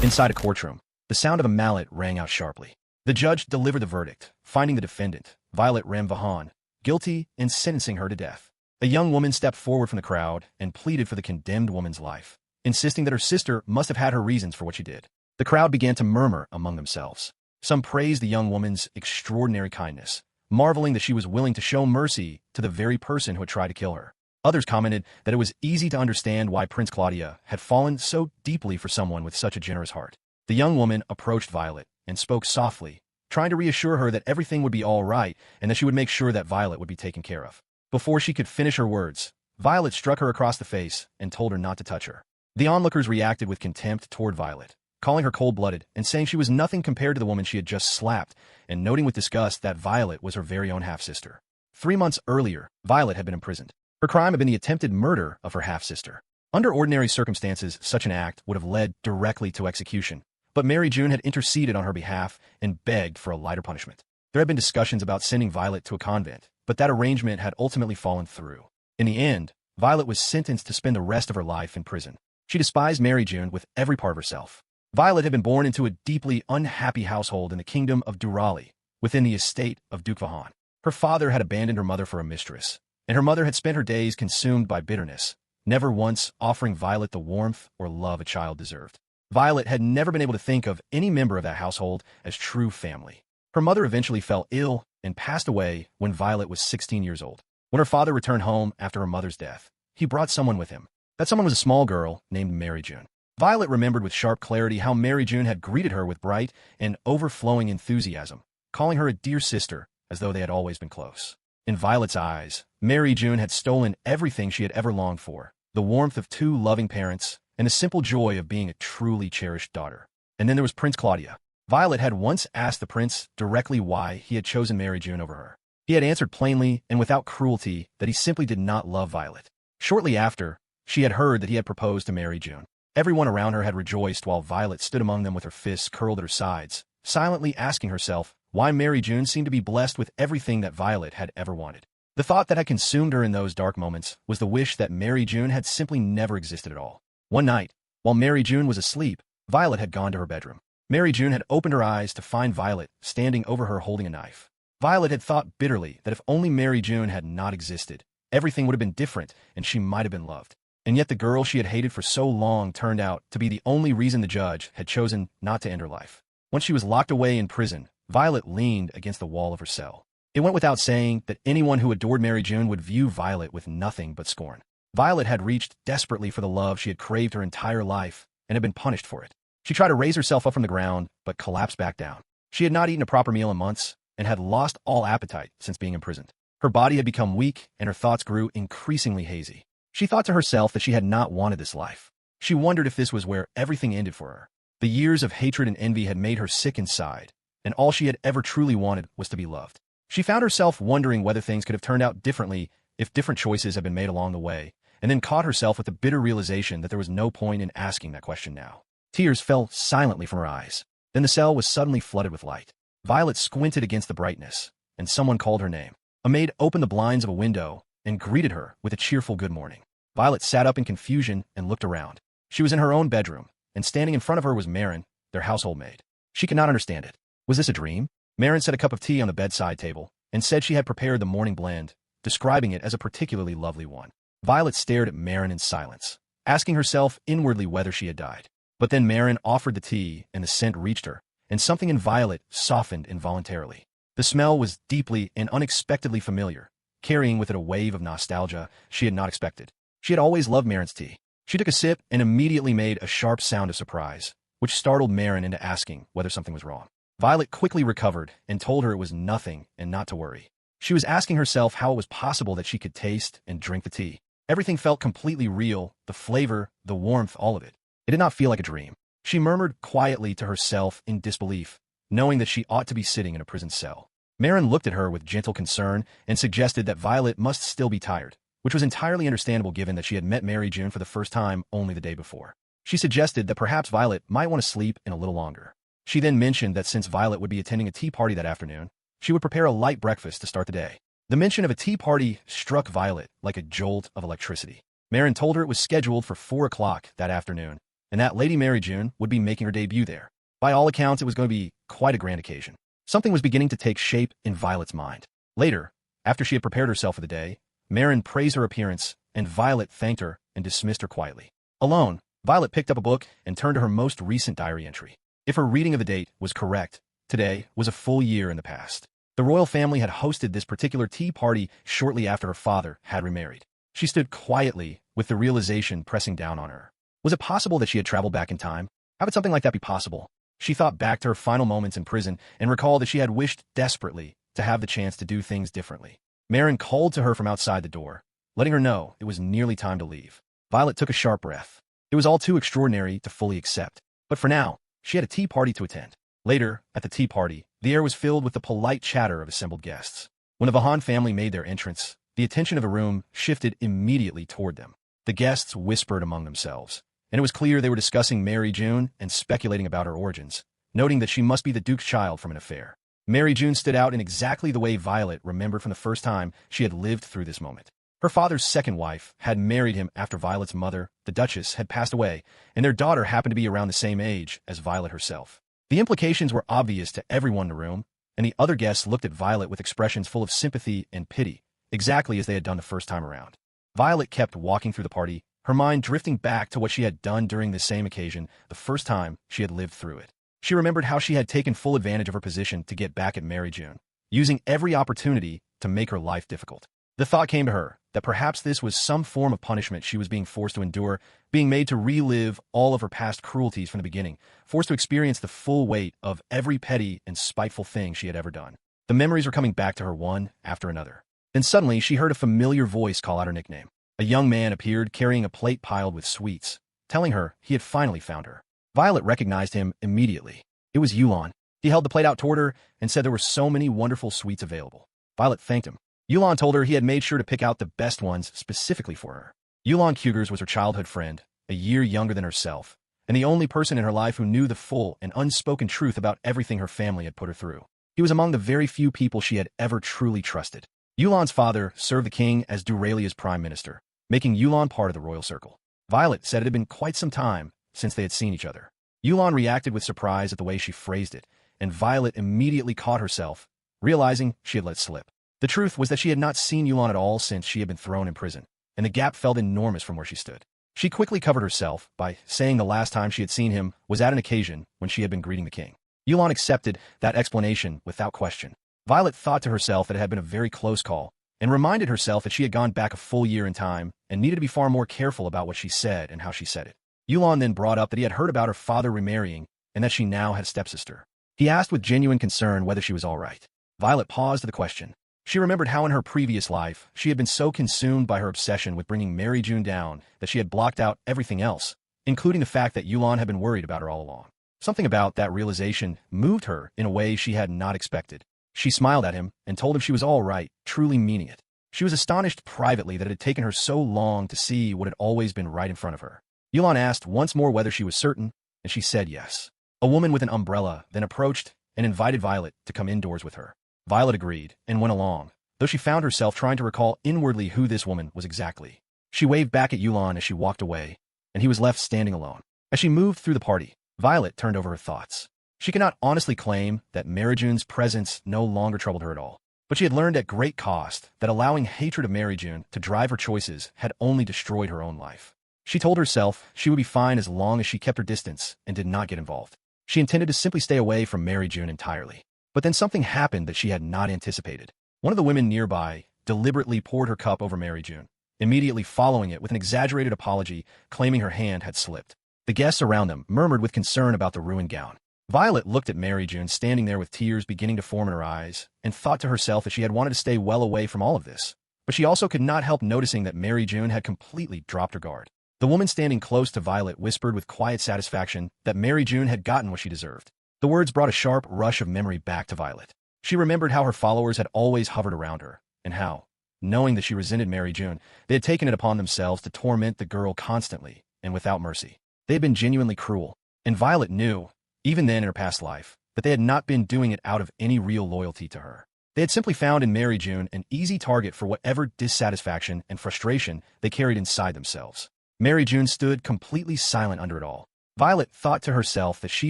Inside a courtroom, the sound of a mallet rang out sharply. The judge delivered the verdict, finding the defendant, Violette Ramvahan, guilty and sentencing her to death. A young woman stepped forward from the crowd and pleaded for the condemned woman's life, insisting that her sister must have had her reasons for what she did. The crowd began to murmur among themselves. Some praised the young woman's extraordinary kindness, marveling that she was willing to show mercy to the very person who had tried to kill her. Others commented that it was easy to understand why Prince Claudia had fallen so deeply for someone with such a generous heart. The young woman approached Violette and spoke softly, trying to reassure her that everything would be all right and that she would make sure that Violette would be taken care of. Before she could finish her words, Violette struck her across the face and told her not to touch her. The onlookers reacted with contempt toward Violette, calling her cold-blooded and saying she was nothing compared to the woman she had just slapped, and noting with disgust that Violette was her very own half-sister. 3 months earlier, Violette had been imprisoned. Her crime had been the attempted murder of her half-sister. Under ordinary circumstances, such an act would have led directly to execution, but Maryjun had interceded on her behalf and begged for a lighter punishment. There had been discussions about sending Violette to a convent, but that arrangement had ultimately fallen through. In the end, Violette was sentenced to spend the rest of her life in prison. She despised Maryjun with every part of herself. Violette had been born into a deeply unhappy household in the kingdom of Durali, within the estate of Duke Vahan. Her father had abandoned her mother for a mistress, and her mother had spent her days consumed by bitterness, never once offering Violette the warmth or love a child deserved. Violette had never been able to think of any member of that household as true family. Her mother eventually fell ill and passed away when Violette was 16 years old. When her father returned home after her mother's death, he brought someone with him. That someone was a small girl named Maryjun. Violette remembered with sharp clarity how Maryjun had greeted her with bright and overflowing enthusiasm, calling her a dear sister as though they had always been close. In Violette's eyes, Maryjun had stolen everything she had ever longed for, the warmth of 2 loving parents and the simple joy of being a truly cherished daughter. And then there was Prince Claudia. Violette had once asked the prince directly why he had chosen Maryjun over her. He had answered plainly and without cruelty that he simply did not love Violette. Shortly after, she had heard that he had proposed to Maryjun. Everyone around her had rejoiced while Violette stood among them with her fists curled at her sides, silently asking herself why Maryjun seemed to be blessed with everything that Violette had ever wanted. The thought that had consumed her in those dark moments was the wish that Maryjun had simply never existed at all. One night, while Maryjun was asleep, Violette had gone to her bedroom. Maryjun had opened her eyes to find Violette standing over her holding a knife. Violette had thought bitterly that if only Maryjun had not existed, everything would have been different and she might have been loved. And yet the girl she had hated for so long turned out to be the only reason the judge had chosen not to end her life. Once she was locked away in prison, Violette leaned against the wall of her cell. It went without saying that anyone who adored Maryjun would view Violette with nothing but scorn. Violette had reached desperately for the love she had craved her entire life and had been punished for it. She tried to raise herself up from the ground, but collapsed back down. She had not eaten a proper meal in months and had lost all appetite since being imprisoned. Her body had become weak and her thoughts grew increasingly hazy. She thought to herself that she had not wanted this life. She wondered if this was where everything ended for her. The years of hatred and envy had made her sick inside, and all she had ever truly wanted was to be loved. She found herself wondering whether things could have turned out differently if different choices had been made along the way, and then caught herself with the bitter realization that there was no point in asking that question now. Tears fell silently from her eyes. Then the cell was suddenly flooded with light. Violette squinted against the brightness, and someone called her name. A maid opened the blinds of a window and greeted her with a cheerful good morning. Violette sat up in confusion and looked around. She was in her own bedroom, and standing in front of her was Maryjun, their household maid. She could not understand it. Was this a dream? Maryjun set a cup of tea on the bedside table and said she had prepared the morning blend, describing it as a particularly lovely one. Violette stared at Maryjun in silence, asking herself inwardly whether she had died. But then Maryjun offered the tea and the scent reached her, and something in Violette softened involuntarily. The smell was deeply and unexpectedly familiar, carrying with it a wave of nostalgia she had not expected. She had always loved Maryjun's tea. She took a sip and immediately made a sharp sound of surprise, which startled Maryjun into asking whether something was wrong. Violette quickly recovered and told her it was nothing and not to worry. She was asking herself how it was possible that she could taste and drink the tea. Everything felt completely real, the flavor, the warmth, all of it. It did not feel like a dream. She murmured quietly to herself in disbelief, knowing that she ought to be sitting in a prison cell. Maryjun looked at her with gentle concern and suggested that Violette must still be tired, which was entirely understandable given that she had met Maryjun for the first time only the day before. She suggested that perhaps Violette might want to sleep in a little longer. She then mentioned that since Violette would be attending a tea party that afternoon, she would prepare a light breakfast to start the day. The mention of a tea party struck Violette like a jolt of electricity. Maryjun told her it was scheduled for 4 o'clock that afternoon, and that Lady Maryjun would be making her debut there. By all accounts, it was going to be quite a grand occasion. Something was beginning to take shape in Violet's mind. Later, after she had prepared herself for the day, Maryjun praised her appearance, and Violet thanked her and dismissed her quietly. Alone, Violet picked up a book and turned to her most recent diary entry. If her reading of the date was correct, today was a full year in the past. The royal family had hosted this particular tea party shortly after her father had remarried. She stood quietly, with the realization pressing down on her. Was it possible that she had traveled back in time? How could something like that be possible? She thought back to her final moments in prison and recalled that she had wished desperately to have the chance to do things differently. Maryjun called to her from outside the door, letting her know it was nearly time to leave. Violet took a sharp breath. It was all too extraordinary to fully accept. But for now, she had a tea party to attend. Later, at the tea party, the air was filled with the polite chatter of assembled guests. When the Vahan family made their entrance, the attention of the room shifted immediately toward them. The guests whispered among themselves, and it was clear they were discussing Maryjun and speculating about her origins, noting that she must be the Duke's child from an affair. Maryjun stood out in exactly the way Violet remembered from the first time she had lived through this moment. Her father's second wife had married him after Violet's mother, the Duchess, had passed away, and their daughter happened to be around the same age as Violet herself. The implications were obvious to everyone in the room, and the other guests looked at Violet with expressions full of sympathy and pity, exactly as they had done the first time around. Violet kept walking through the party, her mind drifting back to what she had done during the same occasion, the first time she had lived through it. She remembered how she had taken full advantage of her position to get back at Maryjun, using every opportunity to make her life difficult. The thought came to her that perhaps this was some form of punishment she was being forced to endure, being made to relive all of her past cruelties from the beginning, forced to experience the full weight of every petty and spiteful thing she had ever done. The memories were coming back to her one after another. Then suddenly she heard a familiar voice call out her nickname. A young man appeared carrying a plate piled with sweets, telling her he had finally found her. Violet recognized him immediately. It was Yulan. He held the plate out toward her and said there were so many wonderful sweets available. Violet thanked him. Yulan told her he had made sure to pick out the best ones specifically for her. Yulan Kugers was her childhood friend, a year younger than herself, and the only person in her life who knew the full and unspoken truth about everything her family had put her through. He was among the very few people she had ever truly trusted. Yulan's father served the king as Duralia's prime minister, making Yulan part of the royal circle. Violet said it had been quite some time since they had seen each other. Yulan reacted with surprise at the way she phrased it, and Violet immediately caught herself, realizing she had let slip. The truth was that she had not seen Yulan at all since she had been thrown in prison, and the gap felt enormous from where she stood. She quickly covered herself by saying the last time she had seen him was at an occasion when she had been greeting the king. Yulan accepted that explanation without question. Violet thought to herself that it had been a very close call, and reminded herself that she had gone back a full year in time and needed to be far more careful about what she said and how she said it. Yulan then brought up that he had heard about her father remarrying and that she now had a stepsister. He asked with genuine concern whether she was all right. Violet paused at the question. She remembered how in her previous life she had been so consumed by her obsession with bringing Maryjun down that she had blocked out everything else, including the fact that Yulan had been worried about her all along. Something about that realization moved her in a way she had not expected. She smiled at him and told him she was all right, truly meaning it. She was astonished privately that it had taken her so long to see what had always been right in front of her. Yulan asked once more whether she was certain, and she said yes. A woman with an umbrella then approached and invited Violet to come indoors with her. Violet agreed and went along, though she found herself trying to recall inwardly who this woman was exactly. She waved back at Yulan as she walked away, and he was left standing alone. As she moved through the party, Violet turned over her thoughts. She could not honestly claim that Maryjun's presence no longer troubled her at all, but she had learned at great cost that allowing hatred of Maryjun to drive her choices had only destroyed her own life. She told herself she would be fine as long as she kept her distance and did not get involved. She intended to simply stay away from Maryjun entirely. But then something happened that she had not anticipated. One of the women nearby deliberately poured her cup over Maryjun, immediately following it with an exaggerated apology, claiming her hand had slipped. The guests around them murmured with concern about the ruined gown. Violet looked at Maryjun standing there with tears beginning to form in her eyes, and thought to herself that she had wanted to stay well away from all of this. But she also could not help noticing that Maryjun had completely dropped her guard. The woman standing close to Violet whispered with quiet satisfaction that Maryjun had gotten what she deserved. The words brought a sharp rush of memory back to Violet. She remembered how her followers had always hovered around her, and how, knowing that she resented Maryjun, they had taken it upon themselves to torment the girl constantly and without mercy. They had been genuinely cruel, and Violet knew, even then in her past life, that they had not been doing it out of any real loyalty to her. They had simply found in Maryjun an easy target for whatever dissatisfaction and frustration they carried inside themselves. Maryjun stood completely silent under it all, Violet thought to herself that she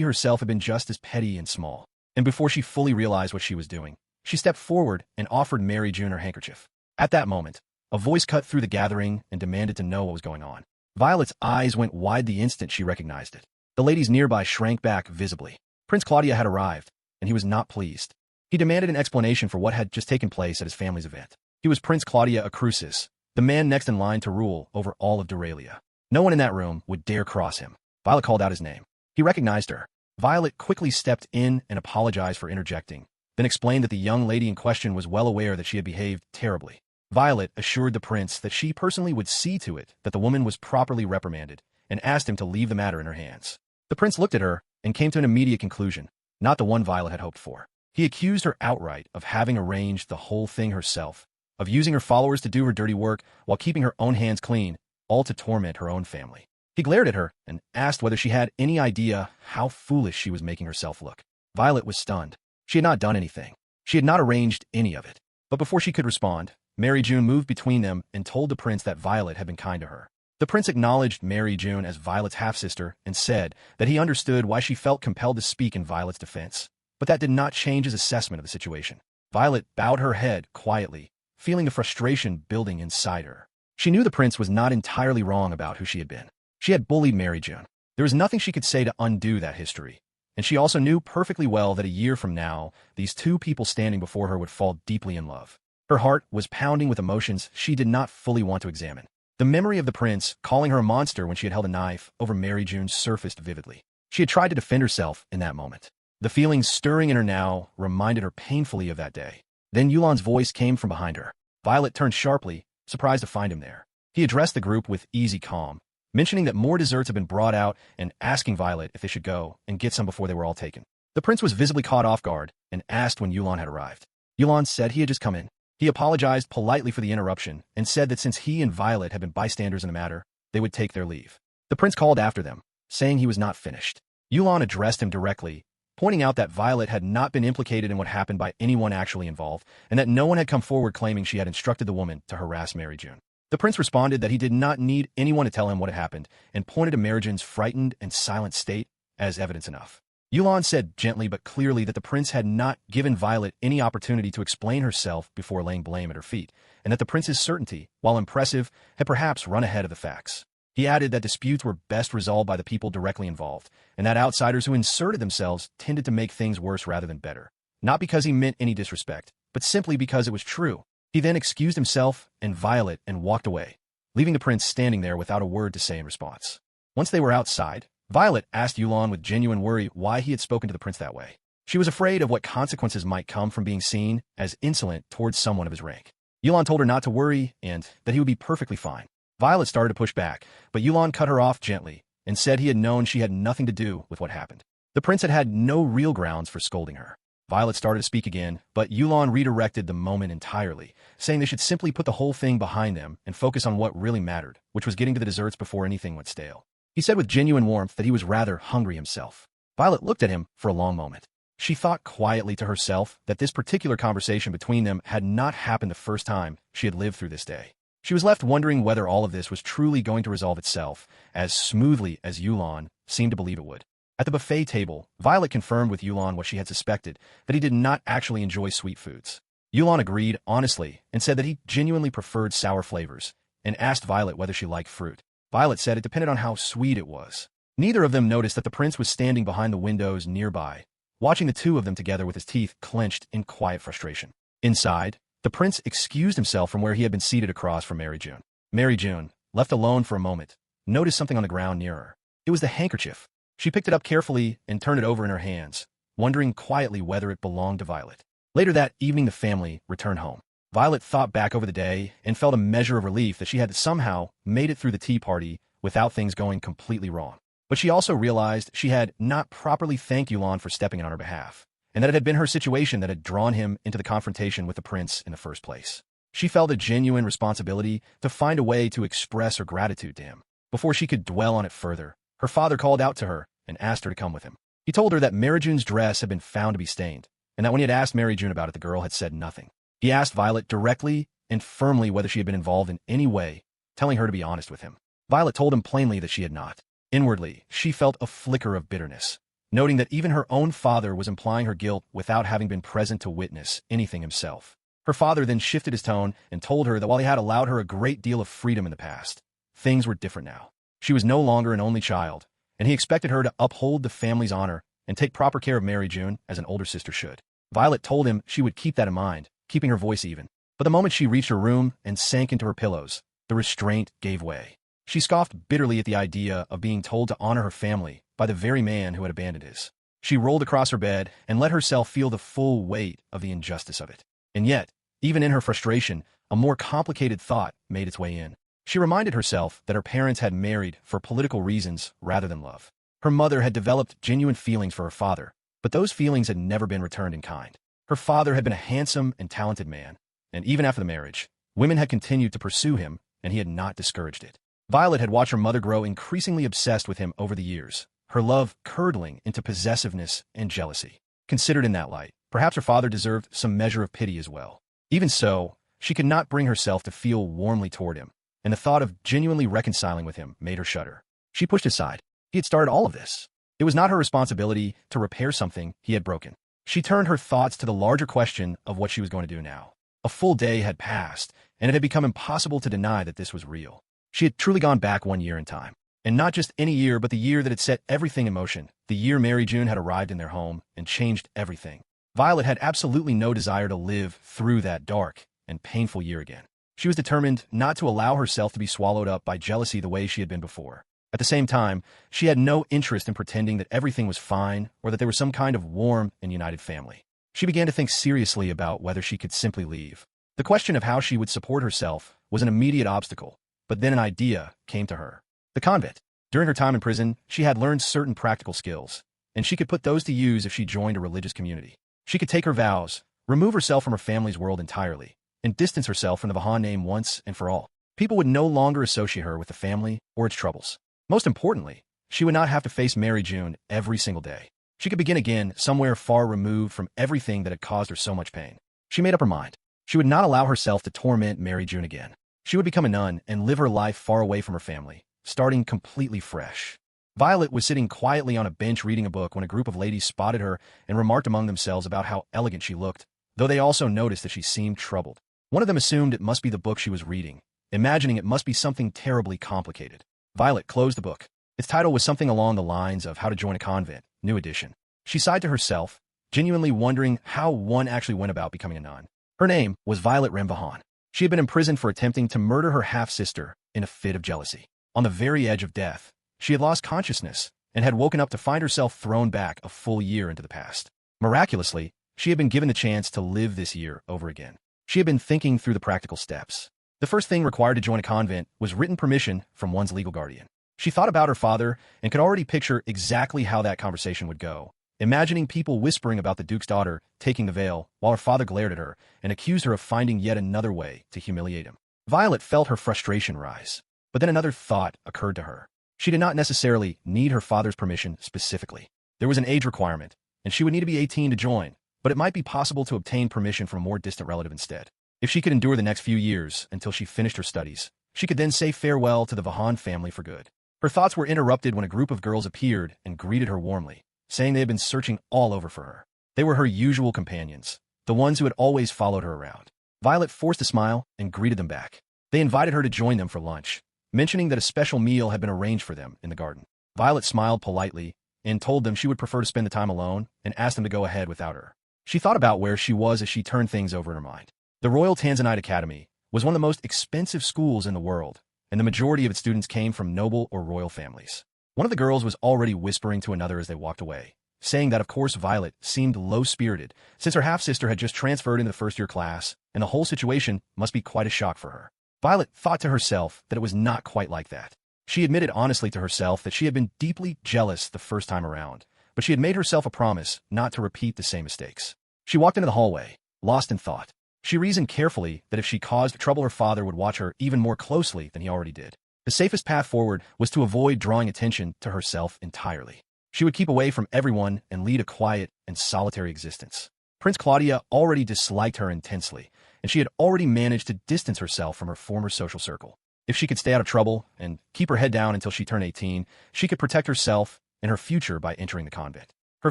herself had been just as petty and small. And before she fully realized what she was doing, she stepped forward and offered Maryjun her handkerchief. At that moment, a voice cut through the gathering and demanded to know what was going on. Violet's eyes went wide the instant she recognized it. The ladies nearby shrank back visibly. Prince Claudia had arrived, and he was not pleased. He demanded an explanation for what had just taken place at his family's event. He was Prince Claudia Acrucis, the man next in line to rule over all of Duralia. No one in that room would dare cross him. Violet called out his name. He recognized her. Violet quickly stepped in and apologized for interjecting, then explained that the young lady in question was well aware that she had behaved terribly. Violet assured the prince that she personally would see to it that the woman was properly reprimanded and asked him to leave the matter in her hands. The prince looked at her and came to an immediate conclusion, not the one Violet had hoped for. He accused her outright of having arranged the whole thing herself, of using her followers to do her dirty work while keeping her own hands clean, all to torment her own family. He glared at her and asked whether she had any idea how foolish she was making herself look. Violet was stunned. She had not done anything. She had not arranged any of it. But before she could respond, Maryjun moved between them and told the prince that Violet had been kind to her. The prince acknowledged Maryjun as Violet's half-sister and said that he understood why she felt compelled to speak in Violet's defense. But that did not change his assessment of the situation. Violet bowed her head quietly, feeling the frustration building inside her. She knew the prince was not entirely wrong about who she had been. She had bullied Maryjun. There was nothing she could say to undo that history. And she also knew perfectly well that a year from now, these two people standing before her would fall deeply in love. Her heart was pounding with emotions she did not fully want to examine. The memory of the prince calling her a monster when she had held a knife over Maryjun surfaced vividly. She had tried to defend herself in that moment. The feelings stirring in her now reminded her painfully of that day. Then Yulan's voice came from behind her. Violet turned sharply, surprised to find him there. He addressed the group with easy calm, mentioning that more desserts had been brought out and asking Violet if they should go and get some before they were all taken. The prince was visibly caught off guard and asked when Yulan had arrived. Yulan said he had just come in. He apologized politely for the interruption and said that since he and Violet had been bystanders in the matter, they would take their leave. The prince called after them, saying he was not finished. Yulan addressed him directly, pointing out that Violet had not been implicated in what happened by anyone actually involved, and that no one had come forward claiming she had instructed the woman to harass Maryjun. The prince responded that he did not need anyone to tell him what had happened, and pointed to Maryjun's frightened and silent state as evidence enough. Yulan said gently but clearly that the prince had not given Violet any opportunity to explain herself before laying blame at her feet, and that the prince's certainty, while impressive, had perhaps run ahead of the facts. He added that disputes were best resolved by the people directly involved, and that outsiders who inserted themselves tended to make things worse rather than better. Not because he meant any disrespect, but simply because it was true. He then excused himself and Violet and walked away, leaving the prince standing there without a word to say in response. Once they were outside, Violet asked Yulan with genuine worry why he had spoken to the prince that way. She was afraid of what consequences might come from being seen as insolent towards someone of his rank. Yulan told her not to worry and that he would be perfectly fine. Violet started to push back, but Yulan cut her off gently and said he had known she had nothing to do with what happened. The prince had had no real grounds for scolding her. Violet started to speak again, but Yulan redirected the moment entirely, saying they should simply put the whole thing behind them and focus on what really mattered, which was getting to the desserts before anything went stale. He said with genuine warmth that he was rather hungry himself. Violet looked at him for a long moment. She thought quietly to herself that this particular conversation between them had not happened the first time she had lived through this day. She was left wondering whether all of this was truly going to resolve itself as smoothly as Yulan seemed to believe it would. At the buffet table, Violet confirmed with Yulan what she had suspected, that he did not actually enjoy sweet foods. Yulan agreed honestly and said that he genuinely preferred sour flavors, and asked Violet whether she liked fruit. Violet said it depended on how sweet it was. Neither of them noticed that the prince was standing behind the windows nearby, watching the two of them together with his teeth clenched in quiet frustration. Inside, the prince excused himself from where he had been seated across from Maryjun. Maryjun, left alone for a moment, noticed something on the ground near her. It was the handkerchief. She picked it up carefully and turned it over in her hands, wondering quietly whether it belonged to Violet. Later that evening the family returned home. Violet thought back over the day and felt a measure of relief that she had somehow made it through the tea party without things going completely wrong. But she also realized she had not properly thanked Yulan for stepping in on her behalf, and that it had been her situation that had drawn him into the confrontation with the prince in the first place. She felt a genuine responsibility to find a way to express her gratitude to him. Before she could dwell on it further, her father called out to her and asked her to come with him. He told her that Maryjun's dress had been found to be stained, and that when he had asked Maryjun about it, the girl had said nothing. He asked Violet directly and firmly whether she had been involved in any way, telling her to be honest with him. Violet told him plainly that she had not. Inwardly, she felt a flicker of bitterness, noting that even her own father was implying her guilt without having been present to witness anything himself. Her father then shifted his tone and told her that while he had allowed her a great deal of freedom in the past, things were different now. She was no longer an only child, and he expected her to uphold the family's honor and take proper care of Maryjun as an older sister should. Violette told him she would keep that in mind, keeping her voice even. But the moment she reached her room and sank into her pillows, the restraint gave way. She scoffed bitterly at the idea of being told to honor her family by the very man who had abandoned his. She rolled across her bed and let herself feel the full weight of the injustice of it. And yet, even in her frustration, a more complicated thought made its way in. She reminded herself that her parents had married for political reasons rather than love. Her mother had developed genuine feelings for her father, but those feelings had never been returned in kind. Her father had been a handsome and talented man, and even after the marriage, women had continued to pursue him, and he had not discouraged it. Violette had watched her mother grow increasingly obsessed with him over the years, her love curdling into possessiveness and jealousy. Considered in that light, perhaps her father deserved some measure of pity as well. Even so, she could not bring herself to feel warmly toward him, and the thought of genuinely reconciling with him made her shudder. She pushed aside. He had started all of this. It was not her responsibility to repair something he had broken. She turned her thoughts to the larger question of what she was going to do now. A full day had passed, and it had become impossible to deny that this was real. She had truly gone back 1 year in time. And not just any year, but the year that had set everything in motion. The year Maryjun had arrived in their home and changed everything. Violette had absolutely no desire to live through that dark and painful year again. She was determined not to allow herself to be swallowed up by jealousy the way she had been before. At the same time, she had no interest in pretending that everything was fine or that there was some kind of warm and united family. She began to think seriously about whether she could simply leave. The question of how she would support herself was an immediate obstacle, but then an idea came to her. The convent. During her time in prison, she had learned certain practical skills, and she could put those to use if she joined a religious community. She could take her vows, remove herself from her family's world entirely, and distance herself from the Vahan name once and for all. People would no longer associate her with the family or its troubles. Most importantly, she would not have to face Maryjun every single day. She could begin again somewhere far removed from everything that had caused her so much pain. She made up her mind. She would not allow herself to torment Maryjun again. She would become a nun and live her life far away from her family, starting completely fresh. Violette was sitting quietly on a bench reading a book when a group of ladies spotted her and remarked among themselves about how elegant she looked, though they also noticed that she seemed troubled. One of them assumed it must be the book she was reading, imagining it must be something terribly complicated. Violette closed the book. Its title was something along the lines of How to Join a Convent, New Edition. She sighed to herself, genuinely wondering how one actually went about becoming a nun. Her name was Violette Vahan. She had been imprisoned for attempting to murder her half-sister in a fit of jealousy. On the very edge of death, she had lost consciousness and had woken up to find herself thrown back a full year into the past. Miraculously, she had been given the chance to live this year over again. She had been thinking through the practical steps. The first thing required to join a convent was written permission from one's legal guardian. She thought about her father and could already picture exactly how that conversation would go, imagining people whispering about the Duke's daughter taking the veil while her father glared at her and accused her of finding yet another way to humiliate him. Violette felt her frustration rise, but then another thought occurred to her. She did not necessarily need her father's permission specifically. There was an age requirement, and she would need to be 18 to join, but it might be possible to obtain permission from a more distant relative instead. If she could endure the next few years until she finished her studies, she could then say farewell to the Vahan family for good. Her thoughts were interrupted when a group of girls appeared and greeted her warmly, saying they had been searching all over for her. They were her usual companions, the ones who had always followed her around. Violette forced a smile and greeted them back. They invited her to join them for lunch, mentioning that a special meal had been arranged for them in the garden. Violette smiled politely and told them she would prefer to spend the time alone and asked them to go ahead without her. She thought about where she was as she turned things over in her mind. The Royal Tanzanite Academy was one of the most expensive schools in the world, and the majority of its students came from noble or royal families. One of the girls was already whispering to another as they walked away, saying that of course Violette seemed low-spirited since her half-sister had just transferred into the first-year class, and the whole situation must be quite a shock for her. Violette thought to herself that it was not quite like that. She admitted honestly to herself that she had been deeply jealous the first time around, but she had made herself a promise not to repeat the same mistakes. She walked into the hallway, lost in thought. She reasoned carefully that if she caused trouble, her father would watch her even more closely than he already did. The safest path forward was to avoid drawing attention to herself entirely. She would keep away from everyone and lead a quiet and solitary existence. Prince Claudia already disliked her intensely, and she had already managed to distance herself from her former social circle. If she could stay out of trouble and keep her head down until she turned 18, she could protect herself and her future by entering the convent. Her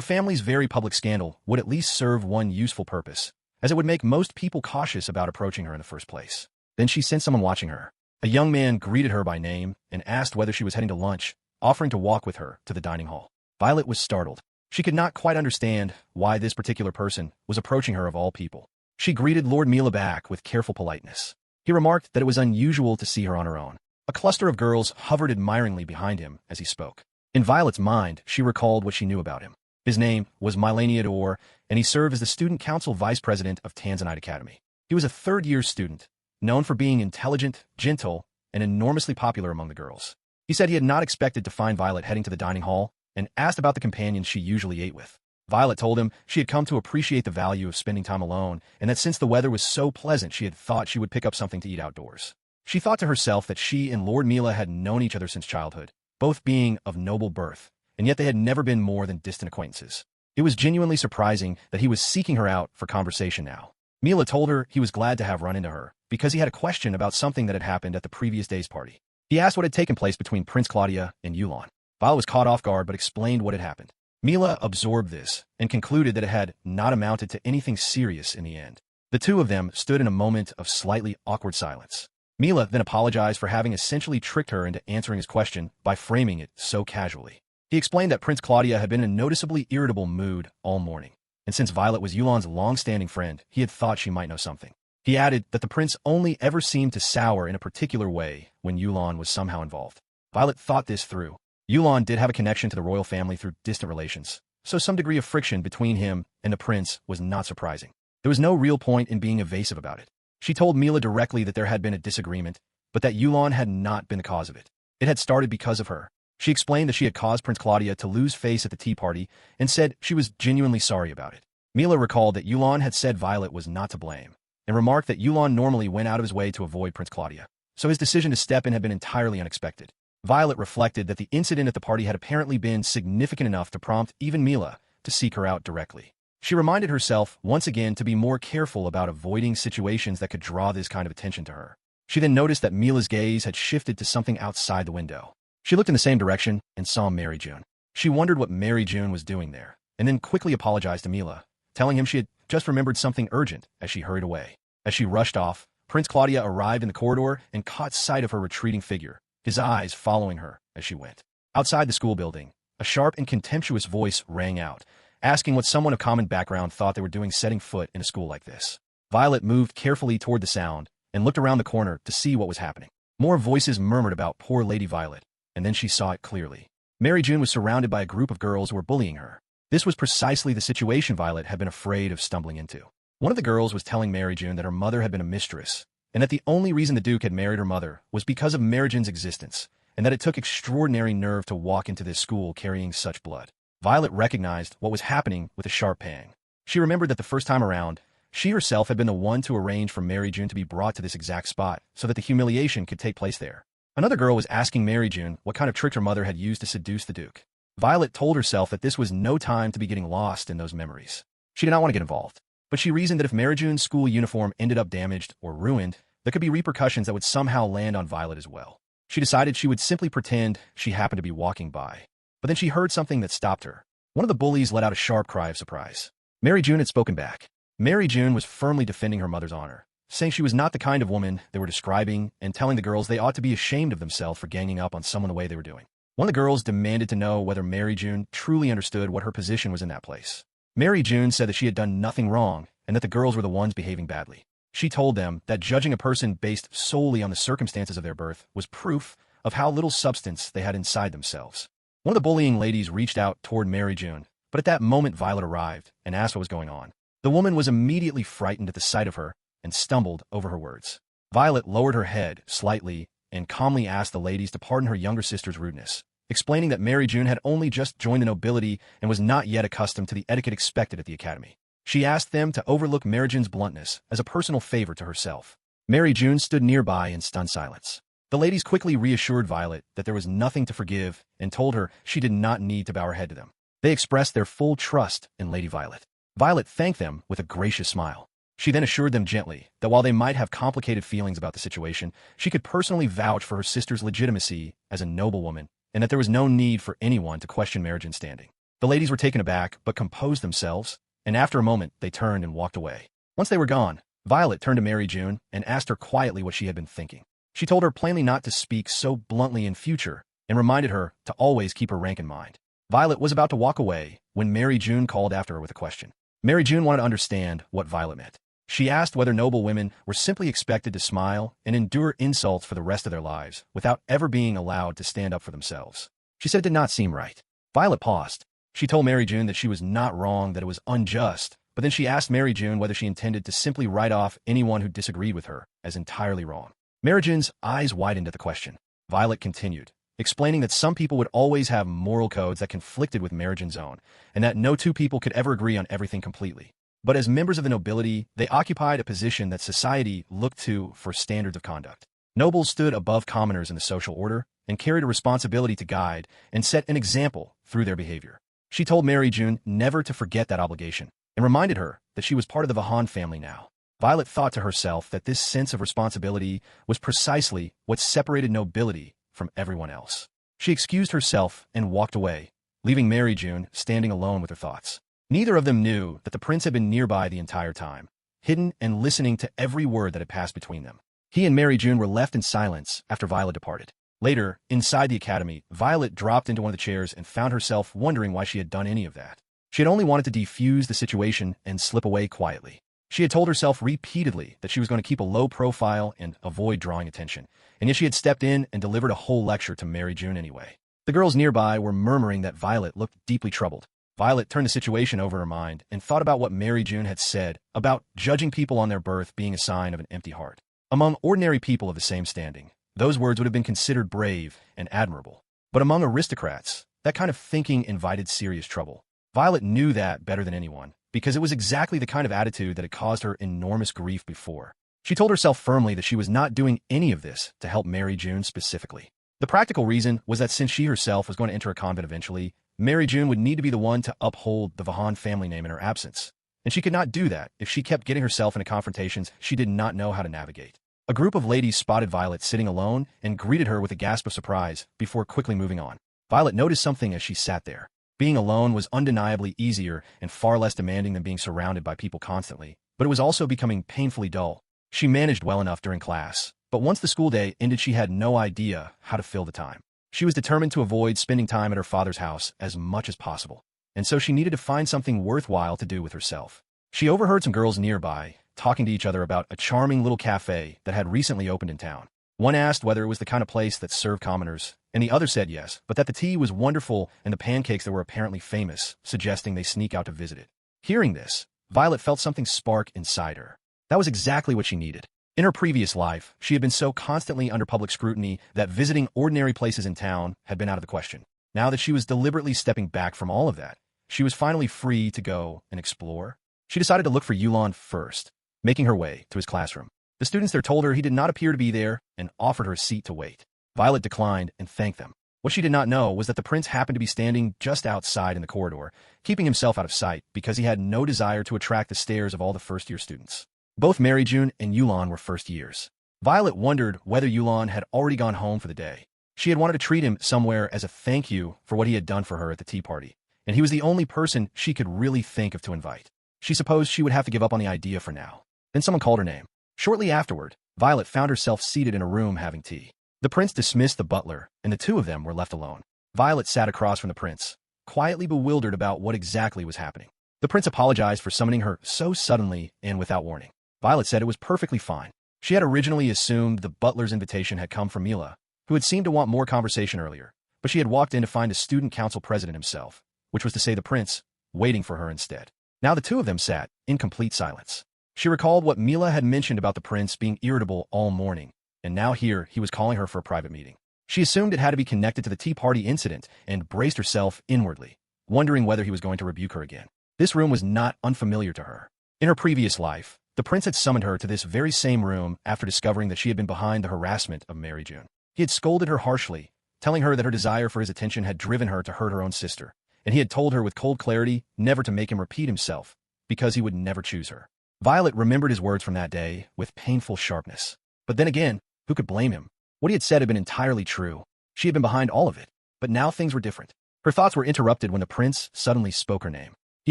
family's very public scandal would at least serve one useful purpose, as it would make most people cautious about approaching her in the first place. Then she sensed someone watching her. A young man greeted her by name and asked whether she was heading to lunch, offering to walk with her to the dining hall. Violet was startled. She could not quite understand why this particular person was approaching her of all people. She greeted Lord Mila back with careful politeness. He remarked that it was unusual to see her on her own. A cluster of girls hovered admiringly behind him as he spoke. In Violet's mind, she recalled what she knew about him. His name was Maryjun, and he served as the student council vice president of Tanzanite Academy. He was a third-year student, known for being intelligent, gentle, and enormously popular among the girls. He said he had not expected to find Violet heading to the dining hall and asked about the companions she usually ate with. Violet told him she had come to appreciate the value of spending time alone and that since the weather was so pleasant she had thought she would pick up something to eat outdoors. She thought to herself that she and Lord Mila had known each other since childhood, both being of noble birth, and yet they had never been more than distant acquaintances. It was genuinely surprising that he was seeking her out for conversation now. Mila told her he was glad to have run into her because he had a question about something that had happened at the previous day's party. He asked what had taken place between Prince Claudia and Yulon. Violet was caught off guard but explained what had happened. Mila absorbed this and concluded that it had not amounted to anything serious in the end. The two of them stood in a moment of slightly awkward silence. Mila then apologized for having essentially tricked her into answering his question by framing it so casually. He explained that Prince Claudia had been in a noticeably irritable mood all morning, and since Violet was Yulon's long-standing friend, he had thought she might know something. He added that the prince only ever seemed to sour in a particular way when Yulon was somehow involved. Violet thought this through. Yulon did have a connection to the royal family through distant relations, so some degree of friction between him and the prince was not surprising. There was no real point in being evasive about it. She told Mila directly that there had been a disagreement, but that Yulon had not been the cause of it. It had started because of her. She explained that she had caused Prince Claudia to lose face at the tea party and said she was genuinely sorry about it. Mila recalled that Yulon had said Violet was not to blame, and remarked that Yulon normally went out of his way to avoid Prince Claudia, so his decision to step in had been entirely unexpected. Violet reflected that the incident at the party had apparently been significant enough to prompt even Mila to seek her out directly. She reminded herself once again to be more careful about avoiding situations that could draw this kind of attention to her. She then noticed that Mila's gaze had shifted to something outside the window. She looked in the same direction and saw Maryjun. She wondered what Maryjun was doing there, and then quickly apologized to Mila, telling him she had just remembered something urgent as she hurried away. As she rushed off, Prince Claudia arrived in the corridor and caught sight of her retreating figure, his eyes following her as she went. Outside the school building, a sharp and contemptuous voice rang out, asking what someone of common background thought they were doing setting foot in a school like this. Violet moved carefully toward the sound and looked around the corner to see what was happening. More voices murmured about poor Lady Violet, and then she saw it clearly. Maryjun was surrounded by a group of girls who were bullying her. This was precisely the situation Violet had been afraid of stumbling into. One of the girls was telling Maryjun that her mother had been a mistress, and that the only reason the Duke had married her mother was because of Maryjun's existence, and that it took extraordinary nerve to walk into this school carrying such blood. Violet recognized what was happening with a sharp pang. She remembered that the first time around, she herself had been the one to arrange for Maryjun to be brought to this exact spot so that the humiliation could take place there. Another girl was asking Maryjun what kind of trick her mother had used to seduce the Duke. Violet told herself that this was no time to be getting lost in those memories. She did not want to get involved, but she reasoned that if Maryjun's school uniform ended up damaged or ruined, there could be repercussions that would somehow land on Violet as well. She decided she would simply pretend she happened to be walking by. But then she heard something that stopped her. One of the bullies let out a sharp cry of surprise. Maryjun had spoken back. Maryjun was firmly defending her mother's honor, saying she was not the kind of woman they were describing and telling the girls they ought to be ashamed of themselves for ganging up on someone the way they were doing. One of the girls demanded to know whether Maryjun truly understood what her position was in that place. Maryjun said that she had done nothing wrong and that the girls were the ones behaving badly. She told them that judging a person based solely on the circumstances of their birth was proof of how little substance they had inside themselves. One of the bullying ladies reached out toward Maryjun, but at that moment Violet arrived and asked what was going on. The woman was immediately frightened at the sight of her and stumbled over her words. Violet lowered her head slightly and calmly asked the ladies to pardon her younger sister's rudeness, explaining that Maryjun had only just joined the nobility and was not yet accustomed to the etiquette expected at the academy. She asked them to overlook Maryjun's bluntness as a personal favor to herself. Maryjun stood nearby in stunned silence. The ladies quickly reassured Violet that there was nothing to forgive and told her she did not need to bow her head to them. They expressed their full trust in Lady Violet. Violet thanked them with a gracious smile. She then assured them gently that while they might have complicated feelings about the situation, she could personally vouch for her sister's legitimacy as a noble woman, and that there was no need for anyone to question Maryjun's standing. The ladies were taken aback, but composed themselves, and after a moment they turned and walked away. Once they were gone, Violette turned to Maryjun and asked her quietly what she had been thinking. She told her plainly not to speak so bluntly in future, and reminded her to always keep her rank in mind. Violette was about to walk away when Maryjun called after her with a question. Maryjun wanted to understand what Violette meant. She asked whether noble women were simply expected to smile and endure insults for the rest of their lives without ever being allowed to stand up for themselves. She said it did not seem right. Violette paused. She told Maryjun that she was not wrong, that it was unjust, but then she asked Maryjun whether she intended to simply write off anyone who disagreed with her as entirely wrong. Maryjun's eyes widened at the question. Violette continued, explaining that some people would always have moral codes that conflicted with Maryjun's own, and that no two people could ever agree on everything completely. But as members of the nobility, they occupied a position that society looked to for standards of conduct. Nobles stood above commoners in the social order and carried a responsibility to guide and set an example through their behavior. She told Maryjun never to forget that obligation and reminded her that she was part of the Vahan family now. Violette thought to herself that this sense of responsibility was precisely what separated nobility from everyone else. She excused herself and walked away, leaving Maryjun standing alone with her thoughts. Neither of them knew that the prince had been nearby the entire time, hidden and listening to every word that had passed between them. He and Maryjun were left in silence after Violette departed. Later, inside the academy, Violette dropped into one of the chairs and found herself wondering why she had done any of that. She had only wanted to defuse the situation and slip away quietly. She had told herself repeatedly that she was going to keep a low profile and avoid drawing attention, and yet she had stepped in and delivered a whole lecture to Maryjun anyway. The girls nearby were murmuring that Violette looked deeply troubled. Violette turned the situation over her mind and thought about what Maryjun had said about judging people on their birth being a sign of an empty heart. Among ordinary people of the same standing, those words would have been considered brave and admirable. But among aristocrats, that kind of thinking invited serious trouble. Violette knew that better than anyone, because it was exactly the kind of attitude that had caused her enormous grief before. She told herself firmly that she was not doing any of this to help Maryjun specifically. The practical reason was that since she herself was going to enter a convent eventually, Maryjun would need to be the one to uphold the Vahan family name in her absence. And she could not do that if she kept getting herself into confrontations she did not know how to navigate. A group of ladies spotted Violette sitting alone and greeted her with a gasp of surprise before quickly moving on. Violette noticed something as she sat there. Being alone was undeniably easier and far less demanding than being surrounded by people constantly, but it was also becoming painfully dull. She managed well enough during class, but once the school day ended, she had no idea how to fill the time. She was determined to avoid spending time at her father's house as much as possible, and so she needed to find something worthwhile to do with herself. She overheard some girls nearby talking to each other about a charming little cafe that had recently opened in town. One asked whether it was the kind of place that served commoners, and the other said yes, but that the tea was wonderful and the pancakes that were apparently famous, suggesting they sneak out to visit it. Hearing this, Violette felt something spark inside her. That was exactly what she needed. In her previous life, she had been so constantly under public scrutiny that visiting ordinary places in town had been out of the question. Now that she was deliberately stepping back from all of that, she was finally free to go and explore. She decided to look for Yulan first, making her way to his classroom. The students there told her he did not appear to be there and offered her a seat to wait. Violette declined and thanked them. What she did not know was that the prince happened to be standing just outside in the corridor, keeping himself out of sight because he had no desire to attract the stares of all the first-year students. Both Maryjun and Yulan were first years. Violette wondered whether Yulan had already gone home for the day. She had wanted to treat him somewhere as a thank you for what he had done for her at the tea party, and he was the only person she could really think of to invite. She supposed she would have to give up on the idea for now. Then someone called her name. Shortly afterward, Violette found herself seated in a room having tea. The prince dismissed the butler, and the two of them were left alone. Violette sat across from the prince, quietly bewildered about what exactly was happening. The prince apologized for summoning her so suddenly and without warning. Violette said it was perfectly fine. She had originally assumed the butler's invitation had come from Mila, who had seemed to want more conversation earlier, but she had walked in to find a student council president himself, which was to say the prince, waiting for her instead. Now the two of them sat in complete silence. She recalled what Mila had mentioned about the prince being irritable all morning, and now here he was calling her for a private meeting. She assumed it had to be connected to the tea party incident and braced herself inwardly, wondering whether he was going to rebuke her again. This room was not unfamiliar to her. In her previous life, the prince had summoned her to this very same room after discovering that she had been behind the harassment of Maryjun. He had scolded her harshly, telling her that her desire for his attention had driven her to hurt her own sister, and he had told her with cold clarity never to make him repeat himself, because he would never choose her. Violet remembered his words from that day with painful sharpness. But then again, who could blame him? What he had said had been entirely true. She had been behind all of it. But now things were different. Her thoughts were interrupted when the prince suddenly spoke her name. He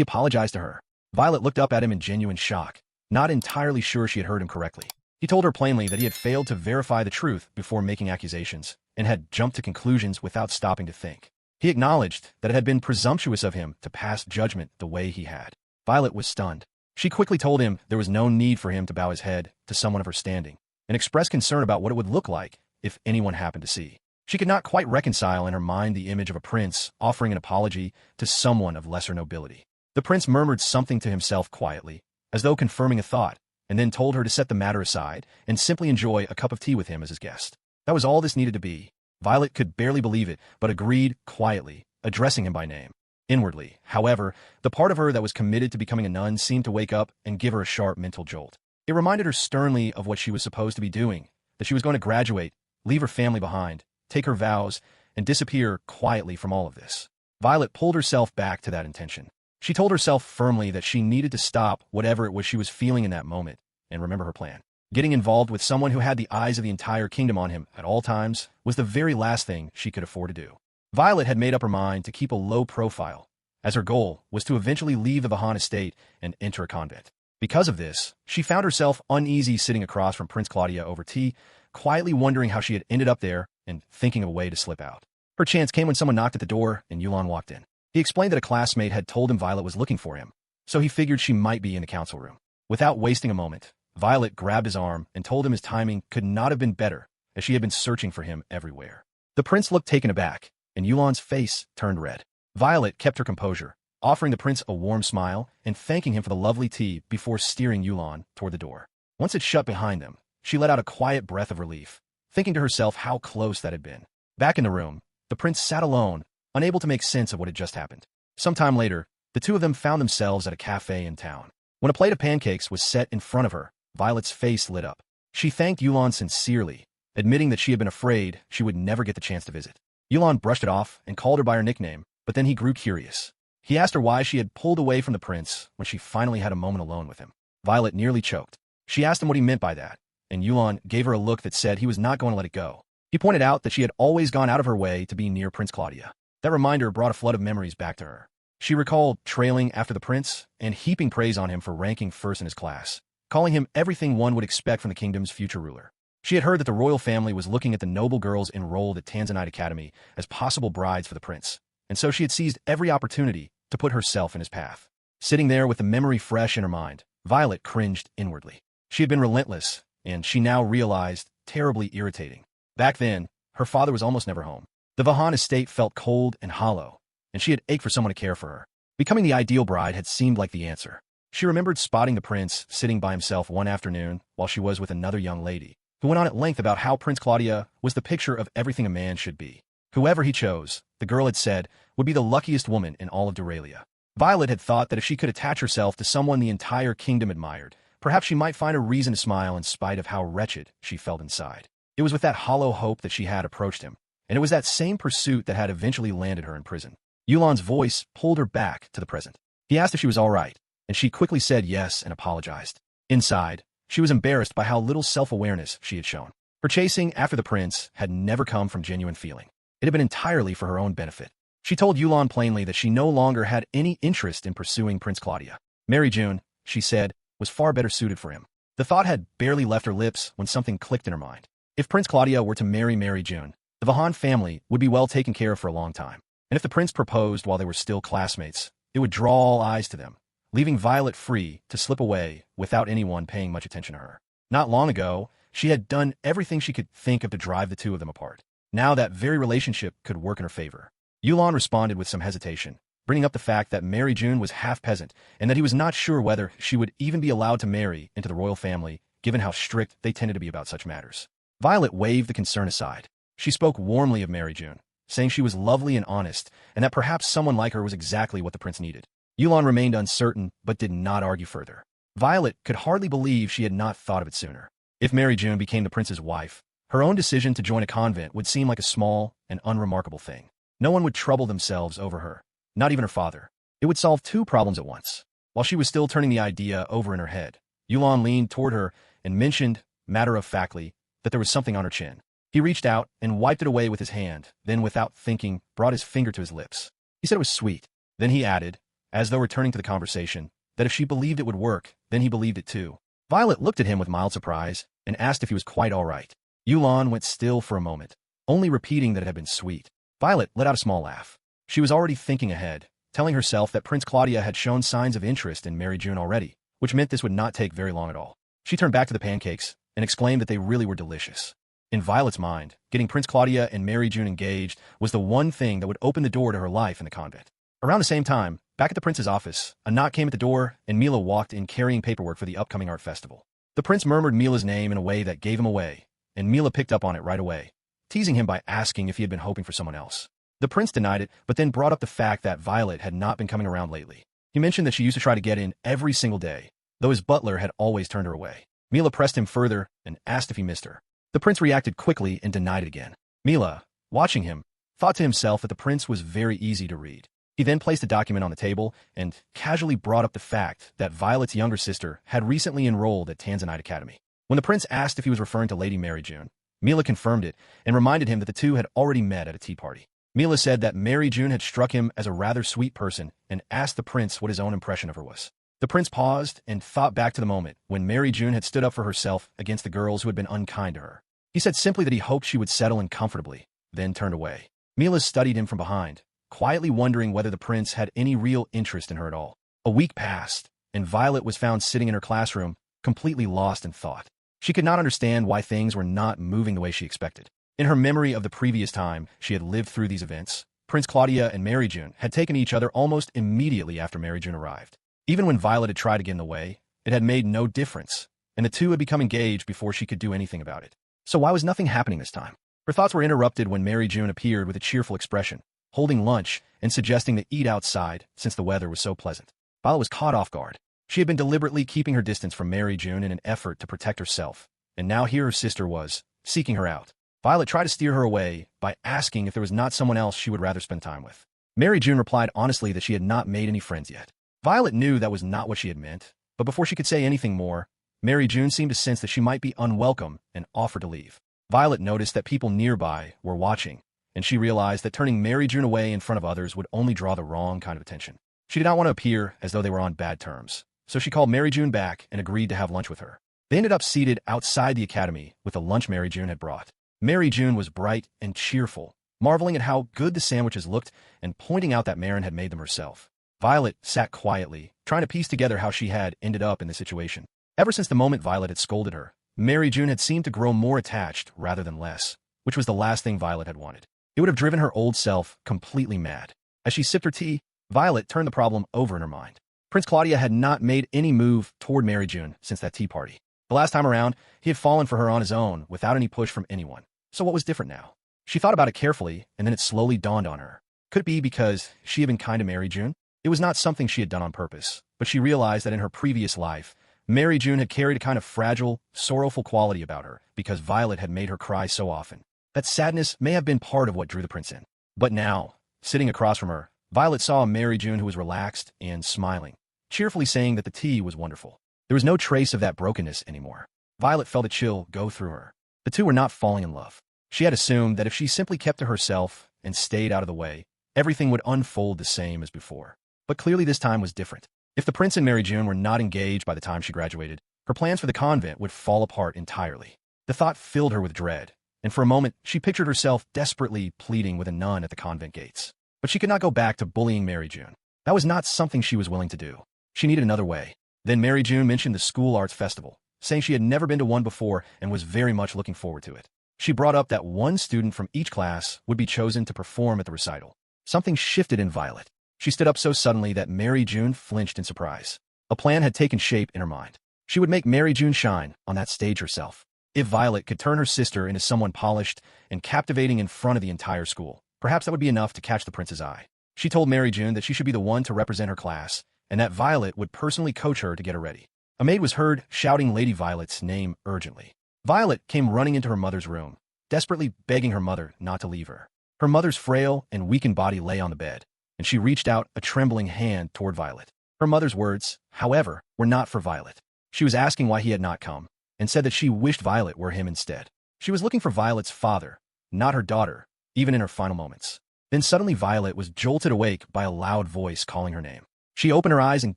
apologized to her. Violet looked up at him in genuine shock, not entirely sure she had heard him correctly. He told her plainly that he had failed to verify the truth before making accusations, and had jumped to conclusions without stopping to think. He acknowledged that it had been presumptuous of him to pass judgment the way he had. Violet was stunned. She quickly told him there was no need for him to bow his head to someone of her standing, and expressed concern about what it would look like if anyone happened to see. She could not quite reconcile in her mind the image of a prince offering an apology to someone of lesser nobility. The prince murmured something to himself quietly, as though confirming a thought, and then told her to set the matter aside and simply enjoy a cup of tea with him as his guest. That was all this needed to be. Violet could barely believe it, but agreed quietly, addressing him by name. Inwardly, however, the part of her that was committed to becoming a nun seemed to wake up and give her a sharp mental jolt. It reminded her sternly of what she was supposed to be doing, that she was going to graduate, leave her family behind, take her vows, and disappear quietly from all of this. Violet pulled herself back to that intention. She told herself firmly that she needed to stop whatever it was she was feeling in that moment, and remember her plan. Getting involved with someone who had the eyes of the entire kingdom on him at all times was the very last thing she could afford to do. Violet had made up her mind to keep a low profile, as her goal was to eventually leave the Vahan estate and enter a convent. Because of this, she found herself uneasy sitting across from Prince Claudia over tea, quietly wondering how she had ended up there and thinking of a way to slip out. Her chance came when someone knocked at the door and Yulan walked in. He explained that a classmate had told him Violet was looking for him, so he figured she might be in the council room. Without wasting a moment, Violet grabbed his arm and told him his timing could not have been better, as she had been searching for him everywhere. The prince looked taken aback, and Yulan's face turned red. Violet kept her composure, offering the prince a warm smile and thanking him for the lovely tea before steering Yulan toward the door. Once it shut behind them, she let out a quiet breath of relief, thinking to herself how close that had been. Back in the room, the prince sat alone, unable to make sense of what had just happened. Sometime later, the two of them found themselves at a cafe in town. When a plate of pancakes was set in front of her, Violet's face lit up. She thanked Yulan sincerely, admitting that she had been afraid she would never get the chance to visit. Yulan brushed it off and called her by her nickname, but then he grew curious. He asked her why she had pulled away from the prince when she finally had a moment alone with him. Violet nearly choked. She asked him what he meant by that, and Yulan gave her a look that said he was not going to let it go. He pointed out that she had always gone out of her way to be near Prince Claudia. That reminder brought a flood of memories back to her. She recalled trailing after the prince and heaping praise on him for ranking first in his class, calling him everything one would expect from the kingdom's future ruler. She had heard that the royal family was looking at the noble girls enrolled at Tanzanite Academy as possible brides for the prince, and so she had seized every opportunity to put herself in his path. Sitting there with the memory fresh in her mind, Violet cringed inwardly. She had been relentless, and she now realized terribly irritating. Back then, her father was almost never home. The Vahan estate felt cold and hollow, and she had ached for someone to care for her. Becoming the ideal bride had seemed like the answer. She remembered spotting the prince sitting by himself one afternoon while she was with another young lady, who went on at length about how Prince Claudia was the picture of everything a man should be. Whoever he chose, the girl had said, would be the luckiest woman in all of Duralia. Violet had thought that if she could attach herself to someone the entire kingdom admired, perhaps she might find a reason to smile in spite of how wretched she felt inside. It was with that hollow hope that she had approached him, and it was that same pursuit that had eventually landed her in prison. Yulan's voice pulled her back to the present. He asked if she was all right, and she quickly said yes and apologized. Inside, she was embarrassed by how little self-awareness she had shown. Her chasing after the prince had never come from genuine feeling. It had been entirely for her own benefit. She told Yulan plainly that she no longer had any interest in pursuing Prince Claudia. Maryjun, she said, was far better suited for him. The thought had barely left her lips when something clicked in her mind. If Prince Claudia were to marry Maryjun, the Vahan family would be well taken care of for a long time. And if the prince proposed while they were still classmates, it would draw all eyes to them, leaving Violet free to slip away without anyone paying much attention to her. Not long ago, she had done everything she could think of to drive the two of them apart. Now that very relationship could work in her favor. Yulan responded with some hesitation, bringing up the fact that Maryjun was half peasant and that he was not sure whether she would even be allowed to marry into the royal family, given how strict they tended to be about such matters. Violet waved the concern aside. She spoke warmly of Maryjun, saying she was lovely and honest, and that perhaps someone like her was exactly what the prince needed. Yulan remained uncertain, but did not argue further. Violet could hardly believe she had not thought of it sooner. If Maryjun became the prince's wife, her own decision to join a convent would seem like a small and unremarkable thing. No one would trouble themselves over her, not even her father. It would solve two problems at once. While she was still turning the idea over in her head, Yulan leaned toward her and mentioned, matter-of-factly, that there was something on her chin. He reached out and wiped it away with his hand, then without thinking, brought his finger to his lips. He said it was sweet. Then he added, as though returning to the conversation, that if she believed it would work, then he believed it too. Violet looked at him with mild surprise and asked if he was quite all right. Yulan went still for a moment, only repeating that it had been sweet. Violet let out a small laugh. She was already thinking ahead, telling herself that Prince Claudia had shown signs of interest in Maryjun already, which meant this would not take very long at all. She turned back to the pancakes and exclaimed that they really were delicious. In Violet's mind, getting Prince Claudia and Maryjun engaged was the one thing that would open the door to her life in the convent. Around the same time, back at the prince's office, a knock came at the door and Mila walked in carrying paperwork for the upcoming art festival. The prince murmured Mila's name in a way that gave him away, and Mila picked up on it right away, teasing him by asking if he had been hoping for someone else. The prince denied it, but then brought up the fact that Violet had not been coming around lately. He mentioned that she used to try to get in every single day, though his butler had always turned her away. Mila pressed him further and asked if he missed her. The prince reacted quickly and denied it again. Mila, watching him, thought to himself that the prince was very easy to read. He then placed a document on the table and casually brought up the fact that Violet's younger sister had recently enrolled at Tanzanite Academy. When the prince asked if he was referring to Lady Maryjun, Mila confirmed it and reminded him that the two had already met at a tea party. Mila said that Maryjun had struck him as a rather sweet person and asked the prince what his own impression of her was. The prince paused and thought back to the moment when Maryjun had stood up for herself against the girls who had been unkind to her. He said simply that he hoped she would settle in comfortably, then turned away. Mila studied him from behind, quietly wondering whether the prince had any real interest in her at all. A week passed, and Violet was found sitting in her classroom, completely lost in thought. She could not understand why things were not moving the way she expected. In her memory of the previous time she had lived through these events, Prince Claudia and Maryjun had taken each other almost immediately after Maryjun arrived. Even when Violet had tried to get in the way, it had made no difference, and the two had become engaged before she could do anything about it. So why was nothing happening this time? Her thoughts were interrupted when Maryjun appeared with a cheerful expression, holding lunch and suggesting to eat outside since the weather was so pleasant. Violet was caught off guard. She had been deliberately keeping her distance from Maryjun in an effort to protect herself, and now here her sister was, seeking her out. Violet tried to steer her away by asking if there was not someone else she would rather spend time with. Maryjun replied honestly that she had not made any friends yet. Violet knew that was not what she had meant, but before she could say anything more, Maryjun seemed to sense that she might be unwelcome and offered to leave. Violet noticed that people nearby were watching, and she realized that turning Maryjun away in front of others would only draw the wrong kind of attention. She did not want to appear as though they were on bad terms, so she called Maryjun back and agreed to have lunch with her. They ended up seated outside the academy with the lunch Maryjun had brought. Maryjun was bright and cheerful, marveling at how good the sandwiches looked and pointing out that Marin had made them herself. Violet sat quietly, trying to piece together how she had ended up in this situation. Ever since the moment Violet had scolded her, Maryjun had seemed to grow more attached rather than less, which was the last thing Violet had wanted. It would have driven her old self completely mad. As she sipped her tea, Violet turned the problem over in her mind. Prince Claudia had not made any move toward Maryjun since that tea party. The last time around, he had fallen for her on his own without any push from anyone. So what was different now? She thought about it carefully, and then it slowly dawned on her. Could it be because she had been kind to Maryjun? It was not something she had done on purpose, but she realized that in her previous life, Maryjun had carried a kind of fragile, sorrowful quality about her because Violet had made her cry so often. That sadness may have been part of what drew the prince in. But now, sitting across from her, Violet saw a Maryjun who was relaxed and smiling, cheerfully saying that the tea was wonderful. There was no trace of that brokenness anymore. Violet felt a chill go through her. The two were not falling in love. She had assumed that if she simply kept to herself and stayed out of the way, everything would unfold the same as before. But clearly this time was different. If the prince and Maryjun were not engaged by the time she graduated, her plans for the convent would fall apart entirely. The thought filled her with dread, and for a moment she pictured herself desperately pleading with a nun at the convent gates. But she could not go back to bullying Maryjun. That was not something she was willing to do. She needed another way. Then Maryjun mentioned the school arts festival, saying she had never been to one before and was very much looking forward to it. She brought up that one student from each class would be chosen to perform at the recital. Something shifted in Violet. She stood up so suddenly that Maryjun flinched in surprise. A plan had taken shape in her mind. She would make Maryjun shine on that stage herself. If Violet could turn her sister into someone polished and captivating in front of the entire school, perhaps that would be enough to catch the prince's eye. She told Maryjun that she should be the one to represent her class, and that Violet would personally coach her to get her ready. A maid was heard shouting Lady Violet's name urgently. Violet came running into her mother's room, desperately begging her mother not to leave her. Her mother's frail and weakened body lay on the bed, and she reached out a trembling hand toward Violet. Her mother's words, however, were not for Violet. She was asking why he had not come, and said that she wished Violet were him instead. She was looking for Violet's father, not her daughter, even in her final moments. Then suddenly Violet was jolted awake by a loud voice calling her name. She opened her eyes and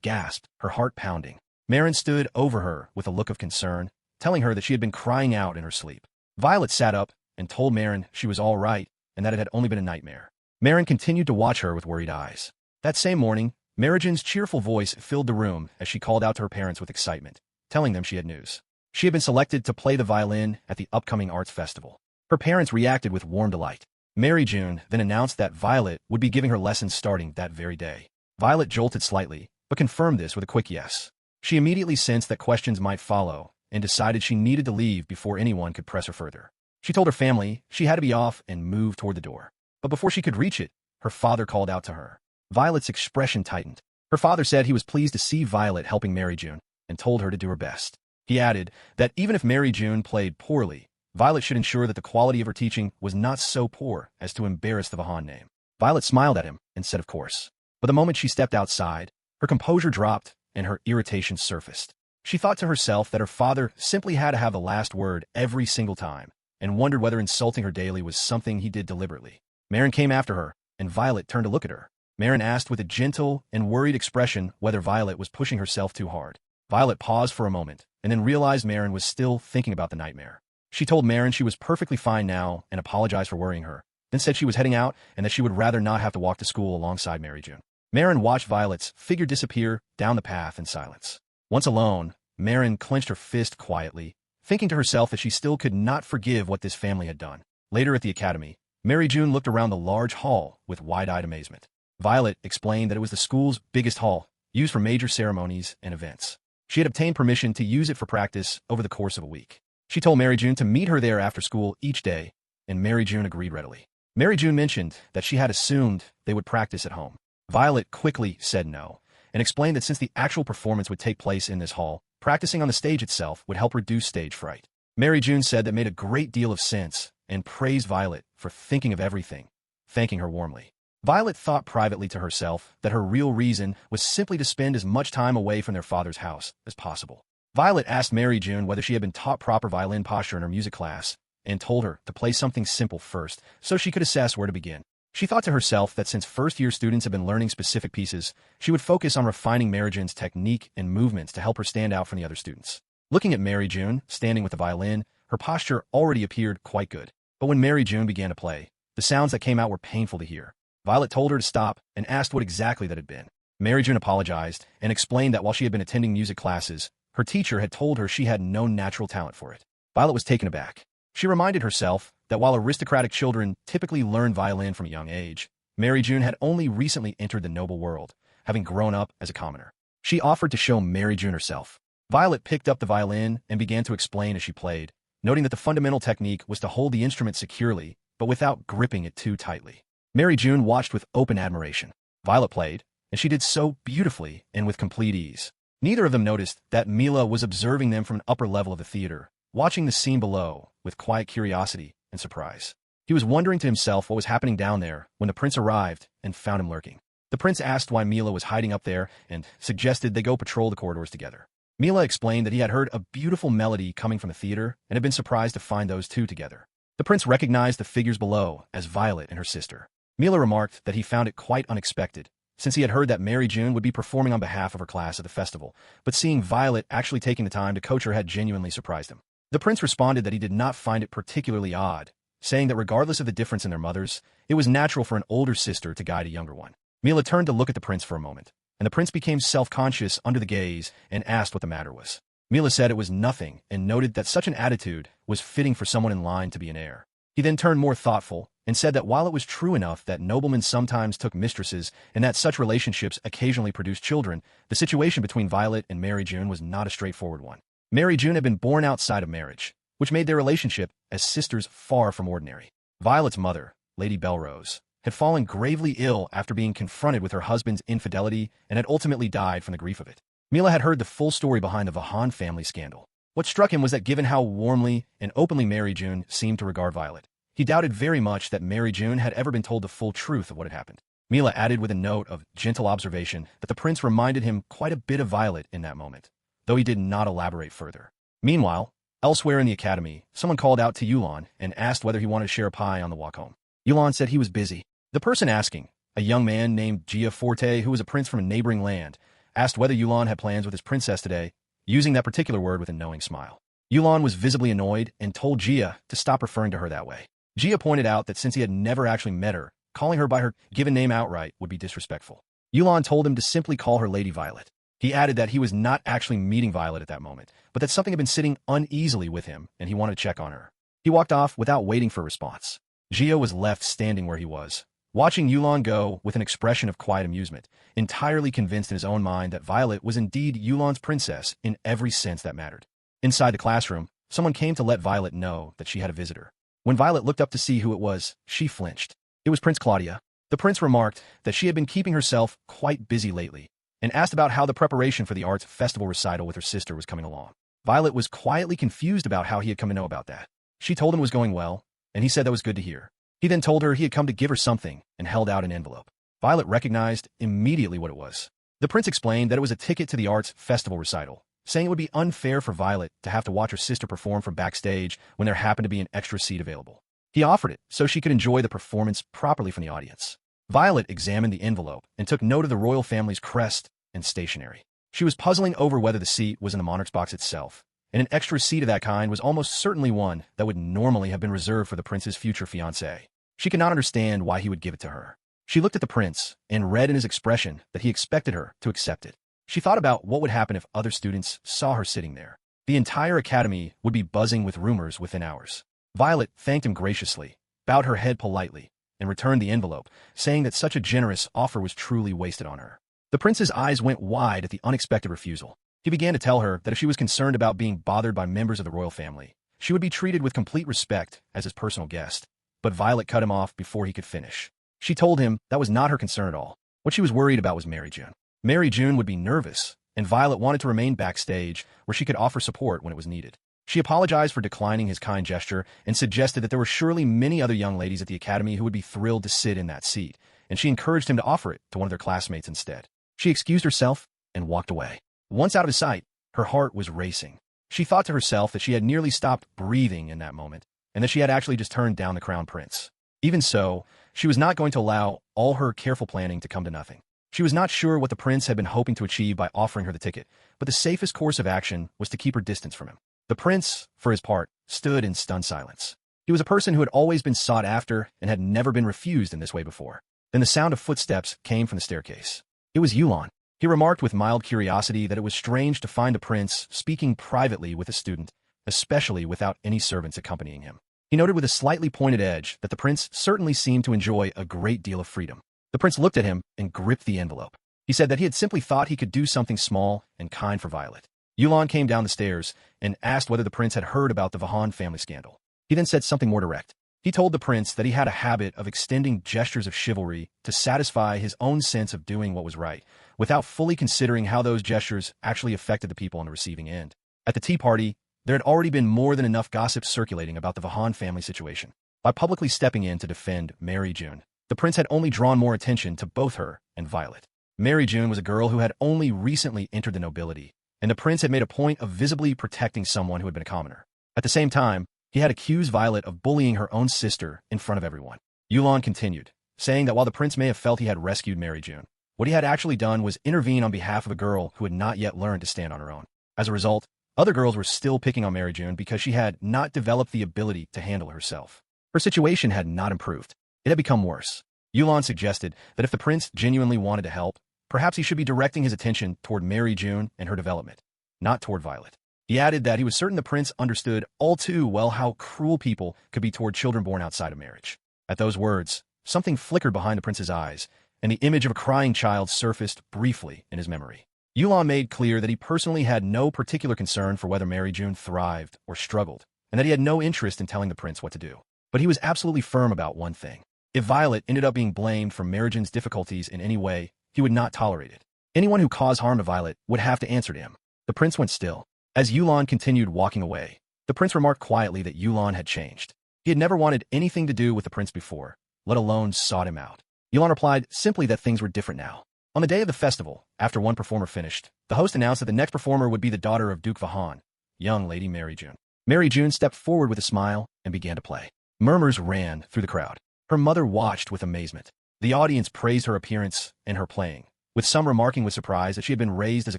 gasped, her heart pounding. Maryjun stood over her with a look of concern, telling her that she had been crying out in her sleep. Violet sat up and told Maryjun she was all right and that it had only been a nightmare. Maryjun continued to watch her with worried eyes. That same morning, Maryjun's cheerful voice filled the room as she called out to her parents with excitement, telling them she had news. She had been selected to play the violin at the upcoming arts festival. Her parents reacted with warm delight. Maryjun then announced that Violet would be giving her lessons starting that very day. Violet jolted slightly, but confirmed this with a quick yes. She immediately sensed that questions might follow and decided she needed to leave before anyone could press her further. She told her family she had to be off and move toward the door. But before she could reach it, her father called out to her. Violet's expression tightened. Her father said he was pleased to see Violet helping Maryjun and told her to do her best. He added that even if Maryjun played poorly, Violet should ensure that the quality of her teaching was not so poor as to embarrass the Vahan name. Violet smiled at him and said of course. But the moment she stepped outside, her composure dropped and her irritation surfaced. She thought to herself that her father simply had to have the last word every single time, and wondered whether insulting her daily was something he did deliberately. Maryjun came after her, and Violet turned to look at her. Maryjun asked with a gentle and worried expression whether Violet was pushing herself too hard. Violet paused for a moment, and then realized Maryjun was still thinking about the nightmare. She told Maryjun she was perfectly fine now and apologized for worrying her, then said she was heading out and that she would rather not have to walk to school alongside Maryjun. Maryjun watched Violet's figure disappear down the path in silence. Once alone, Maryjun clenched her fist quietly, thinking to herself that she still could not forgive what this family had done. Later at the academy, Maryjun looked around the large hall with wide-eyed amazement. Violet explained that it was the school's biggest hall, used for major ceremonies and events. She had obtained permission to use it for practice over the course of a week. She told Maryjun to meet her there after school each day, and Maryjun agreed readily. Maryjun mentioned that she had assumed they would practice at home. Violet quickly said no, and explained that since the actual performance would take place in this hall, practicing on the stage itself would help reduce stage fright. Maryjun said that made a great deal of sense, and praised Violet for thinking of everything, thanking her warmly. Violet thought privately to herself that her real reason was simply to spend as much time away from their father's house as possible. Violet asked Maryjun whether she had been taught proper violin posture in her music class, and told her to play something simple first so she could assess where to begin. She thought to herself that since first-year students have been learning specific pieces, she would focus on refining Maryjun's technique and movements to help her stand out from the other students. Looking at Maryjun, standing with the violin, her posture already appeared quite good. But when Maryjun began to play, the sounds that came out were painful to hear. Violet told her to stop and asked what exactly that had been. Maryjun apologized and explained that while she had been attending music classes, her teacher had told her she had no natural talent for it. Violet was taken aback. She reminded herself that while aristocratic children typically learn violin from a young age, Maryjun had only recently entered the noble world, having grown up as a commoner. She offered to show Maryjun herself. Violet picked up the violin and began to explain as she played, noting that the fundamental technique was to hold the instrument securely, but without gripping it too tightly. Maryjun watched with open admiration. Violet played, and she did so beautifully and with complete ease. Neither of them noticed that Mila was observing them from an upper level of the theater, watching the scene below with quiet curiosity and surprise. He was wondering to himself what was happening down there when the prince arrived and found him lurking. The prince asked why Mila was hiding up there and suggested they go patrol the corridors together. Mila explained that he had heard a beautiful melody coming from the theater and had been surprised to find those two together. The prince recognized the figures below as Violet and her sister. Mila remarked that he found it quite unexpected, since he had heard that Maryjun would be performing on behalf of her class at the festival, but seeing Violet actually taking the time to coach her had genuinely surprised him. The prince responded that he did not find it particularly odd, saying that regardless of the difference in their mothers, it was natural for an older sister to guide a younger one. Mila turned to look at the prince for a moment, and the prince became self-conscious under the gaze and asked what the matter was. Mila said it was nothing and noted that such an attitude was fitting for someone in line to be an heir. He then turned more thoughtful and said that while it was true enough that noblemen sometimes took mistresses and that such relationships occasionally produced children, the situation between Violet and Maryjun was not a straightforward one. Maryjun had been born outside of marriage, which made their relationship as sisters far from ordinary. Violet's mother, Lady Belrose, had fallen gravely ill after being confronted with her husband's infidelity and had ultimately died from the grief of it. Mila had heard the full story behind the Vahan family scandal. What struck him was that given how warmly and openly Maryjun seemed to regard Violet, he doubted very much that Maryjun had ever been told the full truth of what had happened. Mila added with a note of gentle observation that the prince reminded him quite a bit of Violet in that moment, though he did not elaborate further. Meanwhile, elsewhere in the academy, someone called out to Yulan and asked whether he wanted to share a pie on the walk home. Yulan said he was busy. The person asking, a young man named Gia Forte, who was a prince from a neighboring land, asked whether Yulan had plans with his princess today, using that particular word with a knowing smile. Yulan was visibly annoyed and told Gia to stop referring to her that way. Gia pointed out that since he had never actually met her, calling her by her given name outright would be disrespectful. Yulan told him to simply call her Lady Violette. He added that he was not actually meeting Violette at that moment, but that something had been sitting uneasily with him and he wanted to check on her. He walked off without waiting for a response. Gia was left standing where he was, watching Yulan go with an expression of quiet amusement, entirely convinced in his own mind that Violette was indeed Yulan's princess in every sense that mattered. Inside the classroom, someone came to let Violette know that she had a visitor. When Violette looked up to see who it was, she flinched. It was Prince Claudia. The prince remarked that she had been keeping herself quite busy lately, and asked about how the preparation for the arts festival recital with her sister was coming along. Violette was quietly confused about how he had come to know about that. She told him it was going well, and he said that was good to hear. He then told her he had come to give her something and held out an envelope. Violette recognized immediately what it was. The prince explained that it was a ticket to the arts festival recital, saying it would be unfair for Violette to have to watch her sister perform from backstage when there happened to be an extra seat available. He offered it so she could enjoy the performance properly from the audience. Violette examined the envelope and took note of the royal family's crest and stationery. She was puzzling over whether the seat was in the monarch's box itself, and an extra seat of that kind was almost certainly one that would normally have been reserved for the prince's future fiancée. She could not understand why he would give it to her. She looked at the prince and read in his expression that he expected her to accept it. She thought about what would happen if other students saw her sitting there. The entire academy would be buzzing with rumors within hours. Violette thanked him graciously, bowed her head politely, and returned the envelope, saying that such a generous offer was truly wasted on her. The prince's eyes went wide at the unexpected refusal. He began to tell her that if she was concerned about being bothered by members of the royal family, she would be treated with complete respect as his personal guest. But Violette cut him off before he could finish. She told him that was not her concern at all. What she was worried about was Maryjun. Maryjun would be nervous, and Violette wanted to remain backstage where she could offer support when it was needed. She apologized for declining his kind gesture and suggested that there were surely many other young ladies at the academy who would be thrilled to sit in that seat, and she encouraged him to offer it to one of their classmates instead. She excused herself and walked away. Once out of his sight, her heart was racing. She thought to herself that she had nearly stopped breathing in that moment, and that she had actually just turned down the crown prince. Even so, she was not going to allow all her careful planning to come to nothing. She was not sure what the prince had been hoping to achieve by offering her the ticket, but the safest course of action was to keep her distance from him. The prince, for his part, stood in stunned silence. He was a person who had always been sought after and had never been refused in this way before. Then the sound of footsteps came from the staircase. It was Yulan. He remarked with mild curiosity that it was strange to find the prince speaking privately with a student, especially without any servants accompanying him. He noted with a slightly pointed edge that the prince certainly seemed to enjoy a great deal of freedom. The prince looked at him and gripped the envelope. He said that he had simply thought he could do something small and kind for Violette. Yulan came down the stairs and asked whether the prince had heard about the Vahan family scandal. He then said something more direct. He told the prince that he had a habit of extending gestures of chivalry to satisfy his own sense of doing what was right, without fully considering how those gestures actually affected the people on the receiving end. At the tea party, there had already been more than enough gossip circulating about the Vahan family situation. By publicly stepping in to defend Maryjun, the prince had only drawn more attention to both her and Violette. Maryjun was a girl who had only recently entered the nobility, and the prince had made a point of visibly protecting someone who had been a commoner. At the same time, he had accused Violette of bullying her own sister in front of everyone. Yulan continued, saying that while the prince may have felt he had rescued Maryjun, what he had actually done was intervene on behalf of a girl who had not yet learned to stand on her own. As a result, other girls were still picking on Maryjun because she had not developed the ability to handle herself. Her situation had not improved. It had become worse. Yulan suggested that if the prince genuinely wanted to help, perhaps he should be directing his attention toward Maryjun and her development, not toward Violette. He added that he was certain the prince understood all too well how cruel people could be toward children born outside of marriage. At those words, something flickered behind the prince's eyes, and the image of a crying child surfaced briefly in his memory. Yulan made clear that he personally had no particular concern for whether Maryjun thrived or struggled, and that he had no interest in telling the prince what to do. But he was absolutely firm about one thing. If Violette ended up being blamed for Maryjun's difficulties in any way, he would not tolerate it. Anyone who caused harm to Violette would have to answer to him. The prince went still. As Yulan continued walking away, the prince remarked quietly that Yulan had changed. He had never wanted anything to do with the prince before, let alone sought him out. Yulan replied simply that things were different now. On the day of the festival, after one performer finished, the host announced that the next performer would be the daughter of Duke Vahan, young Lady Maryjun. Maryjun stepped forward with a smile and began to play. Murmurs ran through the crowd. Her mother watched with amazement. The audience praised her appearance and her playing, with some remarking with surprise that she had been raised as a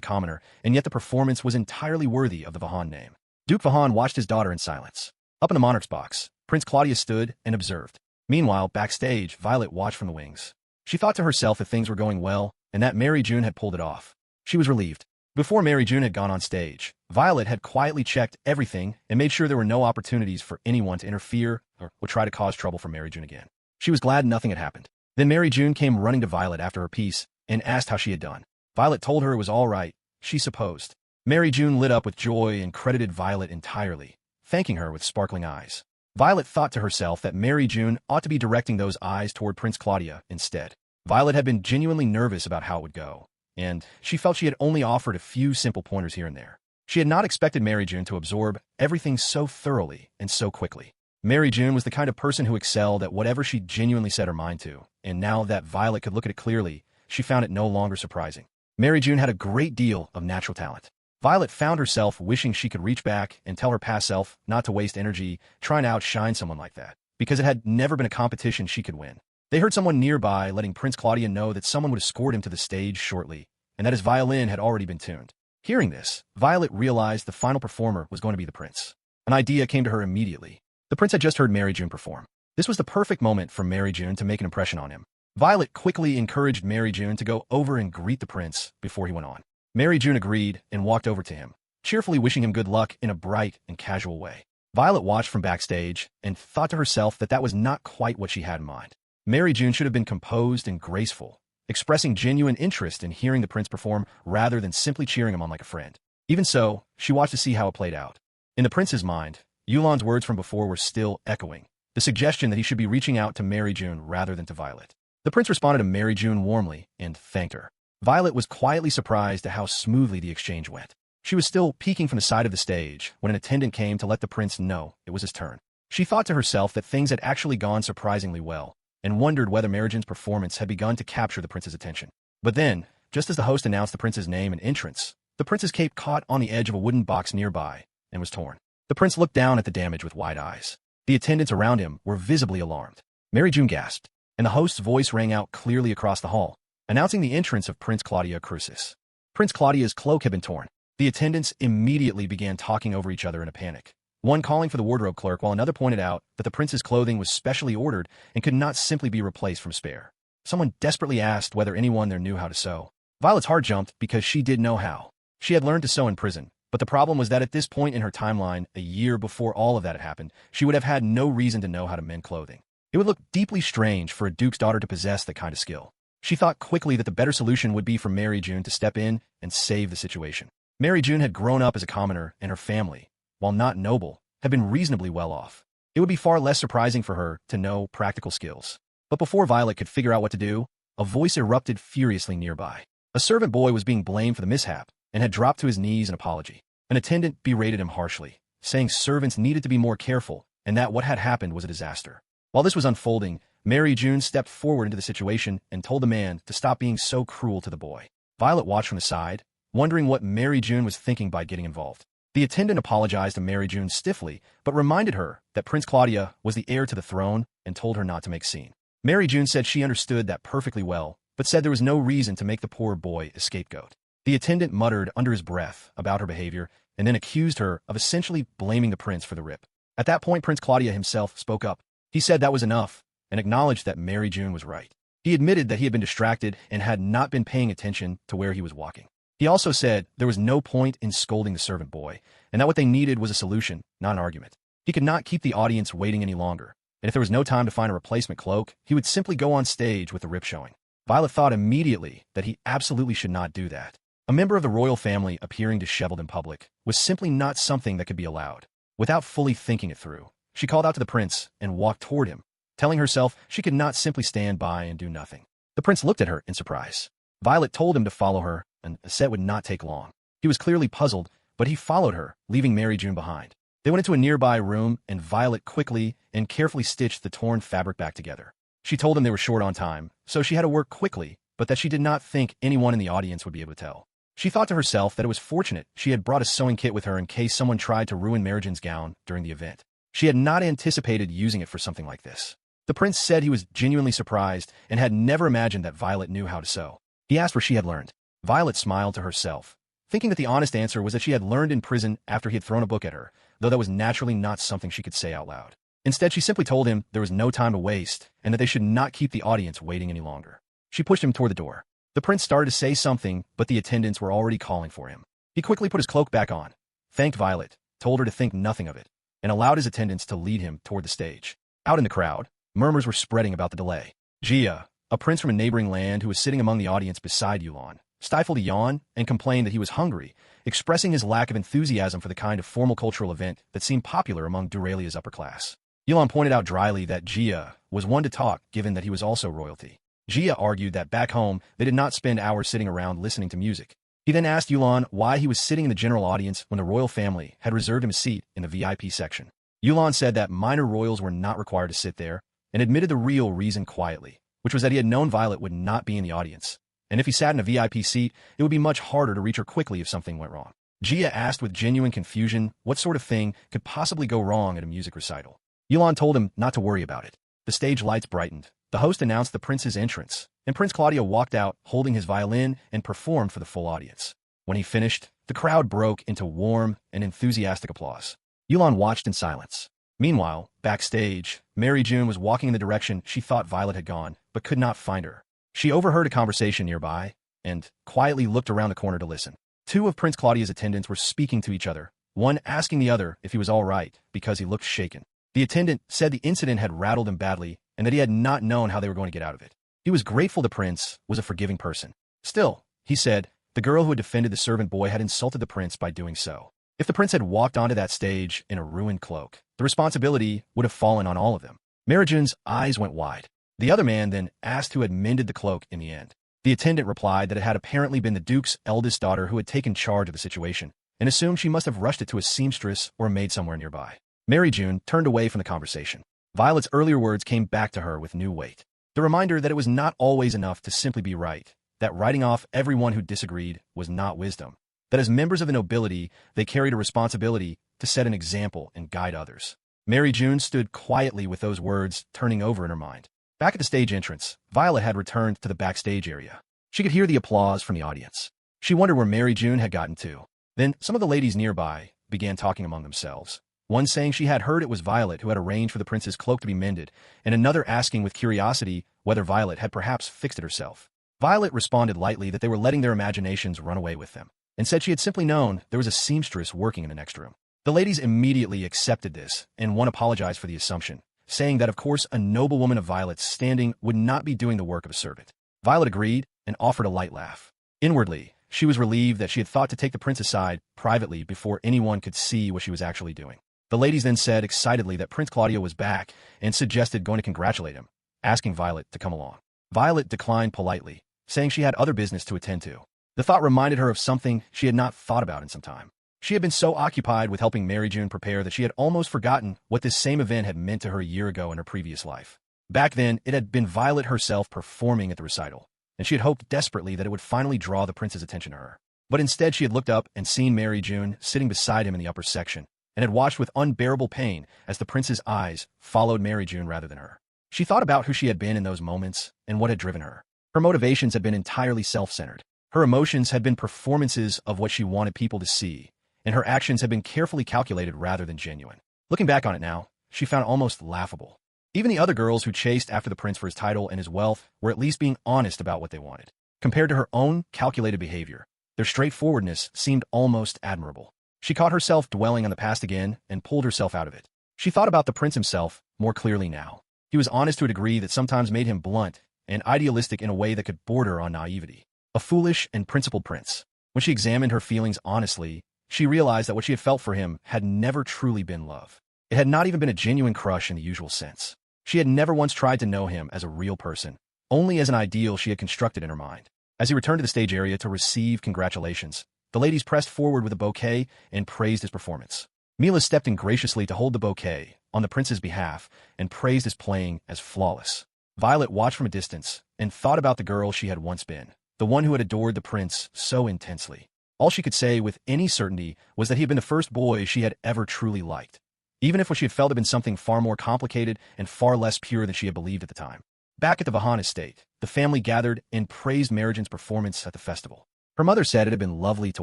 commoner, and yet the performance was entirely worthy of the Vahan name. Duke Vahan watched his daughter in silence. Up in the monarch's box, Prince Claudius stood and observed. Meanwhile, backstage, Violette watched from the wings. She thought to herself that things were going well, and that Maryjun had pulled it off. She was relieved. Before Maryjun had gone on stage, Violette had quietly checked everything and made sure there were no opportunities for anyone to interfere or try to cause trouble for Maryjun again. She was glad nothing had happened. Then Maryjun came running to Violette after her piece and asked how she had done. Violette told her it was all right, she supposed. Maryjun lit up with joy and credited Violette entirely, thanking her with sparkling eyes. Violette thought to herself that Maryjun ought to be directing those eyes toward Prince Claudia instead. Violette had been genuinely nervous about how it would go, and she felt she had only offered a few simple pointers here and there. She had not expected Maryjun to absorb everything so thoroughly and so quickly. Maryjun was the kind of person who excelled at whatever she genuinely set her mind to, and now that Violette could look at it clearly, she found it no longer surprising. Maryjun had a great deal of natural talent. Violette found herself wishing she could reach back and tell her past self not to waste energy trying to outshine someone like that, because it had never been a competition she could win. They heard someone nearby letting Prince Claudia know that someone would escort him to the stage shortly, and that his violin had already been tuned. Hearing this, Violette realized the final performer was going to be the prince. An idea came to her immediately. The prince had just heard Maryjun perform. This was the perfect moment for Maryjun to make an impression on him. Violette quickly encouraged Maryjun to go over and greet the prince before he went on. Maryjun agreed and walked over to him, cheerfully wishing him good luck in a bright and casual way. Violette watched from backstage and thought to herself that that was not quite what she had in mind. Maryjun should have been composed and graceful, expressing genuine interest in hearing the prince perform rather than simply cheering him on like a friend. Even so, she watched to see how it played out. In the prince's mind, Yulan's words from before were still echoing, the suggestion that he should be reaching out to Maryjun rather than to Violette. The prince responded to Maryjun warmly and thanked her. Violette was quietly surprised at how smoothly the exchange went. She was still peeking from the side of the stage when an attendant came to let the prince know it was his turn. She thought to herself that things had actually gone surprisingly well, and wondered whether Maryjun's performance had begun to capture the prince's attention. But then, just as the host announced the prince's name and entrance, the prince's cape caught on the edge of a wooden box nearby and was torn. The prince looked down at the damage with wide eyes. The attendants around him were visibly alarmed. Maryjun gasped, and the host's voice rang out clearly across the hall, announcing the entrance of Prince Claudia Crucis. Prince Claudia's cloak had been torn. The attendants immediately began talking over each other in a panic, one calling for the wardrobe clerk while another pointed out that the prince's clothing was specially ordered and could not simply be replaced from spare. Someone desperately asked whether anyone there knew how to sew. Violette's heart jumped because she did know how. She had learned to sew in prison, but the problem was that at this point in her timeline, a year before all of that had happened, she would have had no reason to know how to mend clothing. It would look deeply strange for a duke's daughter to possess that kind of skill. She thought quickly that the better solution would be for Maryjun to step in and save the situation. Maryjun had grown up as a commoner, and her family, while not noble, had been reasonably well off. It would be far less surprising for her to know practical skills. But before Violette could figure out what to do, a voice erupted furiously nearby. A servant boy was being blamed for the mishap and had dropped to his knees in apology. An attendant berated him harshly, saying servants needed to be more careful and that what had happened was a disaster. While this was unfolding, Maryjun stepped forward into the situation and told the man to stop being so cruel to the boy. Violette watched from the side, wondering what Maryjun was thinking by getting involved. The attendant apologized to Maryjun stiffly, but reminded her that Prince Claudia was the heir to the throne and told her not to make scene. Maryjun said she understood that perfectly well, but said there was no reason to make the poor boy a scapegoat. The attendant muttered under his breath about her behavior and then accused her of essentially blaming the prince for the rip. At that point, Prince Claudia himself spoke up. He said that was enough and acknowledged that Maryjun was right. He admitted that he had been distracted and had not been paying attention to where he was walking. He also said there was no point in scolding the servant boy, and that what they needed was a solution, not an argument. He could not keep the audience waiting any longer, and if there was no time to find a replacement cloak, he would simply go on stage with the rip showing. Violet thought immediately that he absolutely should not do that. A member of the royal family appearing disheveled in public was simply not something that could be allowed. Without fully thinking it through, she called out to the prince and walked toward him, telling herself she could not simply stand by and do nothing. The prince looked at her in surprise. Violet told him to follow her, and the set would not take long. He was clearly puzzled, but he followed her, leaving Maryjun behind. They went into a nearby room, and Violet quickly and carefully stitched the torn fabric back together. She told him they were short on time, so she had to work quickly but that she did not think anyone in the audience would be able to tell. She thought to herself that it was fortunate she had brought a sewing kit with her in case someone tried to ruin Maryjun's gown during the event. She had not anticipated using it for something like this. The prince said he was genuinely surprised and had never imagined that Violette knew how to sew. He asked where she had learned. Violette smiled to herself, thinking that the honest answer was that she had learned in prison after he had thrown a book at her, though that was naturally not something she could say out loud. Instead, she simply told him there was no time to waste and that they should not keep the audience waiting any longer. She pushed him toward the door. The prince started to say something, but the attendants were already calling for him. He quickly put his cloak back on, thanked Violette, told her to think nothing of it, and allowed his attendants to lead him toward the stage. Out in the crowd, murmurs were spreading about the delay. Jia, a prince from a neighboring land who was sitting among the audience beside Yulan, stifled a yawn and complained that he was hungry, expressing his lack of enthusiasm for the kind of formal cultural event that seemed popular among Duralia's upper class. Yulan pointed out dryly that Jia was one to talk given that he was also royalty. Jia argued that back home they did not spend hours sitting around listening to music. He then asked Yulan why he was sitting in the general audience when the royal family had reserved him a seat in the VIP section. Yulan said that minor royals were not required to sit there, and admitted the real reason quietly, which was that he had known Violette would not be in the audience, and if he sat in a VIP seat, it would be much harder to reach her quickly if something went wrong. Jia asked with genuine confusion what sort of thing could possibly go wrong at a music recital. Yulan told him not to worry about it. The stage lights brightened. The host announced the prince's entrance, and Prince Claudio walked out holding his violin and performed for the full audience. When he finished, the crowd broke into warm and enthusiastic applause. Yulan watched in silence. Meanwhile, backstage, Maryjun was walking in the direction she thought Violette had gone, but could not find her. She overheard a conversation nearby, and quietly looked around the corner to listen. Two of Prince Claudio's attendants were speaking to each other, one asking the other if he was all right because he looked shaken. The attendant said the incident had rattled him badly and that he had not known how they were going to get out of it. He was grateful the prince was a forgiving person. Still, he said, the girl who had defended the servant boy had insulted the prince by doing so. If the prince had walked onto that stage in a ruined cloak, the responsibility would have fallen on all of them. Maryjun's eyes went wide. The other man then asked who had mended the cloak in the end. The attendant replied that it had apparently been the duke's eldest daughter who had taken charge of the situation, and assumed she must have rushed it to a seamstress or a maid somewhere nearby. Maryjun turned away from the conversation. Violette's earlier words came back to her with new weight. The reminder that it was not always enough to simply be right, that writing off everyone who disagreed was not wisdom, that as members of the nobility, they carried a responsibility to set an example and guide others. Maryjun stood quietly with those words turning over in her mind. Back at the stage entrance, Violette had returned to the backstage area. She could hear the applause from the audience. She wondered where Maryjun had gotten to. Then some of the ladies nearby began talking among themselves. One saying she had heard it was Violette who had arranged for the prince's cloak to be mended, and another asking with curiosity whether Violette had perhaps fixed it herself. Violette responded lightly that they were letting their imaginations run away with them, and said she had simply known there was a seamstress working in the next room. The ladies immediately accepted this, and one apologized for the assumption, saying that of course a noble woman of Violette's standing would not be doing the work of a servant. Violette agreed and offered a light laugh. Inwardly, she was relieved that she had thought to take the prince aside privately before anyone could see what she was actually doing. The ladies then said excitedly that Prince Claudio was back and suggested going to congratulate him, asking Violette to come along. Violette declined politely, saying she had other business to attend to. The thought reminded her of something she had not thought about in some time. She had been so occupied with helping Maryjun prepare that she had almost forgotten what this same event had meant to her a year ago in her previous life. Back then, it had been Violette herself performing at the recital, and she had hoped desperately that it would finally draw the prince's attention to her. But instead she had looked up and seen Maryjun sitting beside him in the upper section, and had watched with unbearable pain as the prince's eyes followed Maryjun rather than her. She thought about who she had been in those moments and what had driven her. Her motivations had been entirely self-centered. Her emotions had been performances of what she wanted people to see, and her actions had been carefully calculated rather than genuine. Looking back on it now, she found it almost laughable. Even the other girls who chased after the prince for his title and his wealth were at least being honest about what they wanted. Compared to her own calculated behavior, their straightforwardness seemed almost admirable. She caught herself dwelling on the past again and pulled herself out of it. She thought about the prince himself more clearly now. He was honest to a degree that sometimes made him blunt and idealistic in a way that could border on naivety. A foolish and principled prince. When she examined her feelings honestly, she realized that what she had felt for him had never truly been love. It had not even been a genuine crush in the usual sense. She had never once tried to know him as a real person, only as an ideal she had constructed in her mind. As he returned to the stage area to receive congratulations, the ladies pressed forward with a bouquet and praised his performance. Mila stepped in graciously to hold the bouquet on the prince's behalf and praised his playing as flawless. Violette watched from a distance, and thought about the girl she had once been, the one who had adored the prince so intensely. All she could say with any certainty was that he had been the first boy she had ever truly liked, even if what she had felt had been something far more complicated and far less pure than she had believed at the time. Back at the Vahan estate, the family gathered and praised Maryjun's performance at the festival. Her mother said it had been lovely to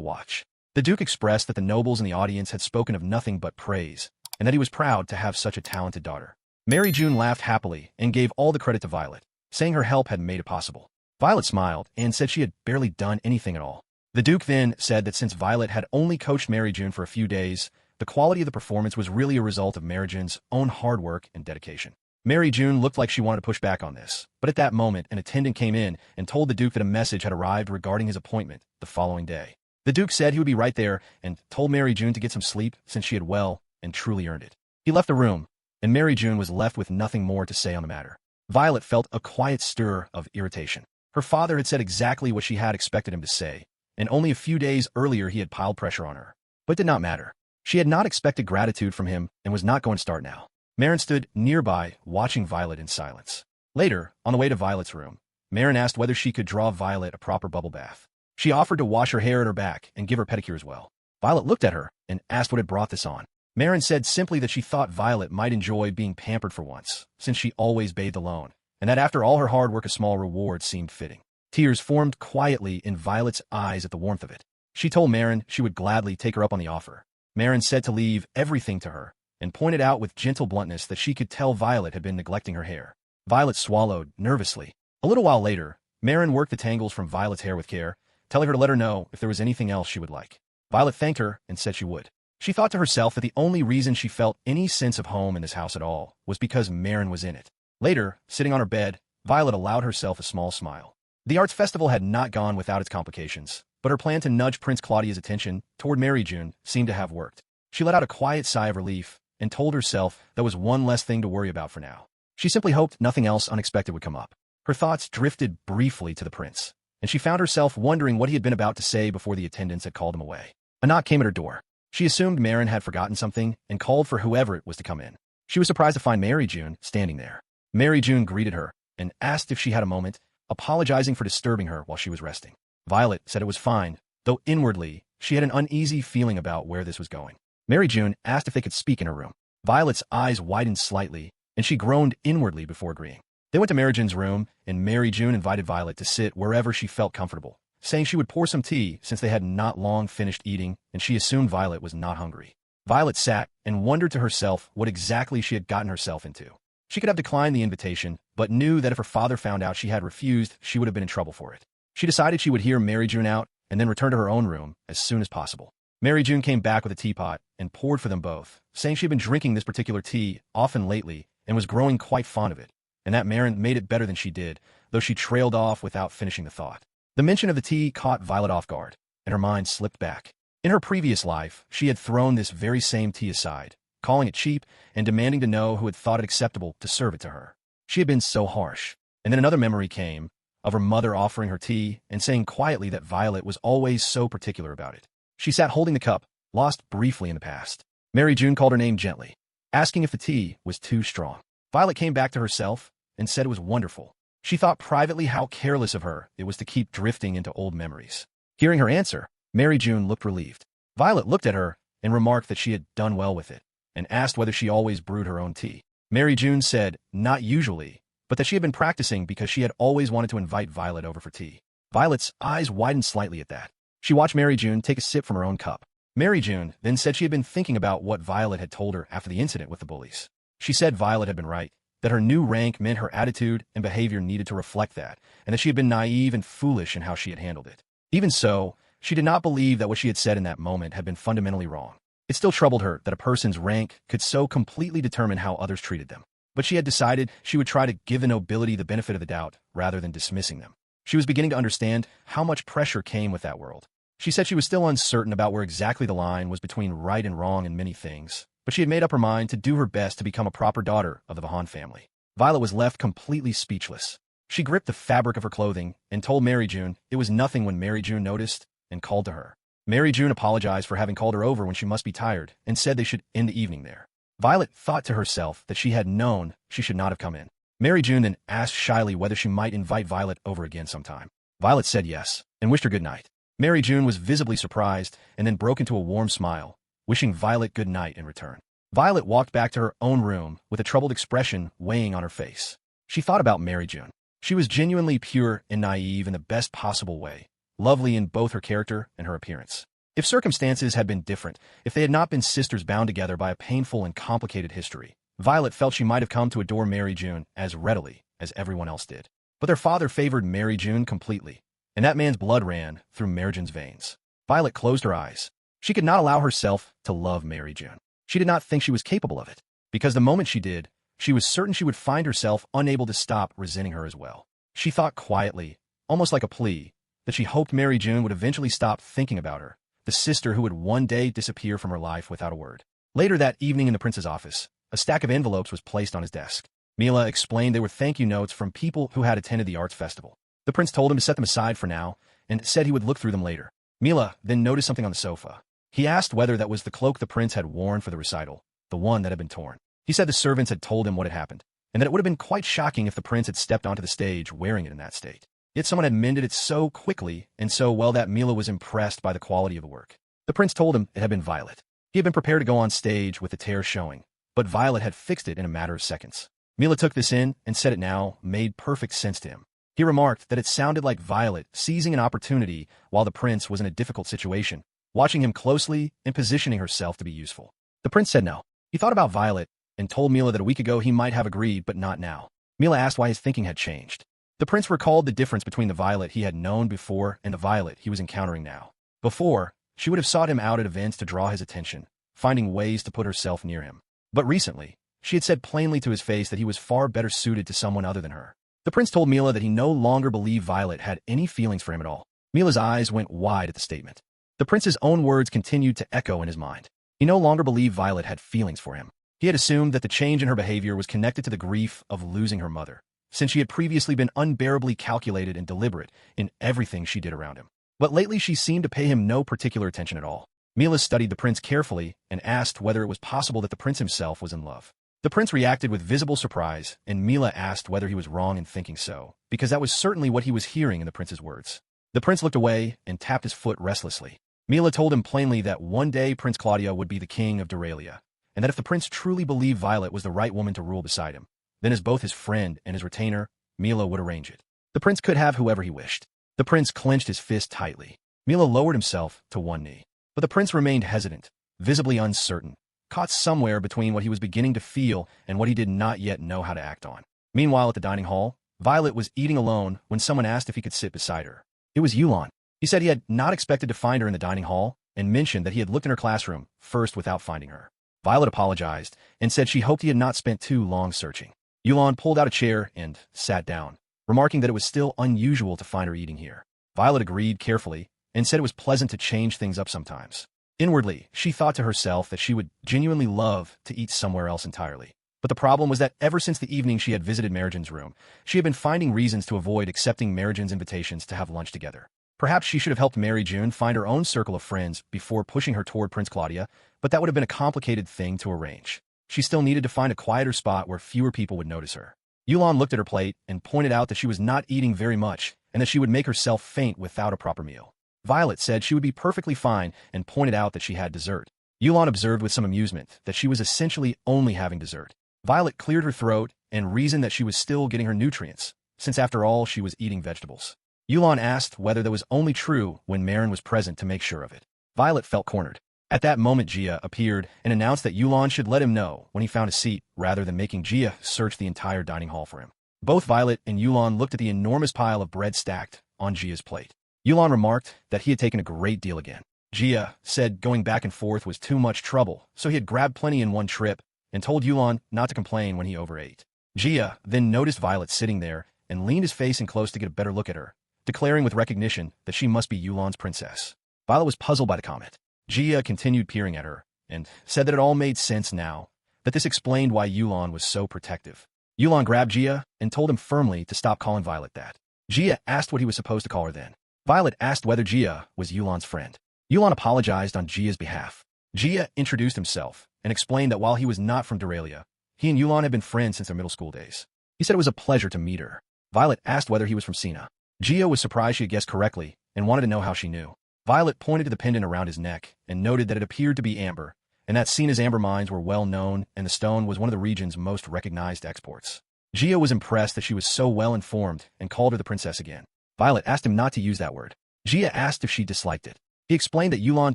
watch. The Duke expressed that the nobles in the audience had spoken of nothing but praise, and that he was proud to have such a talented daughter. Maryjun laughed happily and gave all the credit to Violette, saying her help had made it possible. Violet smiled and said she had barely done anything at all. The Duke then said that since Violette had only coached Maryjun for a few days, the quality of the performance was really a result of Maryjun's own hard work and dedication. Maryjun looked like she wanted to push back on this, but at that moment an attendant came in and told the Duke that a message had arrived regarding his appointment the following day. The Duke said he would be right there and told Maryjun to get some sleep since she had well and truly earned it. He left the room, and Maryjun was left with nothing more to say on the matter. Violet felt a quiet stir of irritation. Her father had said exactly what she had expected him to say, and only a few days earlier he had piled pressure on her. But it did not matter. She had not expected gratitude from him and was not going to start now. Maryjun stood nearby, watching Violet in silence. Later, on the way to Violet's room, Maryjun asked whether she could draw Violet a proper bubble bath. She offered to wash her hair at her back and give her pedicure as well. Violet looked at her and asked what had brought this on. Maryjun said simply that she thought Violet might enjoy being pampered for once, since she always bathed alone, and that after all her hard work a small reward seemed fitting. Tears formed quietly in Violet's eyes at the warmth of it. She told Maryjun she would gladly take her up on the offer. Maryjun said to leave everything to her, and pointed out with gentle bluntness that she could tell Violet had been neglecting her hair. Violet swallowed nervously. A little while later, Maryjun worked the tangles from Violet's hair with care, telling her to let her know if there was anything else she would like. Violet thanked her and said she would. She thought to herself that the only reason she felt any sense of home in this house at all was because Maryjun was in it. Later, sitting on her bed, Violet allowed herself a small smile. The arts festival had not gone without its complications, but her plan to nudge Prince Claudia's attention toward Maryjun seemed to have worked. She let out a quiet sigh of relief and told herself there was one less thing to worry about for now. She simply hoped nothing else unexpected would come up. Her thoughts drifted briefly to the prince, and she found herself wondering what he had been about to say before the attendants had called him away. A knock came at her door. She assumed Maryjun had forgotten something and called for whoever it was to come in. She was surprised to find Maryjun standing there. Maryjun greeted her and asked if she had a moment, apologizing for disturbing her while she was resting. Violet said it was fine, though inwardly she had an uneasy feeling about where this was going. Maryjun asked if they could speak in her room. Violet's eyes widened slightly, and she groaned inwardly before agreeing. They went to Maryjun's room, and Maryjun invited Violet to sit wherever she felt comfortable, saying she would pour some tea since they had not long finished eating and she assumed Violet was not hungry. Violet sat and wondered to herself what exactly she had gotten herself into. She could have declined the invitation, but knew that if her father found out she had refused, she would have been in trouble for it. She decided she would hear Maryjun out and then return to her own room as soon as possible. Maryjun came back with a teapot and poured for them both, saying she had been drinking this particular tea often lately and was growing quite fond of it, and that Maryjun made it better than she did, though she trailed off without finishing the thought. The mention of the tea caught Violet off guard, and her mind slipped back. In her previous life, she had thrown this very same tea aside, calling it cheap and demanding to know who had thought it acceptable to serve it to her. She had been so harsh. And then another memory came, of her mother offering her tea and saying quietly that Violet was always so particular about it. She sat holding the cup, lost briefly in the past. Maryjun called her name gently, asking if the tea was too strong. Violet came back to herself and said it was wonderful. She thought privately how careless of her it was to keep drifting into old memories. Hearing her answer, Maryjun looked relieved. Violet looked at her and remarked that she had done well with it, and asked whether she always brewed her own tea. Maryjun said not usually, but that she had been practicing because she had always wanted to invite Violet over for tea. Violet's eyes widened slightly at that. She watched Maryjun take a sip from her own cup. Maryjun then said she had been thinking about what Violet had told her after the incident with the bullies. She said Violet had been right, that her new rank meant her attitude and behavior needed to reflect that, and that she had been naive and foolish in how she had handled it. Even so, she did not believe that what she had said in that moment had been fundamentally wrong. It still troubled her that a person's rank could so completely determine how others treated them. But she had decided she would try to give the nobility the benefit of the doubt rather than dismissing them. She was beginning to understand how much pressure came with that world. She said she was still uncertain about where exactly the line was between right and wrong in many things, but she had made up her mind to do her best to become a proper daughter of the Vahan family. Violet was left completely speechless. She gripped the fabric of her clothing and told Maryjun it was nothing when Maryjun noticed and called to her. Maryjun apologized for having called her over when she must be tired and said they should end the evening there. Violet thought to herself that she had known she should not have come in. Maryjun then asked shyly whether she might invite Violet over again sometime. Violet said yes, and wished her good night. Maryjun was visibly surprised, and then broke into a warm smile, wishing Violet good night in return. Violet walked back to her own room with a troubled expression weighing on her face. She thought about Maryjun. She was genuinely pure and naive in the best possible way, lovely in both her character and her appearance. If circumstances had been different, if they had not been sisters bound together by a painful and complicated history, Violet felt she might have come to adore Maryjun as readily as everyone else did. But their father favored Maryjun completely, and that man's blood ran through Maryjun's veins. Violet closed her eyes. She could not allow herself to love Maryjun. She did not think she was capable of it, because the moment she did, she was certain she would find herself unable to stop resenting her as well. She thought quietly, almost like a plea, that she hoped Maryjun would eventually stop thinking about her, the sister who would one day disappear from her life without a word. Later that evening in the prince's office, a stack of envelopes was placed on his desk. Mila explained they were thank-you notes from people who had attended the arts festival. The prince told him to set them aside for now, and said he would look through them later. Mila then noticed something on the sofa. He asked whether that was the cloak the prince had worn for the recital, the one that had been torn. He said the servants had told him what had happened, and that it would have been quite shocking if the prince had stepped onto the stage wearing it in that state. Yet someone had mended it so quickly and so well that Mila was impressed by the quality of the work. The prince told him it had been Violet. He had been prepared to go on stage with the tear showing, but Violet had fixed it in a matter of seconds. Mila took this in and said it now made perfect sense to him. He remarked that it sounded like Violet seizing an opportunity while the prince was in a difficult situation, watching him closely and positioning herself to be useful. The prince said no. He thought about Violet and told Mila that a week ago he might have agreed, but not now. Mila asked why his thinking had changed. The prince recalled the difference between the Violet he had known before and the Violet he was encountering now. Before, she would have sought him out at events to draw his attention, finding ways to put herself near him. But recently, she had said plainly to his face that he was far better suited to someone other than her. The prince told Mila that he no longer believed Violet had any feelings for him at all. Mila's eyes went wide at the statement. The prince's own words continued to echo in his mind. He no longer believed Violet had feelings for him. He had assumed that the change in her behavior was connected to the grief of losing her mother, since she had previously been unbearably calculated and deliberate in everything she did around him. But lately she seemed to pay him no particular attention at all. Mila studied the prince carefully and asked whether it was possible that the prince himself was in love. The prince reacted with visible surprise, and Mila asked whether he was wrong in thinking so, because that was certainly what he was hearing in the prince's words. The prince looked away and tapped his foot restlessly. Mila told him plainly that one day Prince Claudio would be the king of Duralia, and that if the prince truly believed Violet was the right woman to rule beside him, then as both his friend and his retainer, Mila would arrange it. The prince could have whoever he wished. The prince clenched his fist tightly. Mila lowered himself to one knee. But the prince remained hesitant, visibly uncertain, caught somewhere between what he was beginning to feel and what he did not yet know how to act on. Meanwhile, at the dining hall, Violet was eating alone when someone asked if he could sit beside her. It was Yulon. He said he had not expected to find her in the dining hall and mentioned that he had looked in her classroom first without finding her. Violet apologized and said she hoped he had not spent too long searching. Yulon pulled out a chair and sat down, remarking that it was still unusual to find her eating here. Violet agreed carefully and said it was pleasant to change things up sometimes. Inwardly, she thought to herself that she would genuinely love to eat somewhere else entirely. But the problem was that ever since the evening she had visited Maryjun's room, she had been finding reasons to avoid accepting Maryjun's invitations to have lunch together. Perhaps she should have helped Maryjun find her own circle of friends before pushing her toward Prince Claudia, but that would have been a complicated thing to arrange. She still needed to find a quieter spot where fewer people would notice her. Yulon looked at her plate and pointed out that she was not eating very much and that she would make herself faint without a proper meal. Violet said she would be perfectly fine and pointed out that she had dessert. Yulon observed with some amusement that she was essentially only having dessert. Violet cleared her throat and reasoned that she was still getting her nutrients, since after all she was eating vegetables. Yulon asked whether that was only true when Maryjun was present to make sure of it. Violet felt cornered. At that moment Gia appeared and announced that Yulon should let him know when he found a seat rather than making Gia search the entire dining hall for him. Both Violet and Yulon looked at the enormous pile of bread stacked on Gia's plate. Yulon remarked that he had taken a great deal again. Gia said going back and forth was too much trouble, so he had grabbed plenty in one trip and told Yulon not to complain when he overate. Gia then noticed Violet sitting there and leaned his face in close to get a better look at her, declaring with recognition that she must be Yulon's princess. Violet was puzzled by the comment. Gia continued peering at her and said that it all made sense now, that this explained why Yulon was so protective. Yulon grabbed Gia and told him firmly to stop calling Violet that. Gia asked what he was supposed to call her then. Violet asked whether Gia was Yulon's friend. Yulon apologized on Gia's behalf. Gia introduced himself and explained that while he was not from Duralia, he and Yulon had been friends since their middle school days. He said it was a pleasure to meet her. Violet asked whether he was from Sina. Gia was surprised she had guessed correctly and wanted to know how she knew. Violet pointed to the pendant around his neck and noted that it appeared to be amber, and that Sina's amber mines were well known and the stone was one of the region's most recognized exports. Gia was impressed that she was so well informed and called her the princess again. Violet asked him not to use that word. Gia asked if she disliked it. He explained that Yulan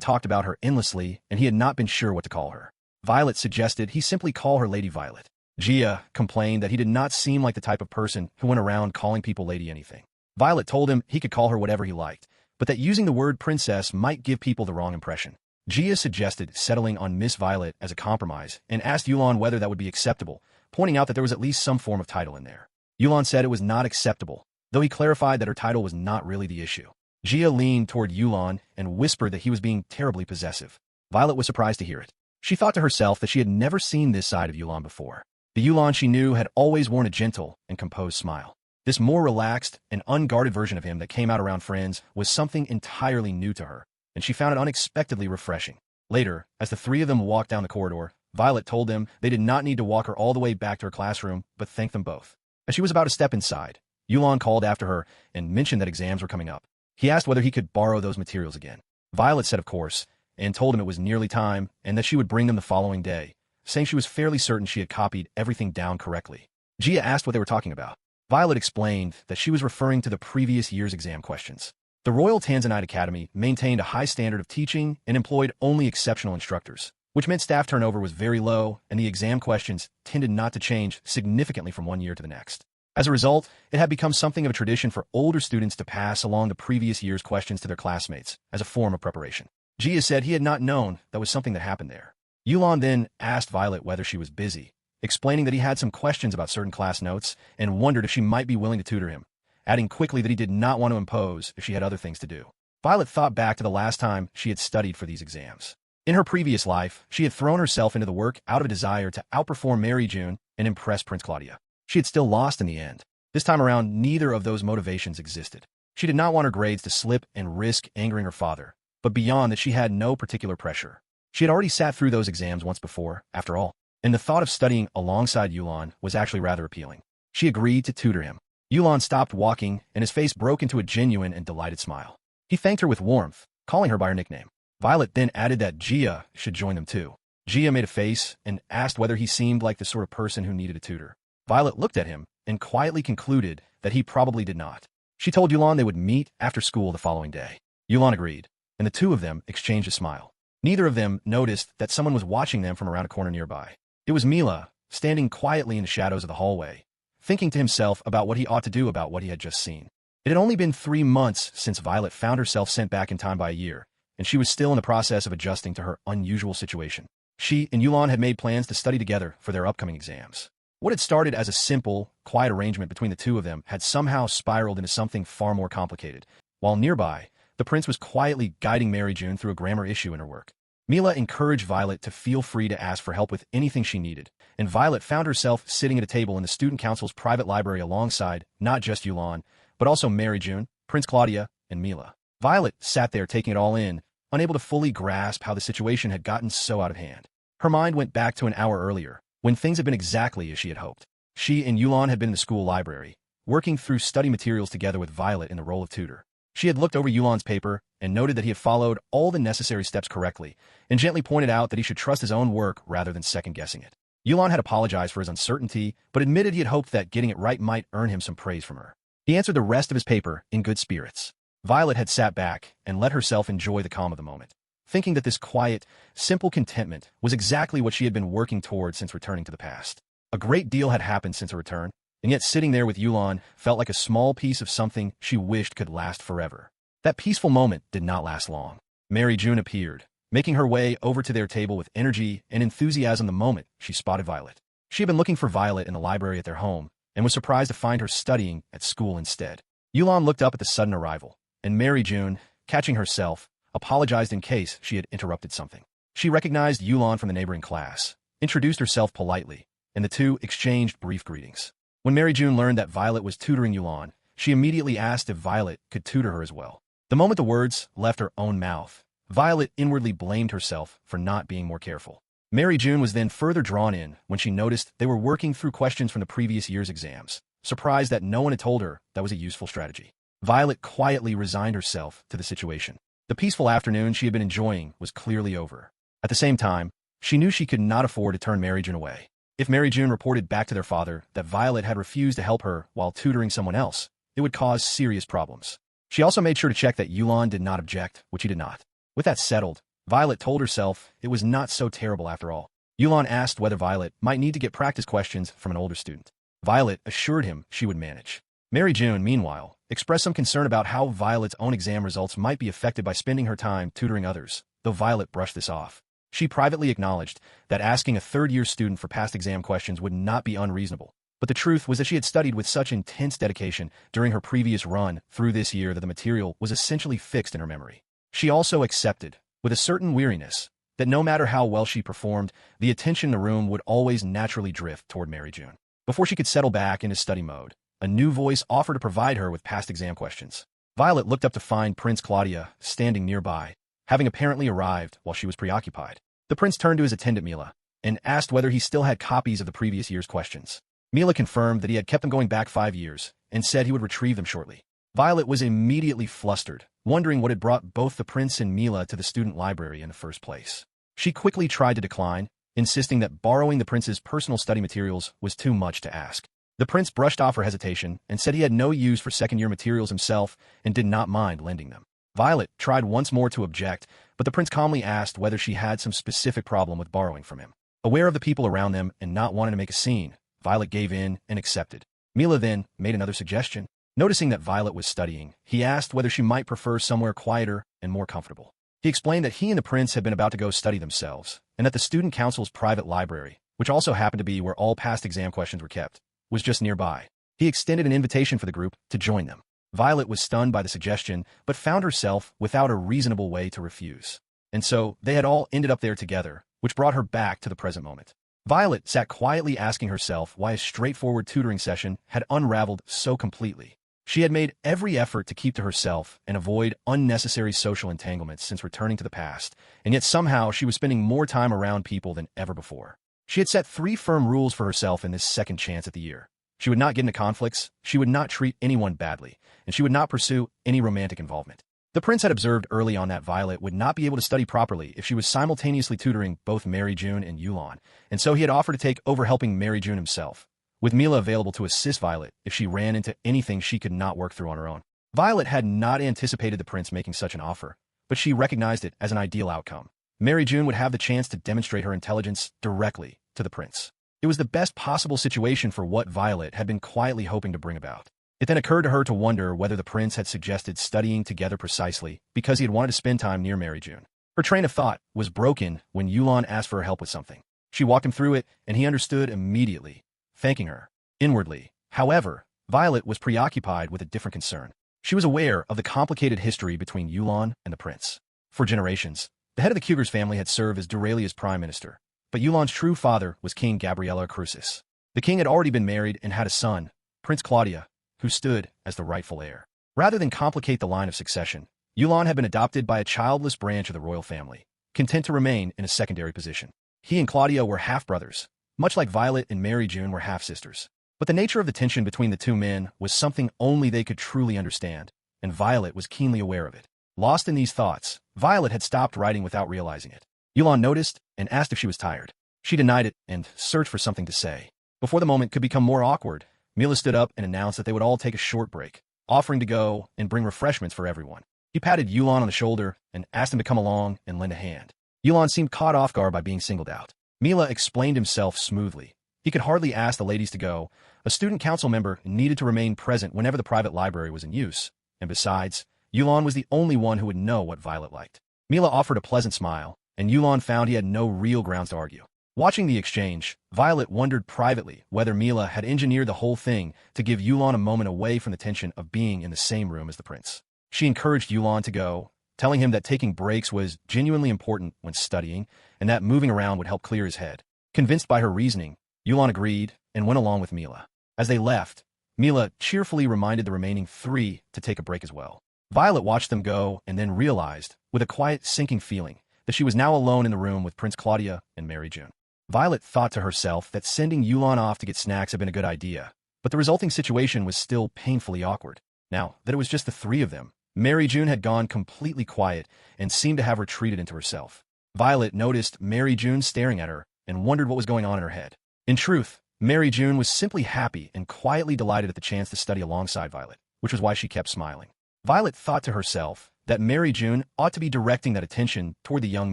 talked about her endlessly and he had not been sure what to call her. Violet suggested he simply call her Lady Violet. Gia complained that he did not seem like the type of person who went around calling people lady anything. Violet told him he could call her whatever he liked, but that using the word princess might give people the wrong impression. Gia suggested settling on Miss Violet as a compromise and asked Yulan whether that would be acceptable, pointing out that there was at least some form of title in there. Yulan said it was not acceptable, though he clarified that her title was not really the issue. Gia leaned toward Yulan and whispered that he was being terribly possessive. Violet was surprised to hear it. She thought to herself that she had never seen this side of Yulan before. The Yulan she knew had always worn a gentle and composed smile. This more relaxed and unguarded version of him that came out around friends was something entirely new to her, and she found it unexpectedly refreshing. Later, as the three of them walked down the corridor, Violet told them they did not need to walk her all the way back to her classroom, but thanked them both. As she was about to step inside, Yulan called after her and mentioned that exams were coming up. He asked whether he could borrow those materials again. Violet said of course, and told him it was nearly time and that she would bring them the following day, saying she was fairly certain she had copied everything down correctly. Gia asked what they were talking about. Violet explained that she was referring to the previous year's exam questions. The Royal Tanzanite Academy maintained a high standard of teaching and employed only exceptional instructors, which meant staff turnover was very low and the exam questions tended not to change significantly from one year to the next. As a result, it had become something of a tradition for older students to pass along the previous year's questions to their classmates as a form of preparation. Gia said he had not known that was something that happened there. Yulan then asked Violet whether she was busy, explaining that he had some questions about certain class notes and wondered if she might be willing to tutor him, adding quickly that he did not want to impose if she had other things to do. Violet thought back to the last time she had studied for these exams. In her previous life, she had thrown herself into the work out of a desire to outperform Maryjun and impress Prince Claudia. She had still lost in the end. This time around, neither of those motivations existed. She did not want her grades to slip and risk angering her father, but beyond that she had no particular pressure. She had already sat through those exams once before, after all, and the thought of studying alongside Yulan was actually rather appealing. She agreed to tutor him. Yulan stopped walking, and his face broke into a genuine and delighted smile. He thanked her with warmth, calling her by her nickname. Violet then added that Gia should join them too. Gia made a face and asked whether he seemed like the sort of person who needed a tutor. Violet looked at him and quietly concluded that he probably did not. She told Yulan they would meet after school the following day. Yulan agreed, and the two of them exchanged a smile. Neither of them noticed that someone was watching them from around a corner nearby. It was Mila, standing quietly in the shadows of the hallway, thinking to himself about what he ought to do about what he had just seen. It had only been 3 months since Violet found herself sent back in time by a year, and she was still in the process of adjusting to her unusual situation. She and Yulan had made plans to study together for their upcoming exams. What had started as a simple, quiet arrangement between the two of them had somehow spiraled into something far more complicated. While nearby, the prince was quietly guiding Maryjun through a grammar issue in her work. Mila encouraged Violet to feel free to ask for help with anything she needed, and Violet found herself sitting at a table in the student council's private library alongside not just Yulan, but also Maryjun, Prince Claudia, and Mila. Violet sat there taking it all in, unable to fully grasp how the situation had gotten so out of hand. Her mind went back to an hour earlier, when things had been exactly as she had hoped. She and Yulan had been in the school library, working through study materials together with Violet in the role of tutor. She had looked over Yulan's paper and noted that he had followed all the necessary steps correctly, and gently pointed out that he should trust his own work rather than second-guessing it. Yulan had apologized for his uncertainty, but admitted he had hoped that getting it right might earn him some praise from her. He answered the rest of his paper in good spirits. Violet had sat back and let herself enjoy the calm of the moment, thinking that this quiet, simple contentment was exactly what she had been working toward since returning to the past. A great deal had happened since her return, and yet sitting there with Yulan felt like a small piece of something she wished could last forever. That peaceful moment did not last long. Maryjun appeared, making her way over to their table with energy and enthusiasm the moment she spotted Violet. She had been looking for Violet in the library at their home, and was surprised to find her studying at school instead. Yulan looked up at the sudden arrival, and Maryjun, catching herself, apologized in case she had interrupted something. She recognized Yulan from the neighboring class, introduced herself politely, and the two exchanged brief greetings. When Maryjun learned that Violet was tutoring Yulan, she immediately asked if Violet could tutor her as well. The moment the words left her own mouth, Violet inwardly blamed herself for not being more careful. Maryjun was then further drawn in when she noticed they were working through questions from the previous year's exams, surprised that no one had told her that was a useful strategy. Violette quietly resigned herself to the situation. The peaceful afternoon she had been enjoying was clearly over. At the same time, she knew she could not afford to turn Maryjun away. If Maryjun reported back to their father that Violette had refused to help her while tutoring someone else, it would cause serious problems. She also made sure to check that Yulon did not object, which he did not. With that settled, Violette told herself it was not so terrible after all. Yulon asked whether Violette might need to get practice questions from an older student. Violette assured him she would manage. Maryjun, meanwhile, expressed some concern about how Violette's own exam results might be affected by spending her time tutoring others, though Violette brushed this off. She privately acknowledged that asking a third-year student for past exam questions would not be unreasonable. But the truth was that she had studied with such intense dedication during her previous run through this year that the material was essentially fixed in her memory. She also accepted, with a certain weariness, that no matter how well she performed, the attention in the room would always naturally drift toward Maryjun. Before she could settle back into study mode, a new voice offered to provide her with past exam questions. Violette looked up to find Prince Claudia standing nearby, having apparently arrived while she was preoccupied. The prince turned to his attendant Mila and asked whether he still had copies of the previous year's questions. Mila confirmed that he had kept them going back 5 years and said he would retrieve them shortly. Violette was immediately flustered, wondering what had brought both the prince and Mila to the student library in the first place. She quickly tried to decline, insisting that borrowing the prince's personal study materials was too much to ask. The prince brushed off her hesitation and said he had no use for second-year materials himself and did not mind lending them. Violette tried once more to object, but the prince calmly asked whether she had some specific problem with borrowing from him. Aware of the people around them and not wanting to make a scene, Violette gave in and accepted. Mila then made another suggestion. Noticing that Violette was studying, he asked whether she might prefer somewhere quieter and more comfortable. He explained that he and the prince had been about to go study themselves, and that the student council's private library, which also happened to be where all past exam questions were kept, was just nearby. He extended an invitation for the group to join them. Violette was stunned by the suggestion, but found herself without a reasonable way to refuse. And so, they had all ended up there together, which brought her back to the present moment. Violette sat quietly asking herself why a straightforward tutoring session had unraveled so completely. She had made every effort to keep to herself and avoid unnecessary social entanglements since returning to the past, and yet somehow she was spending more time around people than ever before. She had set 3 firm rules for herself in this second chance at the year. She would not get into conflicts, she would not treat anyone badly, and she would not pursue any romantic involvement. The prince had observed early on that Violette would not be able to study properly if she was simultaneously tutoring both Maryjun and Yulon, and so he had offered to take over helping Maryjun himself, with Mila available to assist Violette if she ran into anything she could not work through on her own. Violette had not anticipated the prince making such an offer, but she recognized it as an ideal outcome. Maryjun would have the chance to demonstrate her intelligence directly to the prince. It was the best possible situation for what Violette had been quietly hoping to bring about. It then occurred to her to wonder whether the prince had suggested studying together precisely because he had wanted to spend time near Maryjun. Her train of thought was broken when Yulon asked for her help with something. She walked him through it, and he understood immediately, thanking her. Inwardly, however, Violette was preoccupied with a different concern. She was aware of the complicated history between Yulon and the prince. For generations, the head of the Kugers family had served as Duralia's prime minister, but Yulon's true father was King Gabriella Crucis. The king had already been married and had a son, Prince Claudia, who stood as the rightful heir. Rather than complicate the line of succession, Yulon had been adopted by a childless branch of the royal family, content to remain in a secondary position. He and Claudia were half-brothers, much like Violette and Maryjun were half-sisters. But the nature of the tension between the two men was something only they could truly understand, and Violette was keenly aware of it. Lost in these thoughts, Violette had stopped writing without realizing it. Yulon noticed and asked if she was tired. She denied it and searched for something to say. Before the moment could become more awkward, Mila stood up and announced that they would all take a short break, offering to go and bring refreshments for everyone. He patted Yulon on the shoulder and asked him to come along and lend a hand. Yulon seemed caught off guard by being singled out. Mila explained himself smoothly. He could hardly ask the ladies to go. A student council member needed to remain present whenever the private library was in use, and besides, Yulon was the only one who would know what Violette liked. Mila offered a pleasant smile, and Yulon found he had no real grounds to argue. Watching the exchange, Violette wondered privately whether Mila had engineered the whole thing to give Yulon a moment away from the tension of being in the same room as the prince. She encouraged Yulon to go, telling him that taking breaks was genuinely important when studying, and that moving around would help clear his head. Convinced by her reasoning, Yulon agreed and went along with Mila. As they left, Mila cheerfully reminded the remaining 3 to take a break as well. Violette watched them go and then realized, with a quiet, sinking feeling, that she was now alone in the room with Prince Claudia and Maryjun. Violet thought to herself that sending Yulon off to get snacks had been a good idea, but the resulting situation was still painfully awkward. Now that it was just the three of them, Maryjun had gone completely quiet and seemed to have retreated into herself. Violet noticed Maryjun staring at her and wondered what was going on in her head. In truth, Maryjun was simply happy and quietly delighted at the chance to study alongside Violet, which was why she kept smiling. Violet thought to herself that Maryjun ought to be directing that attention toward the young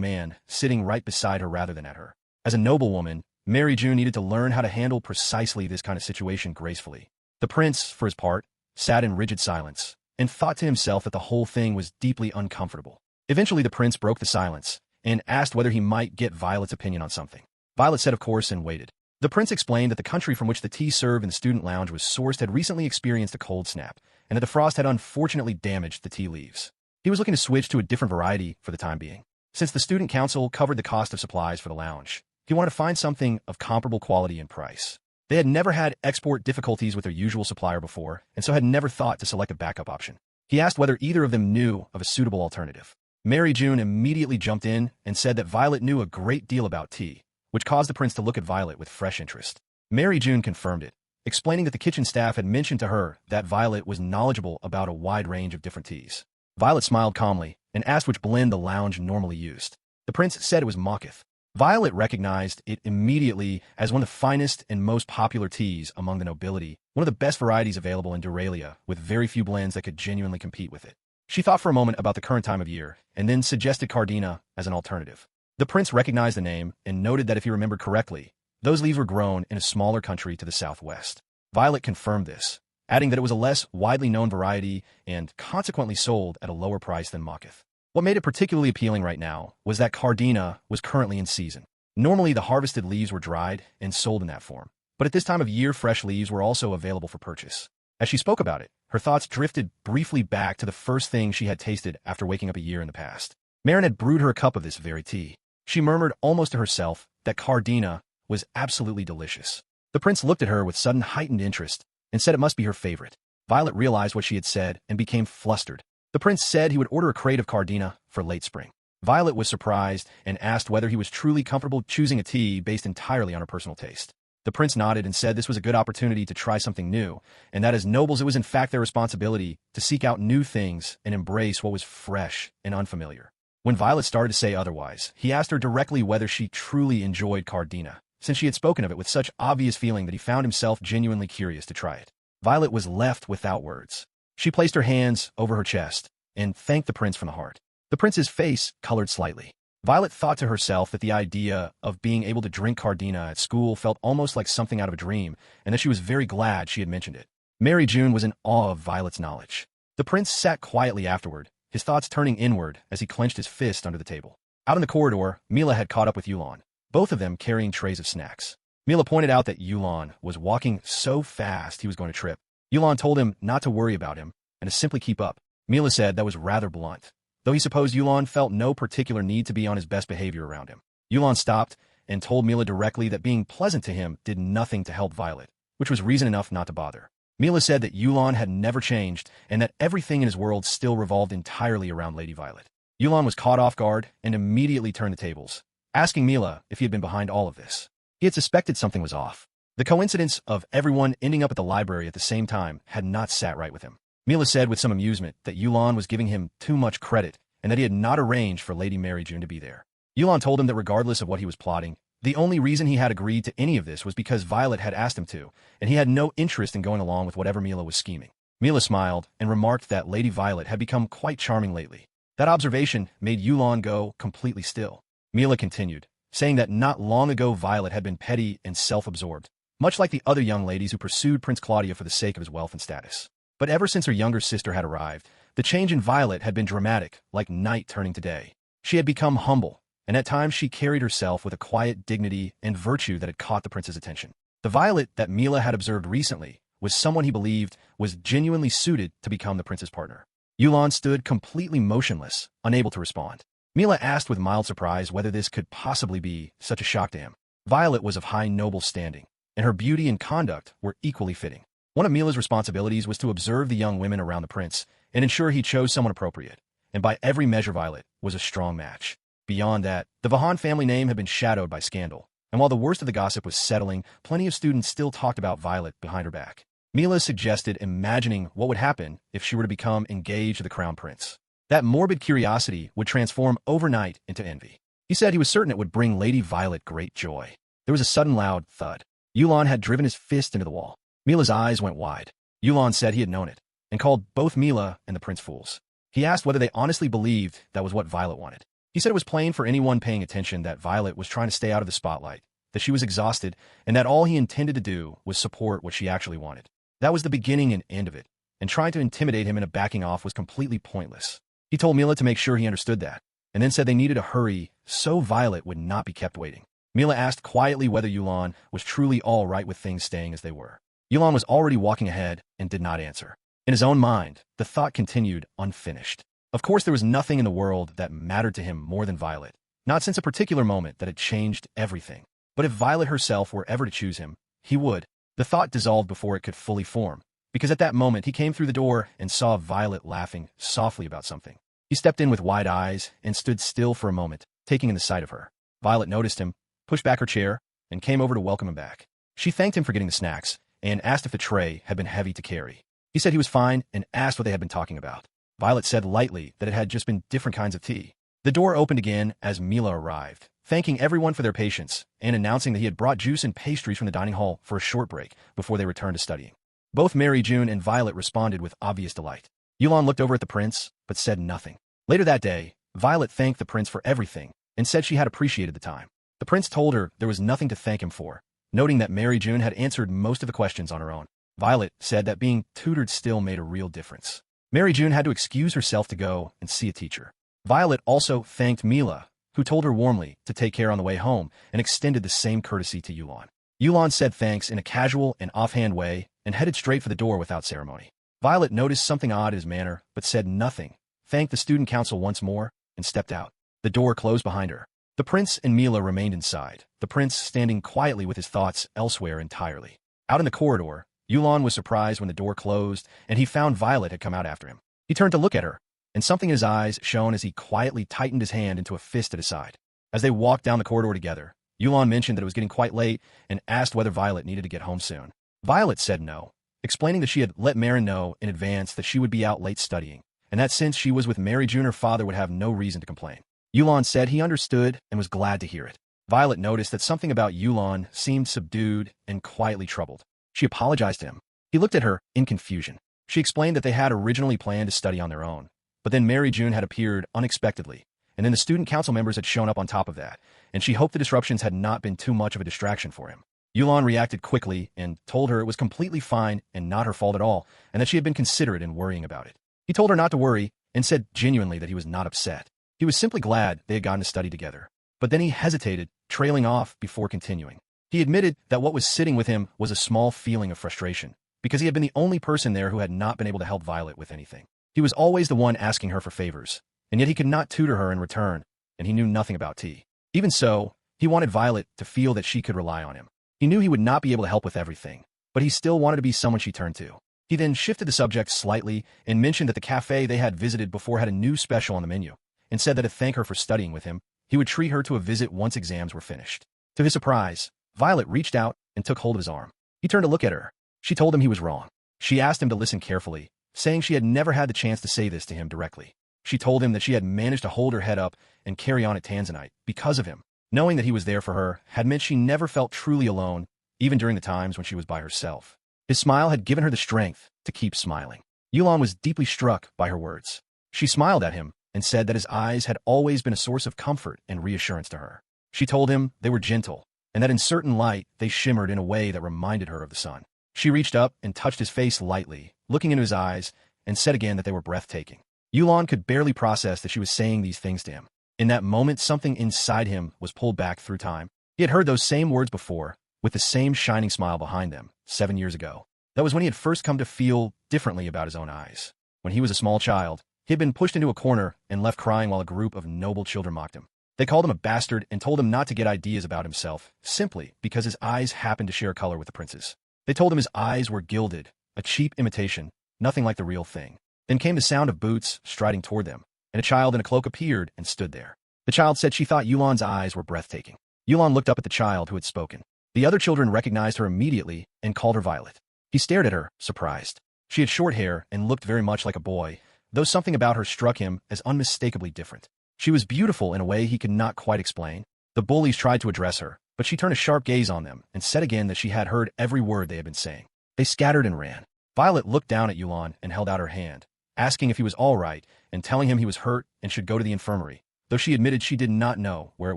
man sitting right beside her rather than at her. As a noble woman, Maryjun needed to learn how to handle precisely this kind of situation gracefully. The prince, for his part, sat in rigid silence and thought to himself that the whole thing was deeply uncomfortable. Eventually, the prince broke the silence and asked whether he might get Violet's opinion on something. Violet said of course and waited. The prince explained that the country from which the tea served in the student lounge was sourced had recently experienced a cold snap, and that the frost had unfortunately damaged the tea leaves. He was looking to switch to a different variety for the time being. Since the student council covered the cost of supplies for the lounge, he wanted to find something of comparable quality and price. They had never had export difficulties with their usual supplier before, and so had never thought to select a backup option. He asked whether either of them knew of a suitable alternative. Maryjun immediately jumped in and said that Violet knew a great deal about tea, which caused the prince to look at Violet with fresh interest. Maryjun confirmed it, explaining that the kitchen staff had mentioned to her that Violet was knowledgeable about a wide range of different teas. Violet smiled calmly and asked which blend the lounge normally used. The prince said it was Maketh. Violet recognized it immediately as one of the finest and most popular teas among the nobility, one of the best varieties available in Duralia, with very few blends that could genuinely compete with it. She thought for a moment about the current time of year, and then suggested Cardina as an alternative. The prince recognized the name and noted that if he remembered correctly, those leaves were grown in a smaller country to the southwest. Violet confirmed this, adding that it was a less widely known variety and consequently sold at a lower price than Maketh. What made it particularly appealing right now was that Cardina was currently in season. Normally, the harvested leaves were dried and sold in that form, but at this time of year, fresh leaves were also available for purchase. As she spoke about it, her thoughts drifted briefly back to the first thing she had tasted after waking up a year in the past. Maryjun had brewed her a cup of this very tea. She murmured almost to herself that Cardina was absolutely delicious. The prince looked at her with sudden heightened interest and said it must be her favorite. Violet realized what she had said and became flustered. The prince said he would order a crate of Cardina for late spring. Violet was surprised and asked whether he was truly comfortable choosing a tea based entirely on her personal taste. The prince nodded and said this was a good opportunity to try something new, and that as nobles it was in fact their responsibility to seek out new things and embrace what was fresh and unfamiliar. When Violet started to say otherwise, he asked her directly whether she truly enjoyed Cardina, since she had spoken of it with such obvious feeling that he found himself genuinely curious to try it. Violet was left without words. She placed her hands over her chest and thanked the prince from the heart. The prince's face colored slightly. Violet thought to herself that the idea of being able to drink Cardina at school felt almost like something out of a dream, and that she was very glad she had mentioned it. Maryjun was in awe of Violet's knowledge. The prince sat quietly afterward, his thoughts turning inward as he clenched his fist under the table. Out in the corridor, Mila had caught up with Yulon, both of them carrying trays of snacks. Mila pointed out that Yulon was walking so fast he was going to trip. Yulon told him not to worry about him and to simply keep up. Mila said that was rather blunt, though he supposed Yulon felt no particular need to be on his best behavior around him. Yulon stopped and told Mila directly that being pleasant to him did nothing to help Violet, which was reason enough not to bother. Mila said that Yulon had never changed and that everything in his world still revolved entirely around Lady Violet. Yulon was caught off guard and immediately turned the tables, asking Mila if he had been behind all of this. He had suspected something was off. The coincidence of everyone ending up at the library at the same time had not sat right with him. Mila said with some amusement that Yulon was giving him too much credit and that he had not arranged for Lady Maryjun to be there. Yulon told him that regardless of what he was plotting, the only reason he had agreed to any of this was because Violet had asked him to, and he had no interest in going along with whatever Mila was scheming. Mila smiled and remarked that Lady Violet had become quite charming lately. That observation made Yulon go completely still. Mila continued, saying that not long ago Violet had been petty and self-absorbed, much like the other young ladies who pursued Prince Claudia for the sake of his wealth and status. But ever since her younger sister had arrived, the change in Violet had been dramatic, like night turning to day. She had become humble, and at times she carried herself with a quiet dignity and virtue that had caught the prince's attention. The Violet that Mila had observed recently was someone he believed was genuinely suited to become the prince's partner. Yulon stood completely motionless, unable to respond. Mila asked with mild surprise whether this could possibly be such a shock to him. Violet was of high noble standing, and her beauty and conduct were equally fitting. One of Mila's responsibilities was to observe the young women around the prince and ensure he chose someone appropriate, and by every measure Violet was a strong match. Beyond that, the Vahan family name had been shadowed by scandal, and while the worst of the gossip was settling, plenty of students still talked about Violette behind her back. Mila suggested imagining what would happen if she were to become engaged to the crown prince. That morbid curiosity would transform overnight into envy. He said he was certain it would bring Lady Violette great joy. There was a sudden loud thud. Yulon had driven his fist into the wall. Mila's eyes went wide. Yulon said he had known it, and called both Mila and the prince fools. He asked whether they honestly believed that was what Violette wanted. He said it was plain for anyone paying attention that Violette was trying to stay out of the spotlight, that she was exhausted, and that all he intended to do was support what she actually wanted. That was the beginning and end of it, and trying to intimidate him into backing off was completely pointless. He told Mila to make sure he understood that, and then said they needed to hurry so Violette would not be kept waiting. Mila asked quietly whether Yulon was truly all right with things staying as they were. Yulon was already walking ahead and did not answer. In his own mind, the thought continued unfinished. Of course, there was nothing in the world that mattered to him more than Violette, not since a particular moment that had changed everything. But if Violette herself were ever to choose him, he would. The thought dissolved before it could fully form, because at that moment he came through the door and saw Violette laughing softly about something. He stepped in with wide eyes and stood still for a moment, taking in the sight of her. Violette noticed him, pushed back her chair, and came over to welcome him back. She thanked him for getting the snacks and asked if the tray had been heavy to carry. He said he was fine and asked what they had been talking about. Violette said lightly that it had just been different kinds of tea. The door opened again as Mila arrived, thanking everyone for their patience and announcing that he had brought juice and pastries from the dining hall for a short break before they returned to studying. Both Maryjun and Violette responded with obvious delight. Yulon looked over at the prince, but said nothing. Later that day, Violette thanked the prince for everything and said she had appreciated the time. The prince told her there was nothing to thank him for, noting that Maryjun had answered most of the questions on her own. Violette said that being tutored still made a real difference. Maryjun had to excuse herself to go and see a teacher. Violette also thanked Mila, who told her warmly to take care on the way home and extended the same courtesy to Yulon. Yulon said thanks in a casual and offhand way and headed straight for the door without ceremony. Violette noticed something odd in his manner, but said nothing, thanked the student council once more, and stepped out. The door closed behind her. The prince and Mila remained inside, the prince standing quietly with his thoughts elsewhere entirely. Out in the corridor, Yulon was surprised when the door closed and he found Violette had come out after him. He turned to look at her, and something in his eyes shone as he quietly tightened his hand into a fist at his side. As they walked down the corridor together, Yulon mentioned that it was getting quite late and asked whether Violette needed to get home soon. Violette said no, explaining that she had let Maryjun know in advance that she would be out late studying, and that since she was with Maryjun, her father would have no reason to complain. Yulon said he understood and was glad to hear it. Violette noticed that something about Yulon seemed subdued and quietly troubled. She apologized to him. He looked at her in confusion. She explained that they had originally planned to study on their own, but then Maryjun had appeared unexpectedly, and then the student council members had shown up on top of that, and she hoped the disruptions had not been too much of a distraction for him. Yulon reacted quickly and told her it was completely fine and not her fault at all, and that she had been considerate in worrying about it. He told her not to worry and said genuinely that he was not upset. He was simply glad they had gotten to study together. But then he hesitated, trailing off before continuing. He admitted that what was sitting with him was a small feeling of frustration, because he had been the only person there who had not been able to help Violette with anything. He was always the one asking her for favors, and yet he could not tutor her in return, and he knew nothing about tea. Even so, he wanted Violette to feel that she could rely on him. He knew he would not be able to help with everything, but he still wanted to be someone she turned to. He then shifted the subject slightly and mentioned that the cafe they had visited before had a new special on the menu, and said that to thank her for studying with him, he would treat her to a visit once exams were finished. To his surprise, Violette reached out and took hold of his arm. He turned to look at her. She told him he was wrong. She asked him to listen carefully, saying she had never had the chance to say this to him directly. She told him that she had managed to hold her head up and carry on at Tanzanite because of him. Knowing that he was there for her had meant she never felt truly alone, even during the times when she was by herself. His smile had given her the strength to keep smiling. Yulon was deeply struck by her words. She smiled at him and said that his eyes had always been a source of comfort and reassurance to her. She told him they were gentle, and that in certain light they shimmered in a way that reminded her of the sun. She reached up and touched his face lightly, looking into his eyes, and said again that they were breathtaking. Yulon could barely process that she was saying these things to him. In that moment, something inside him was pulled back through time. He had heard those same words before, with the same shining smile behind them, 7 years ago. That was when he had first come to feel differently about his own eyes. When he was a small child, he had been pushed into a corner and left crying while a group of noble children mocked him. They called him a bastard and told him not to get ideas about himself, simply because his eyes happened to share color with the prince's. They told him his eyes were gilded, a cheap imitation, nothing like the real thing. Then came the sound of boots striding toward them, and a child in a cloak appeared and stood there. The child said she thought Yulan's eyes were breathtaking. Yulan looked up at the child who had spoken. The other children recognized her immediately and called her Violet. He stared at her, surprised. She had short hair and looked very much like a boy, though something about her struck him as unmistakably different. She was beautiful in a way he could not quite explain. The bullies tried to address her, but she turned a sharp gaze on them and said again that she had heard every word they had been saying. They scattered and ran. Violet looked down at Yulan and held out her hand, asking if he was all right and telling him he was hurt and should go to the infirmary, though she admitted she did not know where it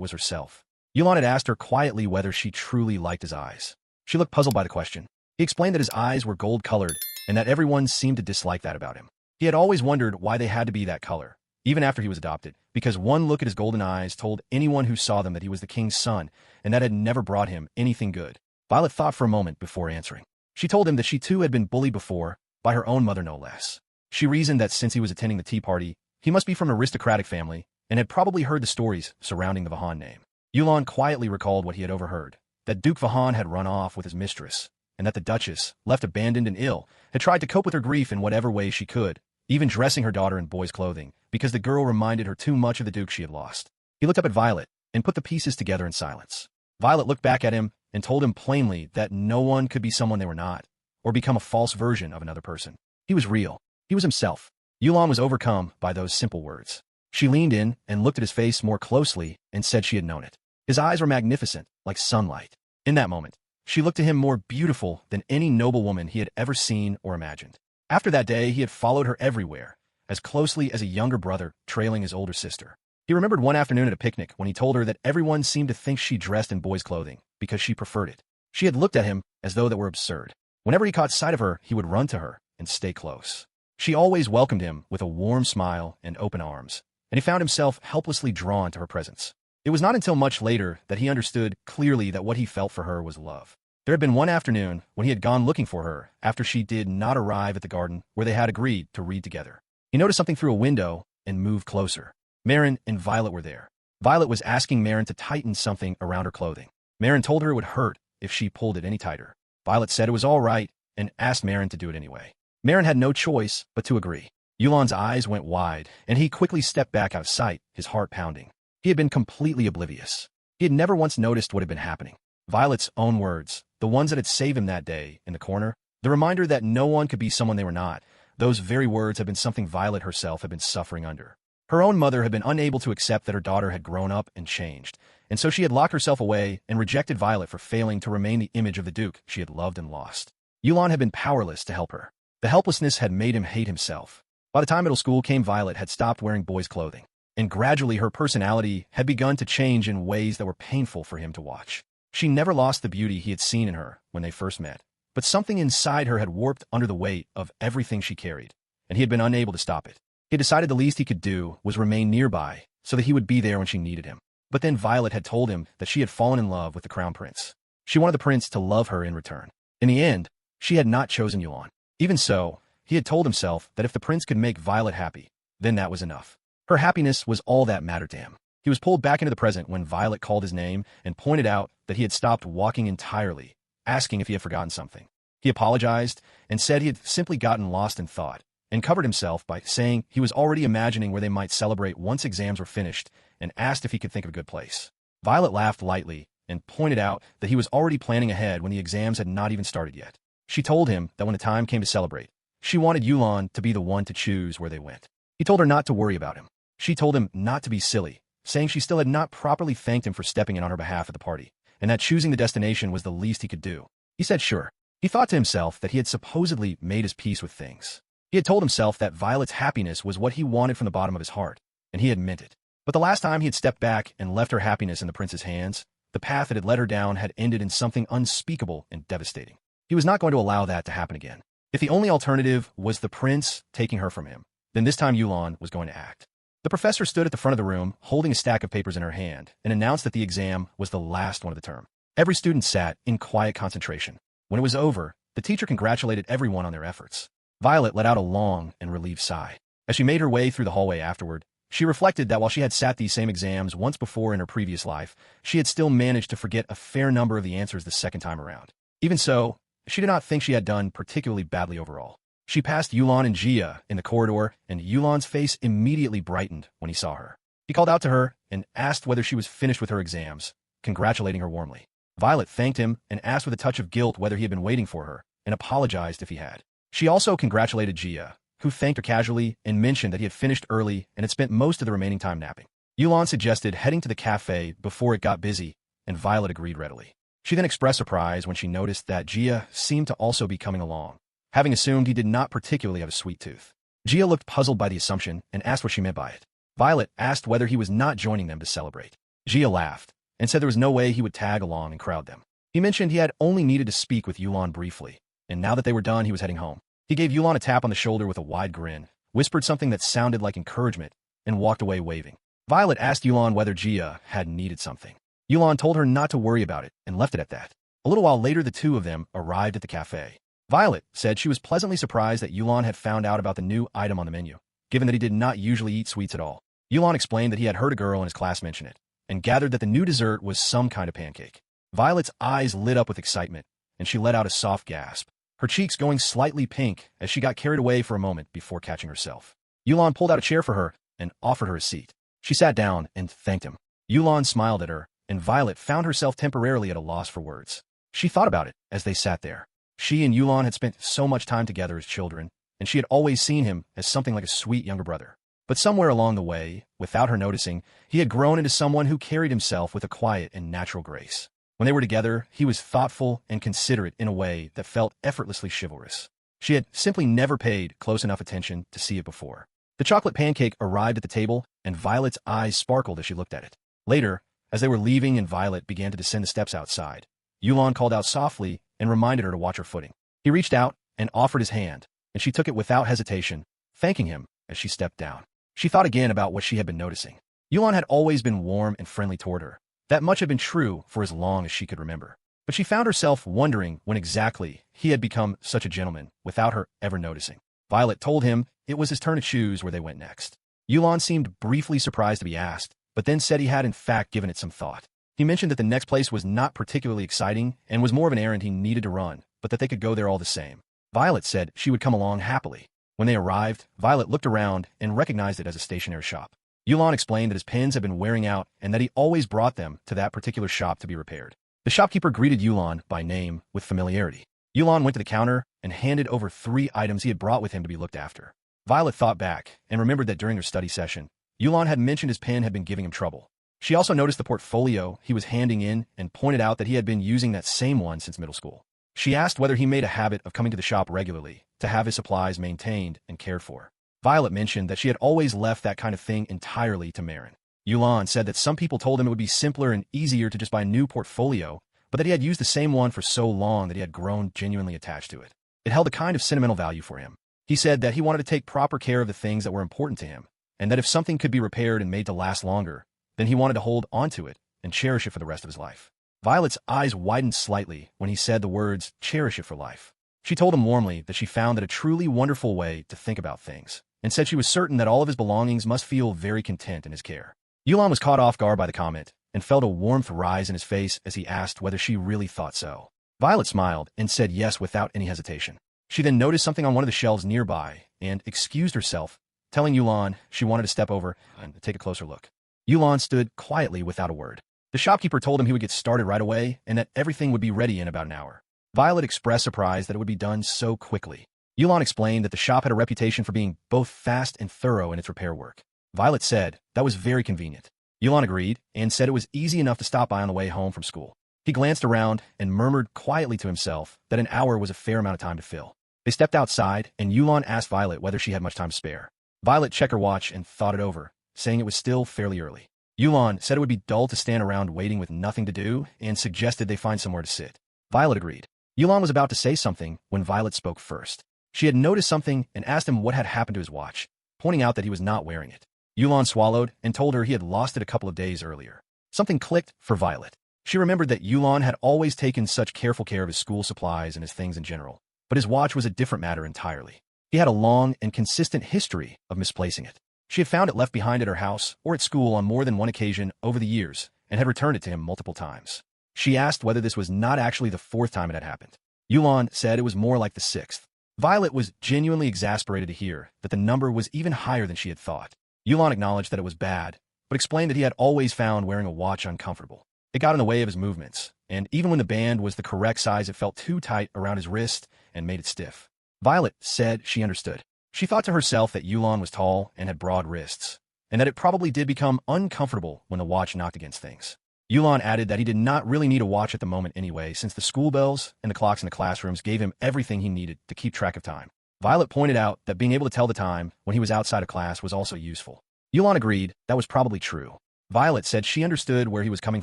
was herself. Yulan had asked her quietly whether she truly liked his eyes. She looked puzzled by the question. He explained that his eyes were gold-colored and that everyone seemed to dislike that about him. He had always wondered why they had to be that color, even after he was adopted, because one look at his golden eyes told anyone who saw them that he was the king's son, and that had never brought him anything good. Violet thought for a moment before answering. She told him that she too had been bullied before, by her own mother no less. She reasoned that since he was attending the tea party, he must be from an aristocratic family, and had probably heard the stories surrounding the Vahan name. Yulan quietly recalled what he had overheard, that Duke Vahan had run off with his mistress, and that the Duchess, left abandoned and ill, had tried to cope with her grief in whatever way she could, even dressing her daughter in boy's clothing, because the girl reminded her too much of the Duke she had lost. He looked up at Violet and put the pieces together in silence. Violet looked back at him and told him plainly that no one could be someone they were not, or become a false version of another person. He was real. He was himself. Yulan was overcome by those simple words. She leaned in and looked at his face more closely and said she had known it. His eyes were magnificent, like sunlight. In that moment, she looked to him more beautiful than any noble woman he had ever seen or imagined. After that day, he had followed her everywhere, as closely as a younger brother trailing his older sister. He remembered one afternoon at a picnic when he told her that everyone seemed to think she dressed in boy's clothing because she preferred it. She had looked at him as though that were absurd. Whenever he caught sight of her, he would run to her and stay close. She always welcomed him with a warm smile and open arms, and he found himself helplessly drawn to her presence. It was not until much later that he understood clearly that what he felt for her was love. There had been one afternoon when he had gone looking for her after she did not arrive at the garden where they had agreed to read together. He noticed something through a window and moved closer. Maryjun and Violet were there. Violet was asking Maryjun to tighten something around her clothing. Maryjun told her it would hurt if she pulled it any tighter. Violet said it was all right and asked Maryjun to do it anyway. Maryjun had no choice but to agree. Yulan's eyes went wide, and he quickly stepped back out of sight, his heart pounding. He had been completely oblivious. He had never once noticed what had been happening. Violet's own words, the ones that had saved him that day in the corner, the reminder that no one could be someone they were not, those very words had been something Violet herself had been suffering under. Her own mother had been unable to accept that her daughter had grown up and changed, and so she had locked herself away and rejected Violet for failing to remain the image of the Duke she had loved and lost. Yulan had been powerless to help her. The helplessness had made him hate himself. By the time middle school came, Violet had stopped wearing boys' clothing, and gradually her personality had begun to change in ways that were painful for him to watch. She never lost the beauty he had seen in her when they first met, but something inside her had warped under the weight of everything she carried, and he had been unable to stop it. He decided the least he could do was remain nearby so that he would be there when she needed him. But then Violet had told him that she had fallen in love with the crown prince. She wanted the prince to love her in return. In the end, she had not chosen Yulan. Even so, he had told himself that if the prince could make Violet happy, then that was enough. Her happiness was all that mattered to him. He was pulled back into the present when Violet called his name and pointed out that he had stopped walking entirely, asking if he had forgotten something. He apologized and said he had simply gotten lost in thought, and covered himself by saying he was already imagining where they might celebrate once exams were finished, and asked if he could think of a good place. Violet laughed lightly and pointed out that he was already planning ahead when the exams had not even started yet. She told him that when the time came to celebrate, she wanted Yulan to be the one to choose where they went. He told her not to worry about him. She told him not to be silly, saying she still had not properly thanked him for stepping in on her behalf at the party, and that choosing the destination was the least he could do. He said sure. He thought to himself that he had supposedly made his peace with things. He had told himself that Violet's happiness was what he wanted from the bottom of his heart, and he had meant it. But the last time he had stepped back and left her happiness in the prince's hands, the path that had led her down had ended in something unspeakable and devastating. He was not going to allow that to happen again. If the only alternative was the prince taking her from him, then this time Yulan was going to act. The professor stood at the front of the room, holding a stack of papers in her hand, and announced that the exam was the last one of the term. Every student sat in quiet concentration. When it was over, the teacher congratulated everyone on their efforts. Violet let out a long and relieved sigh. As she made her way through the hallway afterward, she reflected that while she had sat these same exams once before in her previous life, she had still managed to forget a fair number of the answers the second time around. Even so, she did not think she had done particularly badly overall. She passed Yulan and Jia in the corridor, and Yulan's face immediately brightened when he saw her. He called out to her and asked whether she was finished with her exams, congratulating her warmly. Violet thanked him and asked with a touch of guilt whether he had been waiting for her, and apologized if he had. She also congratulated Gia, who thanked her casually and mentioned that he had finished early and had spent most of the remaining time napping. Yulan suggested heading to the cafe before it got busy, and Violet agreed readily. She then expressed surprise when she noticed that Gia seemed to also be coming along, having assumed he did not particularly have a sweet tooth. Gia looked puzzled by the assumption and asked what she meant by it. Violet asked whether he was not joining them to celebrate. Gia laughed and said there was no way he would tag along and crowd them. He mentioned he had only needed to speak with Yulan briefly, and now that they were done, he was heading home. He gave Yulan a tap on the shoulder with a wide grin, whispered something that sounded like encouragement, and walked away waving. Violet asked Yulan whether Gia had needed something. Yulan told her not to worry about it and left it at that. A little while later, the two of them arrived at the cafe. Violet said she was pleasantly surprised that Yulan had found out about the new item on the menu, given that he did not usually eat sweets at all. Yulan explained that he had heard a girl in his class mention it, and gathered that the new dessert was some kind of pancake. Violet's eyes lit up with excitement, and she let out a soft gasp, her cheeks going slightly pink as she got carried away for a moment before catching herself. Yulan pulled out a chair for her and offered her a seat. She sat down and thanked him. Yulan smiled at her, and Violet found herself temporarily at a loss for words. She thought about it as they sat there. She and Yulan had spent so much time together as children, and she had always seen him as something like a sweet younger brother. But somewhere along the way, without her noticing, he had grown into someone who carried himself with a quiet and natural grace. When they were together, he was thoughtful and considerate in a way that felt effortlessly chivalrous. She had simply never paid close enough attention to see it before. The chocolate pancake arrived at the table, and Violet's eyes sparkled as she looked at it. Later, as they were leaving and Violet began to descend the steps outside, Yulan called out softly and reminded her to watch her footing. He reached out and offered his hand, and she took it without hesitation, thanking him as she stepped down. She thought again about what she had been noticing. Yulan had always been warm and friendly toward her. That much had been true for as long as she could remember. But she found herself wondering when exactly he had become such a gentleman without her ever noticing. Violet told him it was his turn to choose where they went next. Yulan seemed briefly surprised to be asked, but then said he had in fact given it some thought. He mentioned that the next place was not particularly exciting and was more of an errand he needed to run, but that they could go there all the same. Violet said she would come along happily. When they arrived, Violet looked around and recognized it as a stationery shop. Yulan explained that his pens had been wearing out and that he always brought them to that particular shop to be repaired. The shopkeeper greeted Yulan by name with familiarity. Yulan went to the counter and handed over 3 items he had brought with him to be looked after. Violet thought back and remembered that during their study session, Yulan had mentioned his pen had been giving him trouble. She also noticed the portfolio he was handing in and pointed out that he had been using that same one since middle school. She asked whether he made a habit of coming to the shop regularly to have his supplies maintained and cared for. Violet mentioned that she had always left that kind of thing entirely to Maryjun. Yulan said that some people told him it would be simpler and easier to just buy a new portfolio, but that he had used the same one for so long that he had grown genuinely attached to it. It held a kind of sentimental value for him. He said that he wanted to take proper care of the things that were important to him, and that if something could be repaired and made to last longer, then he wanted to hold onto it and cherish it for the rest of his life. Violet's eyes widened slightly when he said the words, cherish it for life. She told him warmly that she found that a truly wonderful way to think about things, and said she was certain that all of his belongings must feel very content in his care. Yulan was caught off guard by the comment, and felt a warmth rise in his face as he asked whether she really thought so. Violet smiled and said yes without any hesitation. She then noticed something on one of the shelves nearby and excused herself, telling Yulan she wanted to step over and take a closer look. Yulan stood quietly without a word. The shopkeeper told him he would get started right away and that everything would be ready in about an hour. Violet expressed surprise that it would be done so quickly. Yulan explained that the shop had a reputation for being both fast and thorough in its repair work. Violet said that was very convenient. Yulan agreed and said it was easy enough to stop by on the way home from school. He glanced around and murmured quietly to himself that an hour was a fair amount of time to fill. They stepped outside, and Yulan asked Violet whether she had much time to spare. Violet checked her watch and thought it over, saying it was still fairly early. Yulan said it would be dull to stand around waiting with nothing to do and suggested they find somewhere to sit. Violet agreed. Yulan was about to say something when Violet spoke first. She had noticed something and asked him what had happened to his watch, pointing out that he was not wearing it. Yulan swallowed and told her he had lost it a couple of days earlier. Something clicked for Violet. She remembered that Yulan had always taken such careful care of his school supplies and his things in general, but his watch was a different matter entirely. He had a long and consistent history of misplacing it. She had found it left behind at her house or at school on more than one occasion over the years and had returned it to him multiple times. She asked whether this was not actually the 4th time it had happened. Yulan said it was more like the 6th. Violet was genuinely exasperated to hear that the number was even higher than she had thought. Yulan acknowledged that it was bad, but but explained that he had always found wearing a watch uncomfortable. It got in the way of his movements, and even when the band was the correct size, it felt too tight around his wrist and made it stiff. Violette said she understood. She thought to herself that Yulan was tall and had broad wrists, and that it probably did become uncomfortable when the watch knocked against things. Yulan added that he did not really need a watch at the moment anyway, since the school bells and the clocks in the classrooms gave him everything he needed to keep track of time. Violette pointed out that being able to tell the time when he was outside of class was also useful. Yulan agreed that was probably true. Violette said she understood where he was coming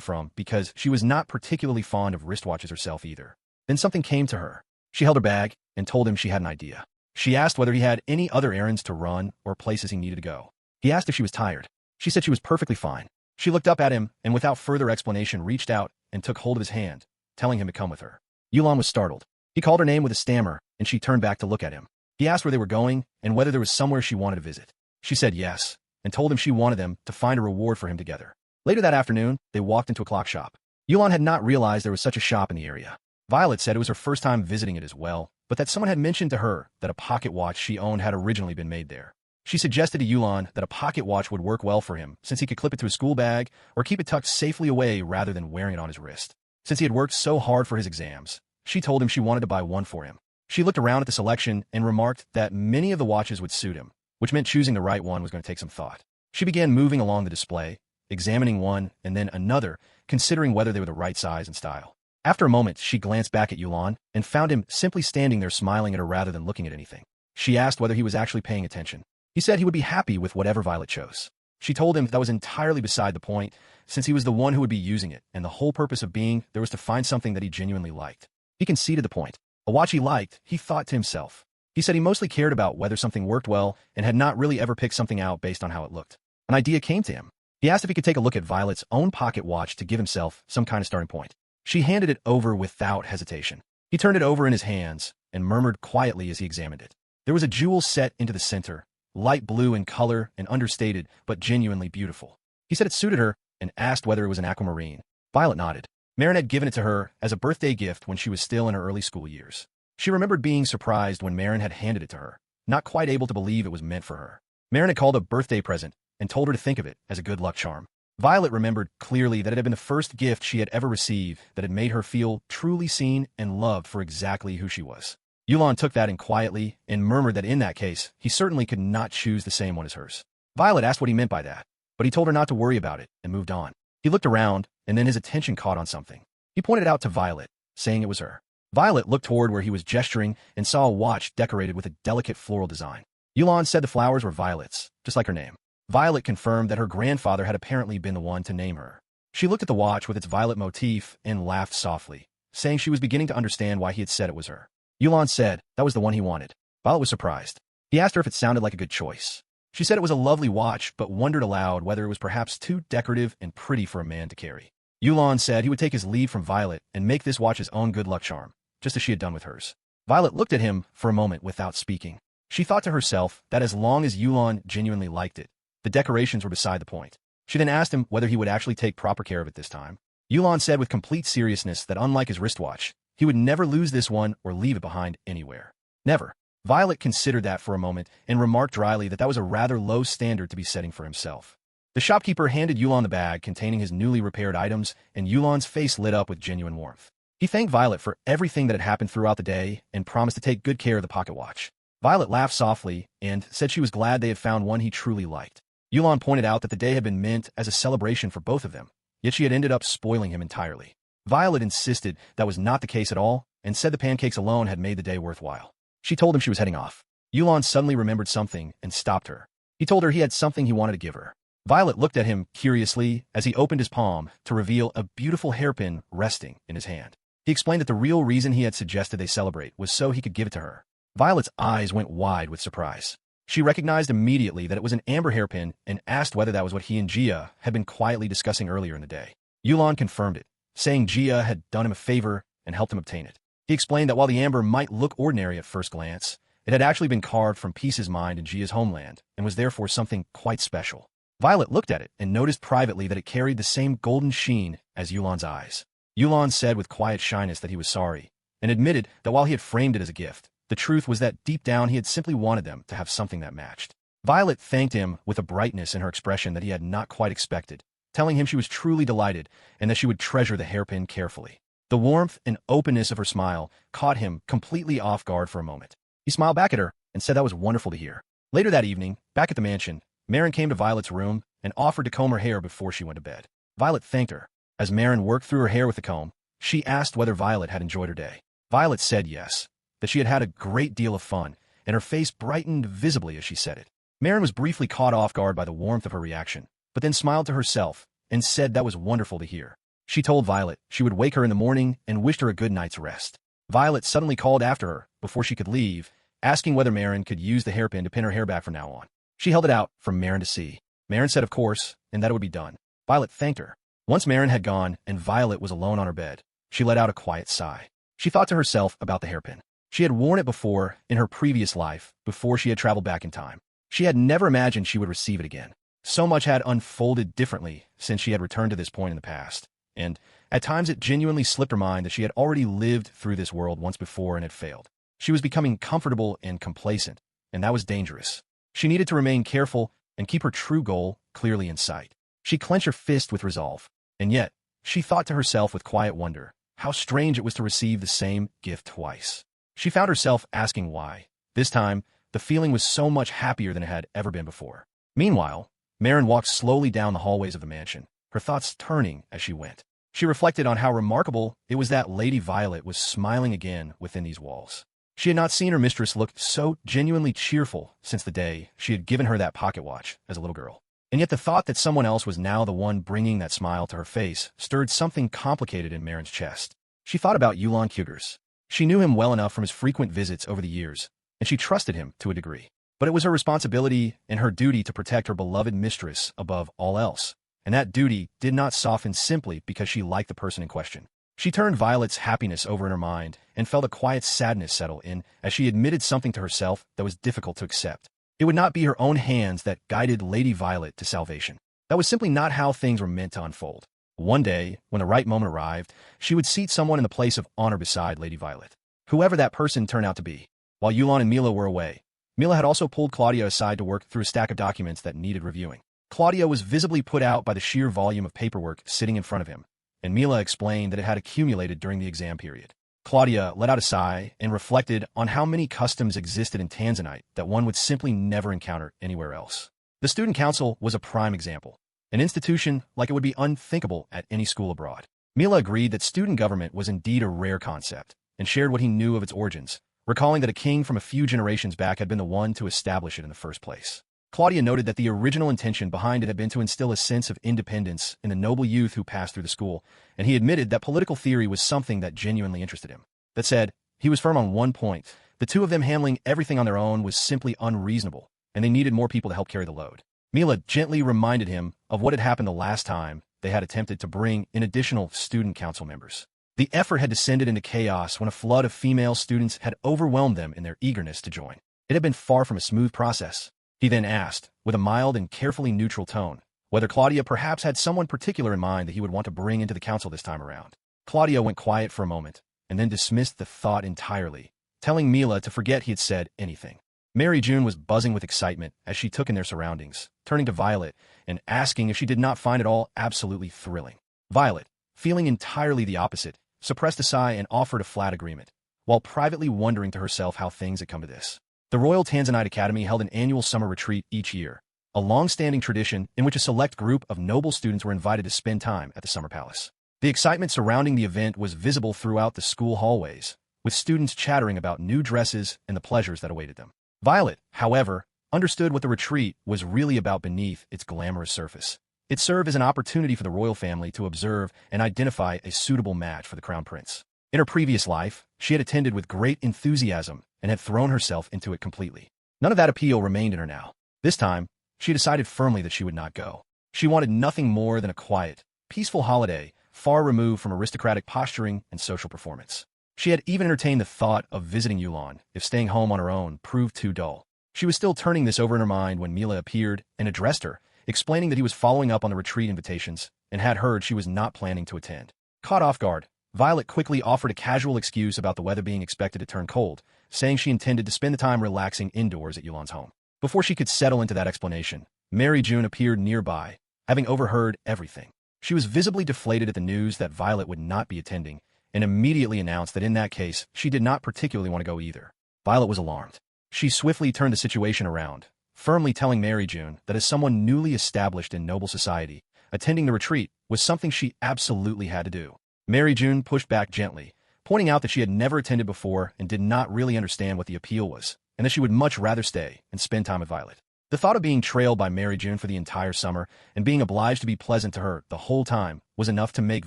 from because she was not particularly fond of wristwatches herself either. Then something came to her. She held her bag and told him she had an idea. She asked whether he had any other errands to run or places he needed to go. He asked if she was tired. She said she was perfectly fine. She looked up at him and without further explanation reached out and took hold of his hand, telling him to come with her. Yulan was startled. He called her name with a stammer and she turned back to look at him. He asked where they were going and whether there was somewhere she wanted to visit. She said yes, and told him she wanted them to find a reward for him together. Later that afternoon, they walked into a clock shop. Yulan had not realized there was such a shop in the area. Violette said it was her first time visiting it as well, but that someone had mentioned to her that a pocket watch she owned had originally been made there. She suggested to Yulan that a pocket watch would work well for him, since he could clip it to his school bag or keep it tucked safely away rather than wearing it on his wrist. Since he had worked so hard for his exams, she told him she wanted to buy one for him. She looked around at the selection and remarked that many of the watches would suit him, which meant choosing the right one was going to take some thought. She began moving along the display, examining one and then another, considering whether they were the right size and style. After a moment, she glanced back at Yulan and found him simply standing there smiling at her rather than looking at anything. She asked whether he was actually paying attention. He said he would be happy with whatever Violette chose. She told him that was entirely beside the point, since he was the one who would be using it, and the whole purpose of being there was to find something that he genuinely liked. He conceded the point. A watch he liked, he thought to himself. He said he mostly cared about whether something worked well and had not really ever picked something out based on how it looked. An idea came to him. He asked if he could take a look at Violette's own pocket watch to give himself some kind of starting point. She handed it over without hesitation. He turned it over in his hands and murmured quietly as he examined it. There was a jewel set into the center, light blue in color and understated, but genuinely beautiful. He said it suited her and asked whether it was an aquamarine. Violette nodded. Maryjun had given it to her as a birthday gift when she was still in her early school years. She remembered being surprised when Maryjun had handed it to her, not quite able to believe it was meant for her. Maryjun had called a birthday present and told her to think of it as a good luck charm. Violette remembered clearly that it had been the first gift she had ever received that had made her feel truly seen and loved for exactly who she was. Yulan took that in quietly and murmured that in that case, he certainly could not choose the same one as hers. Violette asked what he meant by that, but he told her not to worry about it and moved on. He looked around, and then his attention caught on something. He pointed it out to Violette, saying it was her. Violette looked toward where he was gesturing and saw a watch decorated with a delicate floral design. Yulan said the flowers were violets, just like her name. Violette confirmed that her grandfather had apparently been the one to name her. She looked at the watch with its violet motif and laughed softly, saying she was beginning to understand why he had said it was her. Yulan said that was the one he wanted. Violette was surprised. He asked her if it sounded like a good choice. She said it was a lovely watch, but wondered aloud whether it was perhaps too decorative and pretty for a man to carry. Yulan said he would take his leave from Violette and make this watch his own good luck charm, just as she had done with hers. Violette looked at him for a moment without speaking. She thought to herself that as long as Yulan genuinely liked it, the decorations were beside the point. She then asked him whether he would actually take proper care of it this time. Yulan said with complete seriousness that unlike his wristwatch, he would never lose this one or leave it behind anywhere. Never. Violette considered that for a moment and remarked dryly that that was a rather low standard to be setting for himself. The shopkeeper handed Yulan the bag containing his newly repaired items, and Yulan's face lit up with genuine warmth. He thanked Violette for everything that had happened throughout the day and promised to take good care of the pocket watch. Violette laughed softly and said she was glad they had found one he truly liked. Yulan pointed out that the day had been meant as a celebration for both of them, yet she had ended up spoiling him entirely. Violette insisted that was not the case at all and said the pancakes alone had made the day worthwhile. She told him she was heading off. Yulan suddenly remembered something and stopped her. He told her he had something he wanted to give her. Violette looked at him curiously as he opened his palm to reveal a beautiful hairpin resting in his hand. He explained that the real reason he had suggested they celebrate was so he could give it to her. Violette's eyes went wide with surprise. She recognized immediately that it was an amber hairpin and asked whether that was what he and Jia had been quietly discussing earlier in the day. Yulan confirmed it, saying Jia had done him a favor and helped him obtain it. He explained that while the amber might look ordinary at first glance, it had actually been carved from Peace's mind in Jia's homeland and was therefore something quite special. Violet looked at it and noticed privately that it carried the same golden sheen as Yulan's eyes. Yulan said with quiet shyness that he was sorry, and admitted that while he had framed it as a gift, the truth was that deep down he had simply wanted them to have something that matched. Violet thanked him with a brightness in her expression that he had not quite expected, telling him she was truly delighted and that she would treasure the hairpin carefully. The warmth and openness of her smile caught him completely off guard for a moment. He smiled back at her and said that was wonderful to hear. Later that evening, back at the mansion, Maryjun came to Violet's room and offered to comb her hair before she went to bed. Violet thanked her. As Maryjun worked through her hair with the comb, she asked whether Violet had enjoyed her day. Violet said yes, that she had had a great deal of fun, and her face brightened visibly as she said it. Maryjun was briefly caught off guard by the warmth of her reaction, but then smiled to herself and said that was wonderful to hear. She told Violet she would wake her in the morning and wished her a good night's rest. Violet suddenly called after her before she could leave, asking whether Maryjun could use the hairpin to pin her hair back from now on. She held it out for Maryjun to see. Maryjun said of course, and that it would be done. Violet thanked her. Once Maryjun had gone and Violet was alone on her bed, she let out a quiet sigh. She thought to herself about the hairpin. She had worn it before in her previous life, before she had traveled back in time. She had never imagined she would receive it again. So much had unfolded differently since she had returned to this point in the past, and at times it genuinely slipped her mind that she had already lived through this world once before and had failed. She was becoming comfortable and complacent, and that was dangerous. She needed to remain careful and keep her true goal clearly in sight. She clenched her fist with resolve, and yet she thought to herself with quiet wonder how strange it was to receive the same gift twice. She found herself asking why. This time, the feeling was so much happier than it had ever been before. Meanwhile, Maryjun walked slowly down the hallways of the mansion, her thoughts turning as she went. She reflected on how remarkable it was that Lady Violet was smiling again within these walls. She had not seen her mistress look so genuinely cheerful since the day she had given her that pocket watch as a little girl. And yet the thought that someone else was now the one bringing that smile to her face stirred something complicated in Maryjun's chest. She thought about Yulon Kugers. She knew him well enough from his frequent visits over the years, and she trusted him to a degree. But it was her responsibility and her duty to protect her beloved mistress above all else, and that duty did not soften simply because she liked the person in question. She turned Violet's happiness over in her mind and felt a quiet sadness settle in as she admitted something to herself that was difficult to accept. It would not be her own hands that guided Lady Violet to salvation. That was simply not how things were meant to unfold. One day, when the right moment arrived, she would seat someone in the place of honor beside Lady Violet, whoever that person turned out to be. While Yulon and Mila were away, Mila had also pulled Claudia aside to work through a stack of documents that needed reviewing. Claudia was visibly put out by the sheer volume of paperwork sitting in front of him, and Mila explained that it had accumulated during the exam period. Claudia let out a sigh and reflected on how many customs existed in Tanzanite that one would simply never encounter anywhere else. The student council was a prime example, an institution like it would be unthinkable at any school abroad. Mila agreed that student government was indeed a rare concept, and shared what he knew of its origins, recalling that a king from a few generations back had been the one to establish it in the first place. Claudia noted that the original intention behind it had been to instill a sense of independence in the noble youth who passed through the school, and he admitted that political theory was something that genuinely interested him. That said, he was firm on one point: the two of them handling everything on their own was simply unreasonable, and they needed more people to help carry the load. Mila gently reminded him of what had happened the last time they had attempted to bring in additional student council members. The effort had descended into chaos when a flood of female students had overwhelmed them in their eagerness to join. It had been far from a smooth process. He then asked, with a mild and carefully neutral tone, whether Claudia perhaps had someone particular in mind that he would want to bring into the council this time around. Claudia went quiet for a moment, and then dismissed the thought entirely, telling Mila to forget he had said anything. Maryjun was buzzing with excitement as she took in their surroundings, turning to Violet and asking if she did not find it all absolutely thrilling. Violet, feeling entirely the opposite, suppressed a sigh and offered a flat agreement, while privately wondering to herself how things had come to this. The Royal Tanzanite Academy held an annual summer retreat each year, a long-standing tradition in which a select group of noble students were invited to spend time at the summer palace. The excitement surrounding the event was visible throughout the school hallways, with students chattering about new dresses and the pleasures that awaited them. Violet, however, understood what the retreat was really about beneath its glamorous surface. It served as an opportunity for the royal family to observe and identify a suitable match for the crown prince. In her previous life, she had attended with great enthusiasm and had thrown herself into it completely. None of that appeal remained in her now. This time, she decided firmly that she would not go. She wanted nothing more than a quiet, peaceful holiday, far removed from aristocratic posturing and social performance. She had even entertained the thought of visiting Yulon if staying home on her own proved too dull. She was still turning this over in her mind when Mila appeared and addressed her, explaining that he was following up on the retreat invitations and had heard she was not planning to attend. Caught off guard, Violet quickly offered a casual excuse about the weather being expected to turn cold, saying she intended to spend the time relaxing indoors at Yulon's home. Before she could settle into that explanation, Maryjun appeared nearby, having overheard everything. She was visibly deflated at the news that Violette would not be attending, and immediately announced that in that case, she did not particularly want to go either. Violette was alarmed. She swiftly turned the situation around, firmly telling Maryjun that as someone newly established in noble society, attending the retreat was something she absolutely had to do. Maryjun pushed back gently, pointing out that she had never attended before and did not really understand what the appeal was, and that she would much rather stay and spend time with Violette. The thought of being trailed by Maryjun for the entire summer and being obliged to be pleasant to her the whole time was enough to make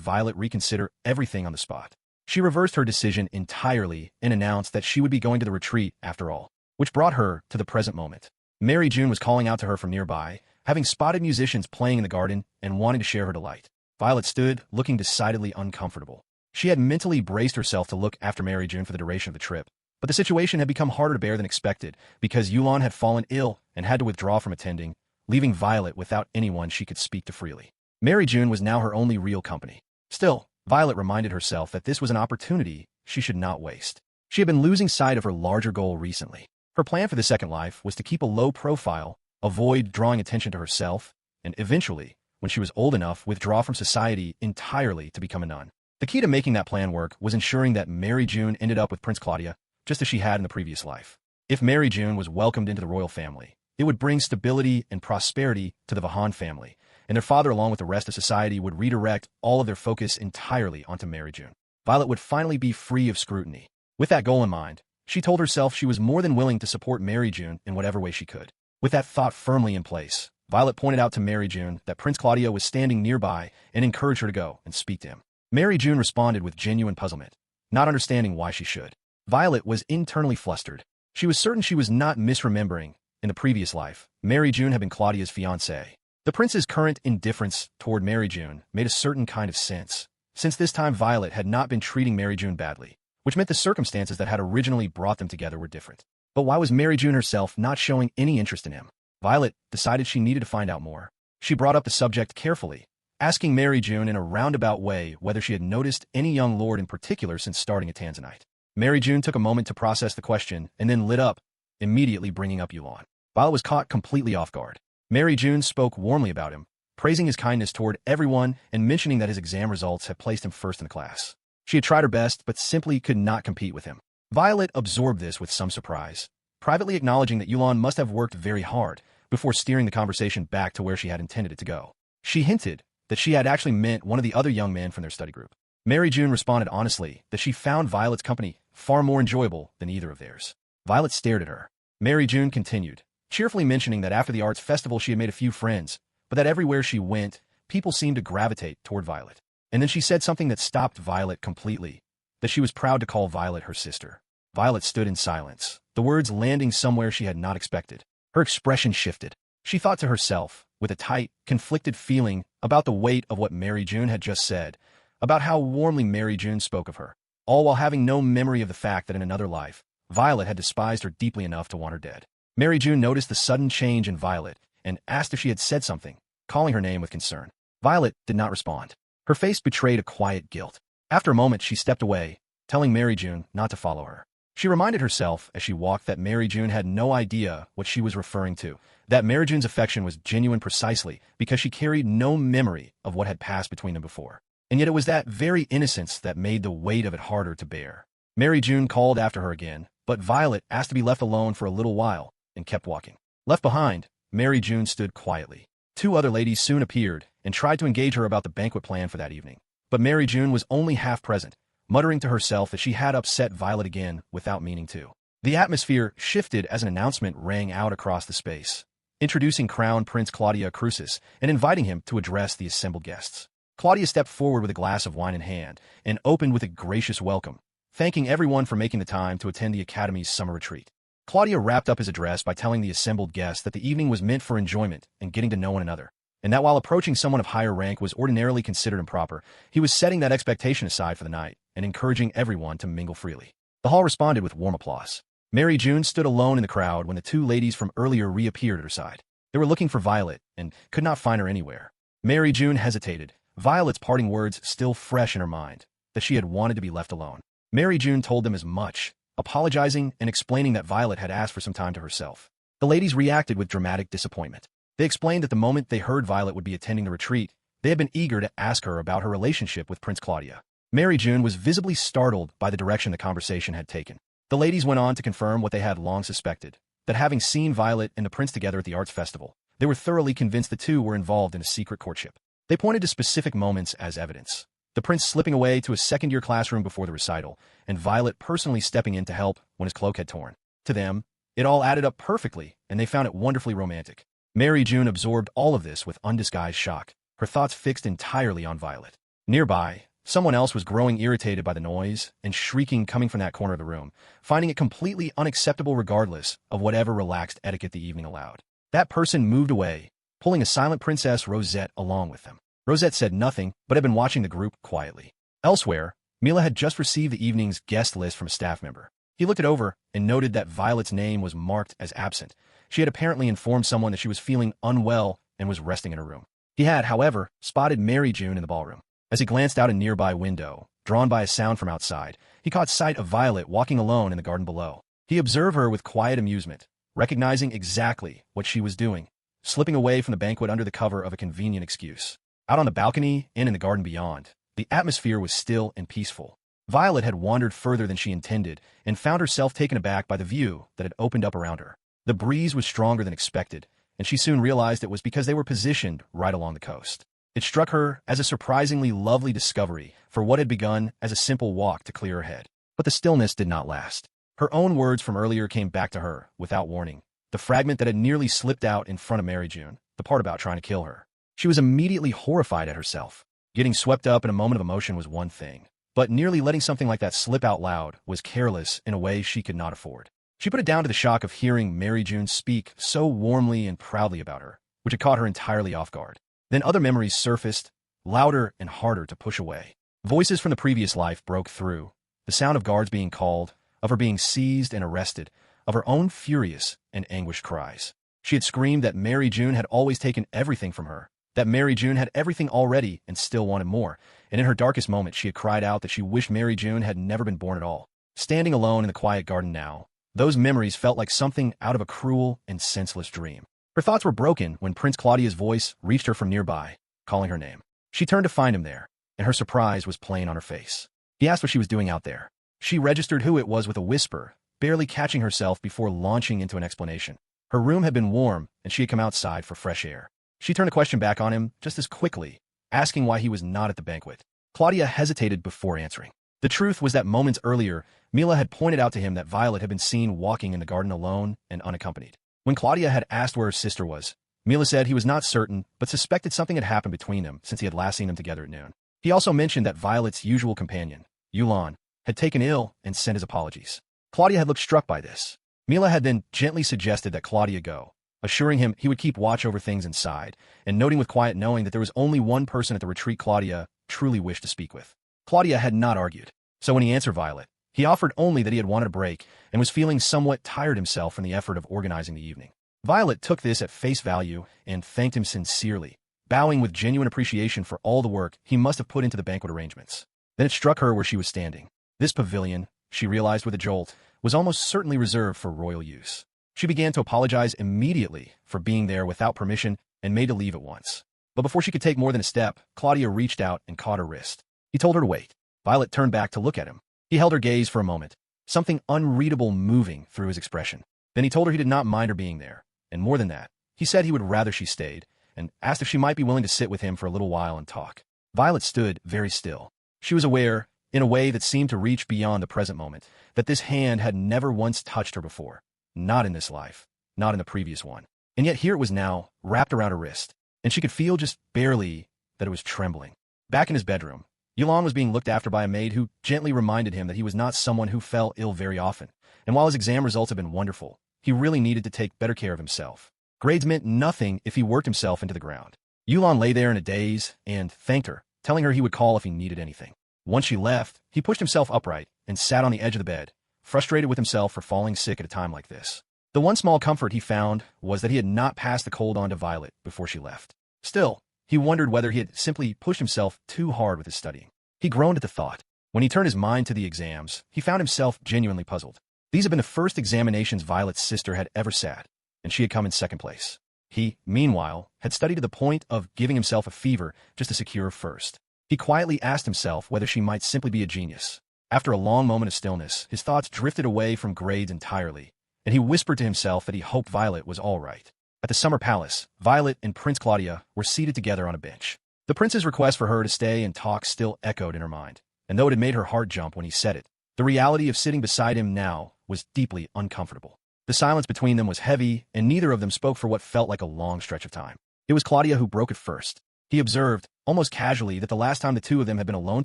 Violette reconsider everything on the spot. She reversed her decision entirely and announced that she would be going to the retreat after all, which brought her to the present moment. Maryjun was calling out to her from nearby, having spotted musicians playing in the garden and wanting to share her delight. Violette stood, looking decidedly uncomfortable. She had mentally braced herself to look after Maryjun for the duration of the trip, but the situation had become harder to bear than expected because Yulon had fallen ill and had to withdraw from attending, leaving Violette without anyone she could speak to freely. Maryjun was now her only real company. Still, Violette reminded herself that this was an opportunity she should not waste. She had been losing sight of her larger goal recently. Her plan for the second life was to keep a low profile, avoid drawing attention to herself, and eventually, when she was old enough, withdraw from society entirely to become a nun. The key to making that plan work was ensuring that Maryjun ended up with Prince Claudia, just as she had in the previous life. If Maryjun was welcomed into the royal family, it would bring stability and prosperity to the Vahan family, and their father along with the rest of society would redirect all of their focus entirely onto Maryjun. Violette would finally be free of scrutiny. With that goal in mind, she told herself she was more than willing to support Maryjun in whatever way she could. With that thought firmly in place, Violette pointed out to Maryjun that Prince Claudia was standing nearby and encouraged her to go and speak to him. Maryjun responded with genuine puzzlement, not understanding why she should. Violette was internally flustered. She was certain she was not misremembering. In the previous life, Maryjun had been Claudia's fiancée. The prince's current indifference toward Maryjun made a certain kind of sense, since this time Violette had not been treating Maryjun badly, which meant the circumstances that had originally brought them together were different. But why was Maryjun herself not showing any interest in him? Violette decided she needed to find out more. She brought up the subject carefully, asking Maryjun in a roundabout way whether she had noticed any young lord in particular since starting a Tanzanite. Maryjun took a moment to process the question and then lit up, immediately bringing up Yulon. Violette was caught completely off guard. Maryjun spoke warmly about him, praising his kindness toward everyone and mentioning that his exam results had placed him first in the class. She had tried her best, but simply could not compete with him. Violette absorbed this with some surprise, privately acknowledging that Yulon must have worked very hard before steering the conversation back to where she had intended it to go. She hinted that she had actually meant one of the other young men from their study group. Maryjun responded honestly that she found Violette's company far more enjoyable than either of theirs. Violette stared at her. Maryjun continued, cheerfully mentioning that after the arts festival she had made a few friends, but that everywhere she went, people seemed to gravitate toward Violette. And then she said something that stopped Violette completely, that she was proud to call Violette her sister. Violette stood in silence, the words landing somewhere she had not expected. Her expression shifted. She thought to herself, with a tight, conflicted feeling about the weight of what Maryjun had just said, about how warmly Maryjun spoke of her, all while having no memory of the fact that in another life, Violette had despised her deeply enough to want her dead. Maryjun noticed the sudden change in Violette and asked if she had said something, calling her name with concern. Violette did not respond. Her face betrayed a quiet guilt. After a moment, she stepped away, telling Maryjun not to follow her. She reminded herself as she walked that Maryjun had no idea what she was referring to, that Maryjun's affection was genuine precisely because she carried no memory of what had passed between them before. And yet it was that very innocence that made the weight of it harder to bear. Maryjun called after her again, but Violette asked to be left alone for a little while and kept walking. Left behind, Maryjun stood quietly. Two other ladies soon appeared and tried to engage her about the banquet plan for that evening. But Maryjun was only half present, muttering to herself that she had upset Violette again without meaning to. The atmosphere shifted as an announcement rang out across the space, introducing Crown Prince Claudia Crucis and inviting him to address the assembled guests. Claudia stepped forward with a glass of wine in hand and opened with a gracious welcome, thanking everyone for making the time to attend the Academy's summer retreat. Claudia wrapped up his address by telling the assembled guests that the evening was meant for enjoyment and getting to know one another, and that while approaching someone of higher rank was ordinarily considered improper, he was setting that expectation aside for the night and encouraging everyone to mingle freely. The hall responded with warm applause. Maryjun stood alone in the crowd when the two ladies from earlier reappeared at her side. They were looking for Violette and could not find her anywhere. Maryjun hesitated, Violette's parting words still fresh in her mind, that she had wanted to be left alone. Maryjun told them as much, apologizing and explaining that Violette had asked for some time to herself. The ladies reacted with dramatic disappointment. They explained that the moment they heard Violet would be attending the retreat, they had been eager to ask her about her relationship with Prince Claudia. Maryjun was visibly startled by the direction the conversation had taken. The ladies went on to confirm what they had long suspected, that having seen Violet and the prince together at the arts festival, they were thoroughly convinced the two were involved in a secret courtship. They pointed to specific moments as evidence. The prince slipping away to a second-year classroom before the recital, and Violet personally stepping in to help when his cloak had torn. To them, it all added up perfectly, and they found it wonderfully romantic. Maryjun absorbed all of this with undisguised shock, her thoughts fixed entirely on Violet. Nearby, someone else was growing irritated by the noise and shrieking coming from that corner of the room, finding it completely unacceptable regardless of whatever relaxed etiquette the evening allowed. That person moved away, pulling a silent Princess Rosette along with them. Rosette said nothing, but had been watching the group quietly. Elsewhere, Mila had just received the evening's guest list from a staff member. He looked it over and noted that Violet's name was marked as absent. She had apparently informed someone that she was feeling unwell and was resting in her room. He had, however, spotted Maryjun in the ballroom. As he glanced out a nearby window, drawn by a sound from outside, he caught sight of Violet walking alone in the garden below. He observed her with quiet amusement, recognizing exactly what she was doing, slipping away from the banquet under the cover of a convenient excuse. Out on the balcony and in the garden beyond, the atmosphere was still and peaceful. Violet had wandered further than she intended and found herself taken aback by the view that had opened up around her. The breeze was stronger than expected, and she soon realized it was because they were positioned right along the coast. It struck her as a surprisingly lovely discovery for what had begun as a simple walk to clear her head. But the stillness did not last. Her own words from earlier came back to her, without warning. The fragment that had nearly slipped out in front of Maryjun, the part about trying to kill her. She was immediately horrified at herself. Getting swept up in a moment of emotion was one thing, but nearly letting something like that slip out loud was careless in a way she could not afford. She put it down to the shock of hearing Maryjun speak so warmly and proudly about her, which had caught her entirely off guard. Then other memories surfaced, louder and harder to push away. Voices from the previous life broke through, the sound of guards being called, of her being seized and arrested, of her own furious and anguished cries. She had screamed that Maryjun had always taken everything from her, that Maryjun had everything already and still wanted more, and in her darkest moment she had cried out that she wished Maryjun had never been born at all. Standing alone in the quiet garden now, those memories felt like something out of a cruel and senseless dream. Her thoughts were broken when Prince Claudia's voice reached her from nearby, calling her name. She turned to find him there, and her surprise was plain on her face. He asked what she was doing out there. She registered who it was with a whisper, barely catching herself before launching into an explanation. Her room had been warm, and she had come outside for fresh air. She turned the question back on him just as quickly, asking why he was not at the banquet. Claudia hesitated before answering. The truth was that moments earlier, Mila had pointed out to him that Violet had been seen walking in the garden alone and unaccompanied. When Claudia had asked where her sister was, Mila said he was not certain, but suspected something had happened between them since he had last seen them together at noon. He also mentioned that Violet's usual companion, Yulan, had taken ill and sent his apologies. Claudia had looked struck by this. Mila had then gently suggested that Claudia go, assuring him he would keep watch over things inside, and noting with quiet knowing that there was only one person at the retreat Claudia truly wished to speak with. Claudia had not argued, so when he answered Violet, he offered only that he had wanted a break and was feeling somewhat tired himself from the effort of organizing the evening. Violet took this at face value and thanked him sincerely, bowing with genuine appreciation for all the work he must have put into the banquet arrangements. Then it struck her where she was standing. This pavilion, she realized with a jolt, was almost certainly reserved for royal use. She began to apologize immediately for being there without permission and made to leave at once. But before she could take more than a step, Claudia reached out and caught her wrist. He told her to wait. Violet turned back to look at him. He held her gaze for a moment, something unreadable moving through his expression. Then he told her he did not mind her being there, and more than that, he said he would rather she stayed, and asked if she might be willing to sit with him for a little while and talk. Violet stood very still. She was aware, in a way that seemed to reach beyond the present moment, that this hand had never once touched her before. Not in this life, not in the previous one. And yet here it was now, wrapped around her wrist, and she could feel just barely that it was trembling. Back in his bedroom, Yulan was being looked after by a maid who gently reminded him that he was not someone who fell ill very often, and while his exam results had been wonderful, he really needed to take better care of himself. Grades meant nothing if he worked himself into the ground. Yulan lay there in a daze and thanked her, telling her he would call if he needed anything. Once she left, he pushed himself upright and sat on the edge of the bed, frustrated with himself for falling sick at a time like this. The one small comfort he found was that he had not passed the cold on to Violet before she left. Still, he wondered whether he had simply pushed himself too hard with his studying. He groaned at the thought. When he turned his mind to the exams, he found himself genuinely puzzled. These had been the first examinations Violet's sister had ever sat, and she had come in second place. He, meanwhile, had studied to the point of giving himself a fever just to secure first. He quietly asked himself whether she might simply be a genius. After a long moment of stillness, his thoughts drifted away from grades entirely, and he whispered to himself that he hoped Violette was all right. At the summer palace, Violette and Prince Claudia were seated together on a bench. The prince's request for her to stay and talk still echoed in her mind, and though it had made her heart jump when he said it, the reality of sitting beside him now was deeply uncomfortable. The silence between them was heavy, and neither of them spoke for what felt like a long stretch of time. It was Claudia who broke it first. He observed, almost casually, that the last time the two of them had been alone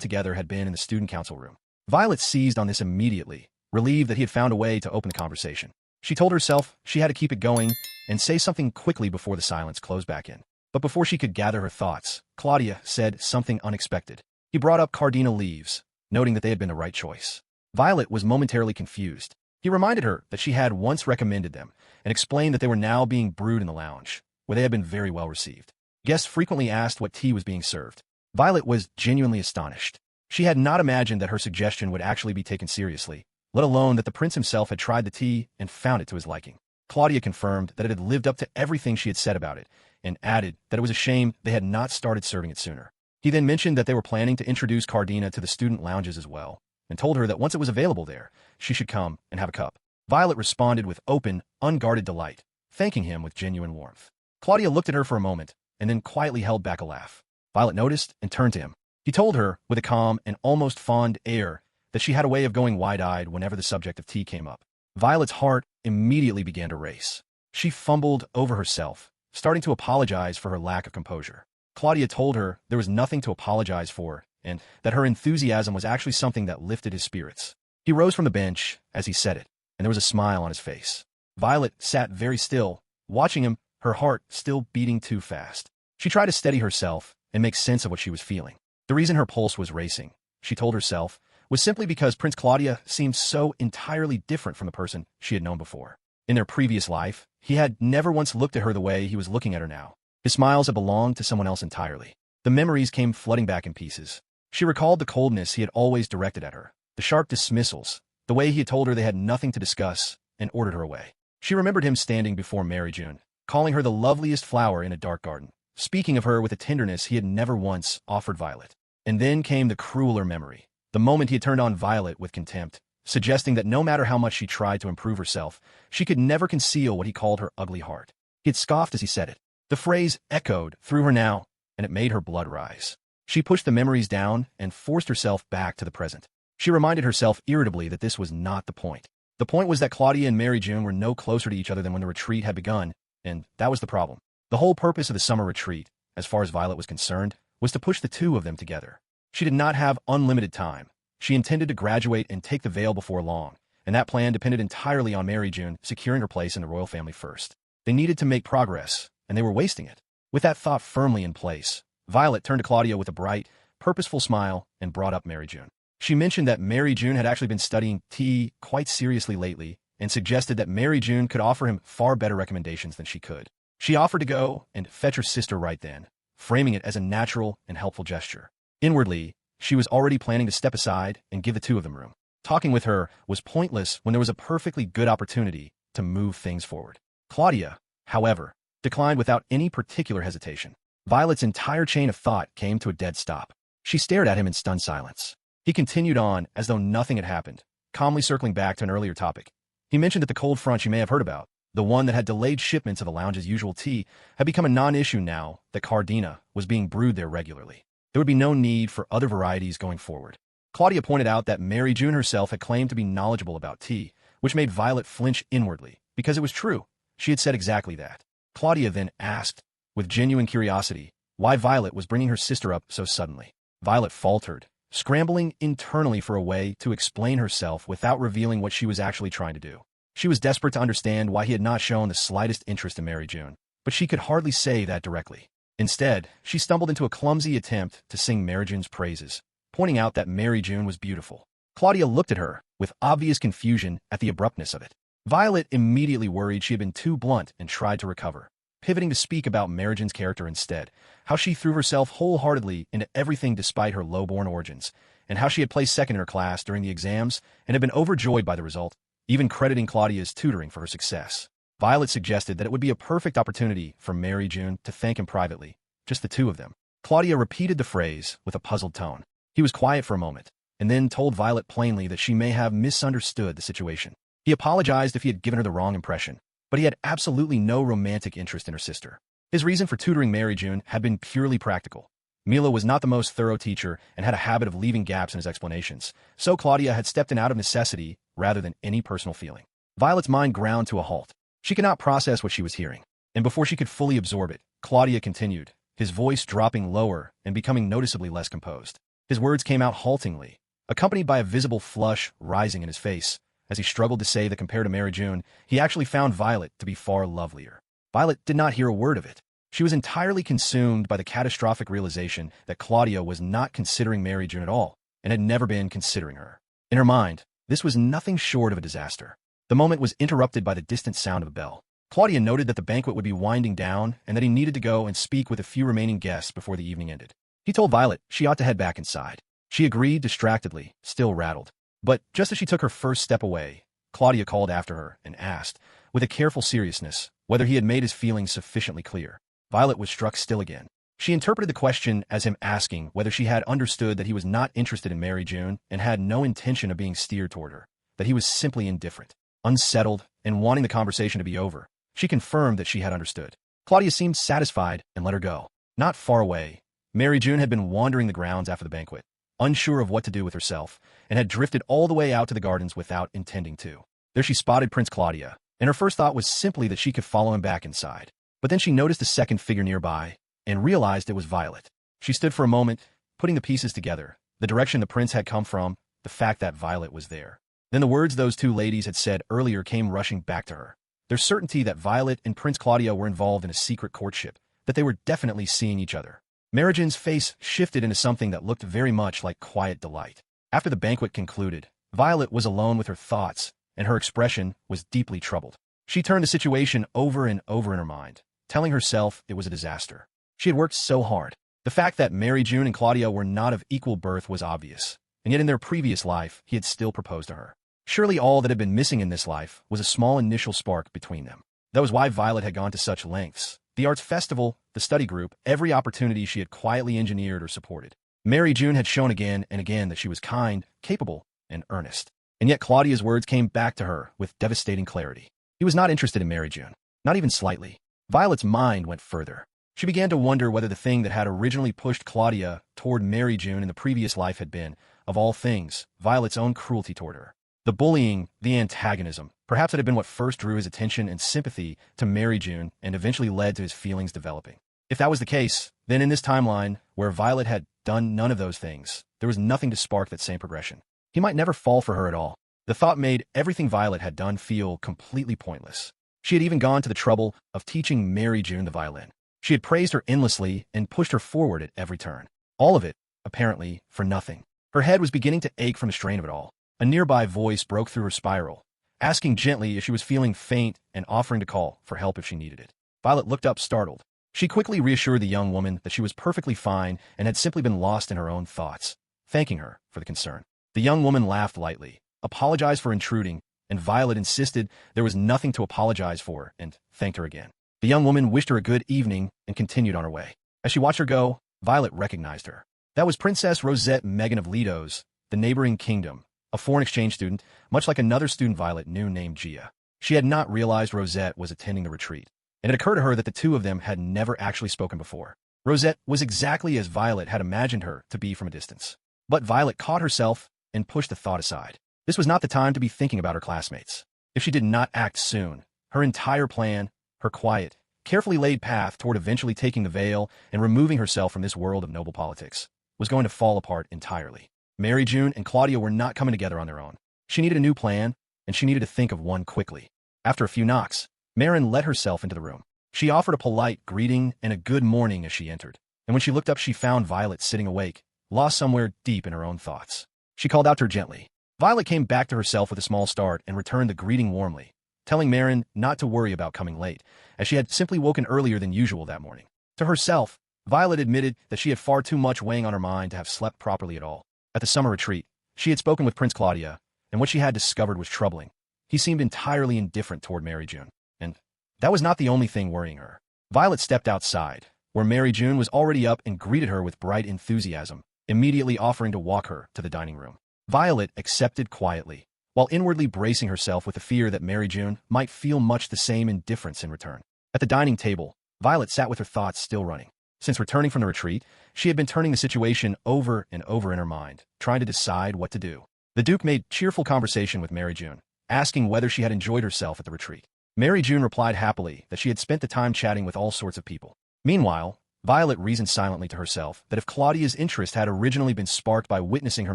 together had been in the student council room. Violette seized on this immediately, relieved that he had found a way to open the conversation. She told herself she had to keep it going and say something quickly before the silence closed back in. But before she could gather her thoughts, Claudia said something unexpected. He brought up cardina leaves, noting that they had been the right choice. Violette was momentarily confused. He reminded her that she had once recommended them and explained that they were now being brewed in the lounge, where they had been very well received. Guests frequently asked what tea was being served. Violette was genuinely astonished. She had not imagined that her suggestion would actually be taken seriously, let alone that the prince himself had tried the tea and found it to his liking. Claudia confirmed that it had lived up to everything she had said about it, and added that it was a shame they had not started serving it sooner. He then mentioned that they were planning to introduce cardina to the student lounges as well, and told her that once it was available there, she should come and have a cup. Violette responded with open, unguarded delight, thanking him with genuine warmth. Claudia looked at her for a moment, and then quietly held back a laugh. Violette noticed and turned to him. He told her, with a calm and almost fond air, that she had a way of going wide-eyed whenever the subject of tea came up. Violette's heart immediately began to race. She fumbled over herself, starting to apologize for her lack of composure. Claudia told her there was nothing to apologize for, and that her enthusiasm was actually something that lifted his spirits. He rose from the bench as he said it, and there was a smile on his face. Violette sat very still, watching him, her heart still beating too fast. She tried to steady herself and make sense of what she was feeling. The reason her pulse was racing, she told herself, was simply because Prince Claudia seemed so entirely different from the person she had known before. In their previous life, he had never once looked at her the way he was looking at her now. His smiles had belonged to someone else entirely. The memories came flooding back in pieces. She recalled the coldness he had always directed at her, the sharp dismissals, the way he had told her they had nothing to discuss, and ordered her away. She remembered him standing before Maryjun, calling her the loveliest flower in a dark garden, speaking of her with a tenderness he had never once offered Violette. And then came the crueler memory, the moment he had turned on Violette with contempt, suggesting that no matter how much she tried to improve herself, she could never conceal what he called her ugly heart. He had scoffed as he said it. The phrase echoed through her now, and it made her blood rise. She pushed the memories down and forced herself back to the present. She reminded herself irritably that this was not the point. The point was that Claudia and Maryjun were no closer to each other than when the retreat had begun, and that was the problem. The whole purpose of the summer retreat, as far as Violette was concerned, was to push the two of them together. She did not have unlimited time. She intended to graduate and take the veil before long, and that plan depended entirely on Maryjun securing her place in the royal family first. They needed to make progress, and they were wasting it. With that thought firmly in place, Violette turned to Claudia with a bright, purposeful smile and brought up Maryjun. She mentioned that Maryjun had actually been studying tea quite seriously lately and suggested that Maryjun could offer him far better recommendations than she could. She offered to go and fetch her sister right then, framing it as a natural and helpful gesture. Inwardly, she was already planning to step aside and give the two of them room. Talking with her was pointless when there was a perfectly good opportunity to move things forward. Claudia, however, declined without any particular hesitation. Violette's entire chain of thought came to a dead stop. She stared at him in stunned silence. He continued on as though nothing had happened, calmly circling back to an earlier topic. He mentioned that the cold front you may have heard about, the one that had delayed shipments of the lounge's usual tea, had become a non-issue now that cardina was being brewed there regularly. There would be no need for other varieties going forward. Claudia pointed out that Maryjun herself had claimed to be knowledgeable about tea, which made Violette flinch inwardly, because it was true. She had said exactly that. Claudia then asked, with genuine curiosity, why Violette was bringing her sister up so suddenly. Violette faltered, scrambling internally for a way to explain herself without revealing what she was actually trying to do. She was desperate to understand why he had not shown the slightest interest in Maryjun, but she could hardly say that directly. Instead, she stumbled into a clumsy attempt to sing Maryjun's praises, pointing out that Maryjun was beautiful. Claudia looked at her with obvious confusion at the abruptness of it. Violette immediately worried she had been too blunt and tried to recover, pivoting to speak about Maryjun's character instead, how she threw herself wholeheartedly into everything despite her low-born origins, and how she had placed second in her class during the exams and had been overjoyed by the result, even crediting Claudia's tutoring for her success. Violet suggested that it would be a perfect opportunity for Maryjun to thank him privately, just the two of them. Claudia repeated the phrase with a puzzled tone. He was quiet for a moment, and then told Violet plainly that she may have misunderstood the situation. He apologized if he had given her the wrong impression, but he had absolutely no romantic interest in her sister. His reason for tutoring Maryjun had been purely practical. Mila was not the most thorough teacher and had a habit of leaving gaps in his explanations, so Claudia had stepped in out of necessity rather than any personal feeling. Violet's mind ground to a halt. She could not process what she was hearing, and before she could fully absorb it, Claudia continued, his voice dropping lower and becoming noticeably less composed. His words came out haltingly, accompanied by a visible flush rising in his face, as he struggled to say that compared to Maryjun, he actually found Violet to be far lovelier. Violet did not hear a word of it. She was entirely consumed by the catastrophic realization that Claudia was not considering Maryjun at all, and had never been considering her. In her mind, this was nothing short of a disaster. The moment was interrupted by the distant sound of a bell. Claudia noted that the banquet would be winding down and that he needed to go and speak with a few remaining guests before the evening ended. He told Violet she ought to head back inside. She agreed distractedly, still rattled. But just as she took her first step away, Claudia called after her and asked, with a careful seriousness, whether he had made his feelings sufficiently clear. Violet was struck still again. She interpreted the question as him asking whether she had understood that he was not interested in Maryjun and had no intention of being steered toward her, that he was simply indifferent, unsettled, and wanting the conversation to be over. She confirmed that she had understood. Claudia seemed satisfied and let her go. Not far away, Maryjun had been wandering the grounds after the banquet, unsure of what to do with herself, and had drifted all the way out to the gardens without intending to. There she spotted Prince Claudia, and her first thought was simply that she could follow him back inside. But then she noticed a second figure nearby, and realized it was Violet. She stood for a moment, putting the pieces together, the direction the prince had come from, the fact that Violet was there. Then the words those two ladies had said earlier came rushing back to her. Their certainty that Violet and Prince Claudia were involved in a secret courtship, that they were definitely seeing each other. Maryjun's face shifted into something that looked very much like quiet delight. After the banquet concluded, Violet was alone with her thoughts, and her expression was deeply troubled. She turned the situation over and over in her mind, telling herself it was a disaster. She had worked so hard. The fact that Maryjun and Claudia were not of equal birth was obvious, and yet in their previous life he had still proposed to her. Surely all that had been missing in this life was a small initial spark between them. That was why Violet had gone to such lengths. The arts festival, the study group, every opportunity she had quietly engineered or supported. Maryjun had shown again and again that she was kind, capable, and earnest. And yet Claudia's words came back to her with devastating clarity. He was not interested in Maryjun, not even slightly. Violet's mind went further. She began to wonder whether the thing that had originally pushed Claudia toward Maryjun in the previous life had been, of all things, Violet's own cruelty toward her. The bullying, the antagonism, perhaps it had been what first drew his attention and sympathy to Maryjun and eventually led to his feelings developing. If that was the case, then in this timeline, where Violet had done none of those things, there was nothing to spark that same progression. He might never fall for her at all. The thought made everything Violet had done feel completely pointless. She had even gone to the trouble of teaching Maryjun the violin. She had praised her endlessly and pushed her forward at every turn. All of it, apparently, for nothing. Her head was beginning to ache from the strain of it all. A nearby voice broke through her spiral, asking gently if she was feeling faint and offering to call for help if she needed it. Violet looked up startled. She quickly reassured the young woman that she was perfectly fine and had simply been lost in her own thoughts, thanking her for the concern. The young woman laughed lightly, apologized for intruding, and Violet insisted there was nothing to apologize for and thanked her again. The young woman wished her a good evening and continued on her way. As she watched her go, Violet recognized her. That was Princess Rosette Megan of Lidos, the neighboring kingdom, a foreign exchange student, much like another student Violet knew named Gia. She had not realized Rosette was attending the retreat, and it occurred to her that the two of them had never actually spoken before. Rosette was exactly as Violet had imagined her to be from a distance. But Violet caught herself and pushed the thought aside. This was not the time to be thinking about her classmates. If she did not act soon, her entire plan, her quiet, carefully laid path toward eventually taking the veil and removing herself from this world of noble politics, was going to fall apart entirely. Maryjun and Claudia were not coming together on their own. She needed a new plan, and she needed to think of one quickly. After a few knocks, Maryjun let herself into the room. She offered a polite greeting and a good morning as she entered, and when she looked up she found Violet sitting awake, lost somewhere deep in her own thoughts. She called out to her gently. Violet came back to herself with a small start and returned the greeting warmly, telling Maryjun not to worry about coming late, as she had simply woken earlier than usual that morning. To herself, Violet admitted that she had far too much weighing on her mind to have slept properly at all. At the summer retreat, she had spoken with Prince Claudia, and what she had discovered was troubling. He seemed entirely indifferent toward Maryjun, and, that was not the only thing worrying her. Violet stepped outside, where Maryjun was already up and greeted her with bright enthusiasm, immediately offering to walk her to the dining room. Violet accepted quietly, while inwardly bracing herself with the fear that Maryjun might feel much the same indifference in return. At the dining table, Violet sat with her thoughts still running. Since returning from the retreat, she had been turning the situation over and over in her mind, trying to decide what to do. The Duke made cheerful conversation with Maryjun, asking whether she had enjoyed herself at the retreat. Maryjun replied happily that she had spent the time chatting with all sorts of people. Meanwhile, Violet reasoned silently to herself that if Claudia's interest had originally been sparked by witnessing her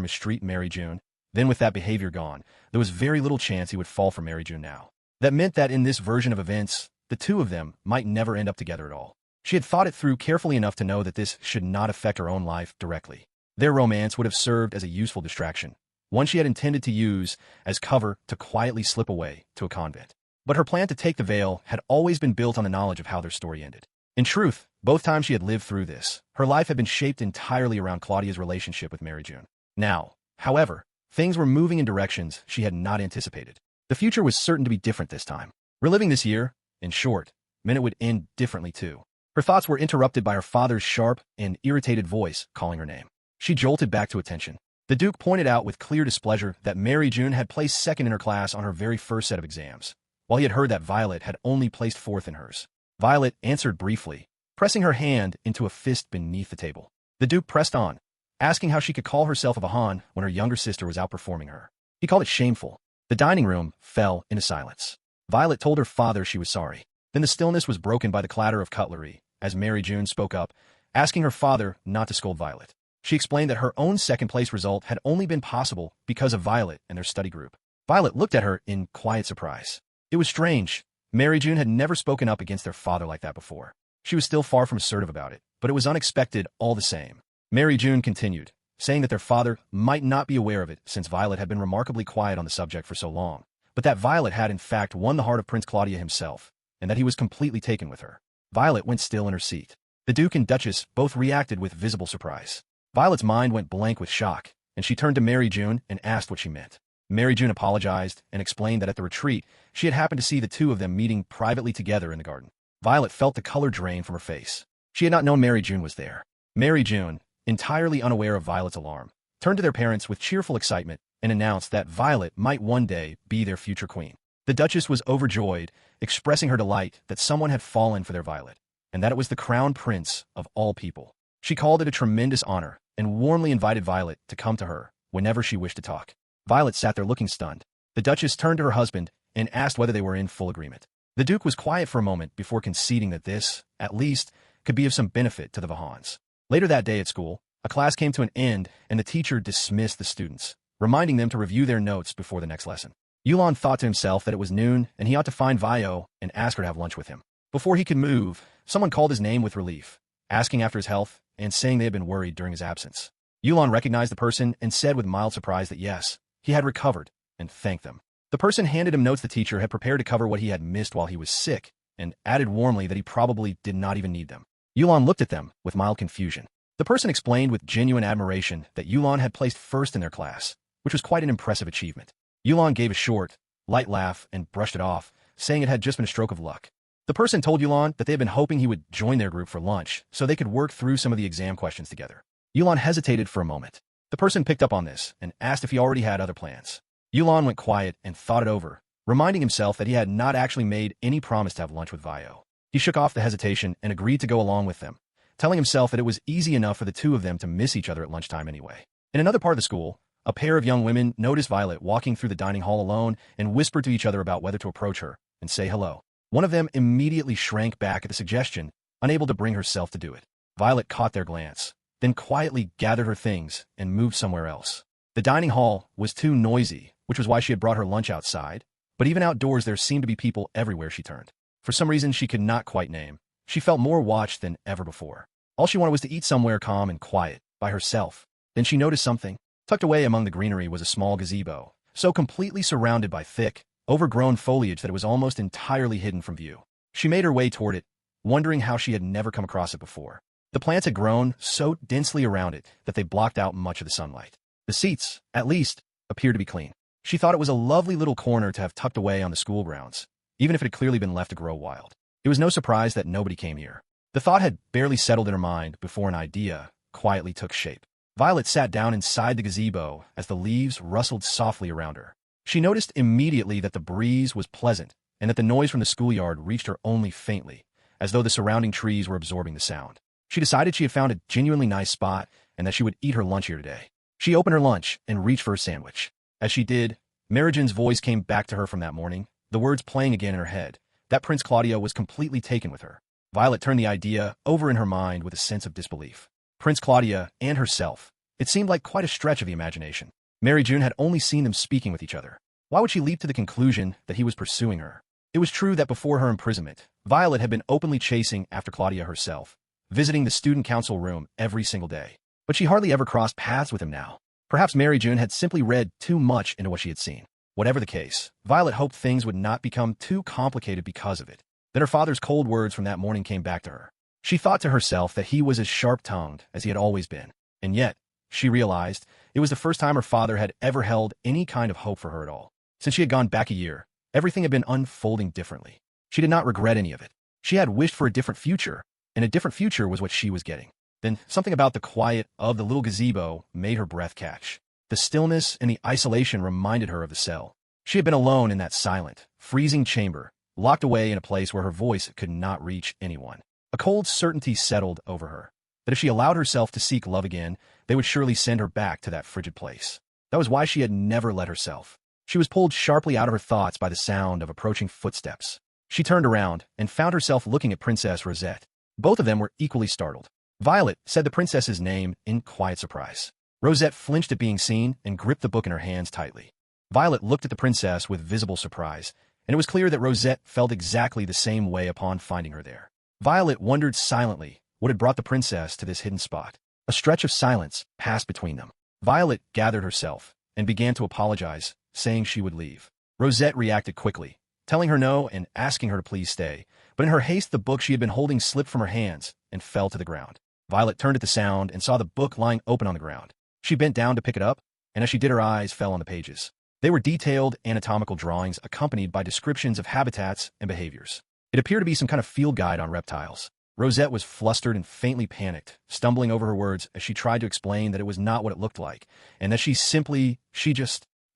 mistreat Maryjun, then with that behavior gone, there was very little chance he would fall for Maryjun now. That meant that in this version of events, the two of them might never end up together at all. She had thought it through carefully enough to know that this should not affect her own life directly. Their romance would have served as a useful distraction, one she had intended to use as cover to quietly slip away to a convent. But her plan to take the veil had always been built on the knowledge of how their story ended. In truth, both times she had lived through this, her life had been shaped entirely around Claudia's relationship with Maryjun. Now, however, things were moving in directions she had not anticipated. The future was certain to be different this time. Reliving this year, in short, meant it would end differently too. Her thoughts were interrupted by her father's sharp and irritated voice calling her name. She jolted back to attention. The Duke pointed out with clear displeasure that Maryjun had placed second in her class on her very first set of exams, while he had heard that Violet had only placed fourth in hers. Violet answered briefly, pressing her hand into a fist beneath the table. The Duke pressed on, asking how she could call herself a Vahan when her younger sister was outperforming her. He called it shameful. The dining room fell into silence. Violet told her father she was sorry. Then the stillness was broken by the clatter of cutlery, as Maryjun spoke up, asking her father not to scold Violet. She explained that her own second-place result had only been possible because of Violet and their study group. Violet looked at her in quiet surprise. It was strange. Maryjun had never spoken up against their father like that before. She was still far from assertive about it, but it was unexpected all the same. Maryjun continued, saying that their father might not be aware of it since Violet had been remarkably quiet on the subject for so long, but that Violet had in fact won the heart of Prince Claudia himself, and that he was completely taken with her. Violet went still in her seat. The Duke and Duchess both reacted with visible surprise. Violet's mind went blank with shock, and she turned to Maryjun and asked what she meant. Maryjun apologized and explained that at the retreat, she had happened to see the two of them meeting privately together in the garden. Violet felt the color drain from her face. She had not known Maryjun was there. Maryjun, entirely unaware of Violet's alarm, turned to their parents with cheerful excitement and announced that Violet might one day be their future queen. The Duchess was overjoyed, expressing her delight that someone had fallen for their Violet, and that it was the crown prince of all people. She called it a tremendous honor and warmly invited Violet to come to her whenever she wished to talk. Violet sat there looking stunned. The Duchess turned to her husband and asked whether they were in full agreement. The Duke was quiet for a moment before conceding that this, at least, could be of some benefit to the Vahans. Later that day at school, a class came to an end and the teacher dismissed the students, reminding them to review their notes before the next lesson. Yulan thought to himself that it was noon and he ought to find Vio and ask her to have lunch with him. Before he could move, someone called his name with relief, asking after his health and saying they had been worried during his absence. Yulan recognized the person and said with mild surprise that yes, he had recovered, and thanked them. The person handed him notes the teacher had prepared to cover what he had missed while he was sick, and added warmly that he probably did not even need them. Yulan looked at them with mild confusion. The person explained with genuine admiration that Yulan had placed first in their class, which was quite an impressive achievement. Yulan gave a short, light laugh and brushed it off, saying it had just been a stroke of luck. The person told Yulan that they had been hoping he would join their group for lunch so they could work through some of the exam questions together. Yulan hesitated for a moment. The person picked up on this and asked if he already had other plans. Yulan went quiet and thought it over, reminding himself that he had not actually made any promise to have lunch with Vio. He shook off the hesitation and agreed to go along with them, telling himself that it was easy enough for the two of them to miss each other at lunchtime anyway. In another part of the school, a pair of young women noticed Violet walking through the dining hall alone and whispered to each other about whether to approach her and say hello. One of them immediately shrank back at the suggestion, unable to bring herself to do it. Violet caught their glance, then quietly gathered her things and moved somewhere else. The dining hall was too noisy, which was why she had brought her lunch outside, but even outdoors there seemed to be people everywhere she turned. For some reason she could not quite name, she felt more watched than ever before. All she wanted was to eat somewhere calm and quiet, by herself. Then she noticed something. Tucked away among the greenery was a small gazebo, so completely surrounded by thick, overgrown foliage that it was almost entirely hidden from view. She made her way toward it, wondering how she had never come across it before. The plants had grown so densely around it that they blocked out much of the sunlight. The seats, at least, appeared to be clean. She thought it was a lovely little corner to have tucked away on the school grounds, even if it had clearly been left to grow wild. It was no surprise that nobody came here. The thought had barely settled in her mind before an idea quietly took shape. Violet sat down inside the gazebo as the leaves rustled softly around her. She noticed immediately that the breeze was pleasant and that the noise from the schoolyard reached her only faintly, as though the surrounding trees were absorbing the sound. She decided she had found a genuinely nice spot and that she would eat her lunch here today. She opened her lunch and reached for a sandwich. As she did, Maryjun's voice came back to her from that morning, the words playing again in her head, that Prince Claudio was completely taken with her. Violet turned the idea over in her mind with a sense of disbelief. Prince Claudia and herself. It seemed like quite a stretch of the imagination. Maryjun had only seen them speaking with each other. Why would she leap to the conclusion that he was pursuing her? It was true that before her imprisonment, Violet had been openly chasing after Claudia herself, visiting the student council room every single day. But she hardly ever crossed paths with him now. Perhaps Maryjun had simply read too much into what she had seen. Whatever the case, Violet hoped things would not become too complicated because of it. Then her father's cold words from that morning came back to her. She thought to herself that he was as sharp-tongued as he had always been. And yet, she realized it was the first time her father had ever held any kind of hope for her at all. Since she had gone back a year, everything had been unfolding differently. She did not regret any of it. She had wished for a different future, and a different future was what she was getting. Then something about the quiet of the little gazebo made her breath catch. The stillness and the isolation reminded her of the cell. She had been alone in that silent, freezing chamber, locked away in a place where her voice could not reach anyone. A cold certainty settled over her, that if she allowed herself to seek love again, they would surely send her back to that frigid place. That was why she had never let herself. She was pulled sharply out of her thoughts by the sound of approaching footsteps. She turned around and found herself looking at Princess Rosette. Both of them were equally startled. Violet said the princess's name in quiet surprise. Rosette flinched at being seen and gripped the book in her hands tightly. Violet looked at the princess with visible surprise, and it was clear that Rosette felt exactly the same way upon finding her there. Violet wondered silently what had brought the princess to this hidden spot. A stretch of silence passed between them. Violet gathered herself and began to apologize, saying she would leave. Rosette reacted quickly, telling her no and asking her to please stay, but in her haste the book she had been holding slipped from her hands and fell to the ground. Violet turned at the sound and saw the book lying open on the ground. She bent down to pick it up, and as she did her eyes fell on the pages. They were detailed anatomical drawings accompanied by descriptions of habitats and behaviors. It appeared to be some kind of field guide on reptiles. Rosette was flustered and faintly panicked, stumbling over her words as she tried to explain that it was not what it looked like, and that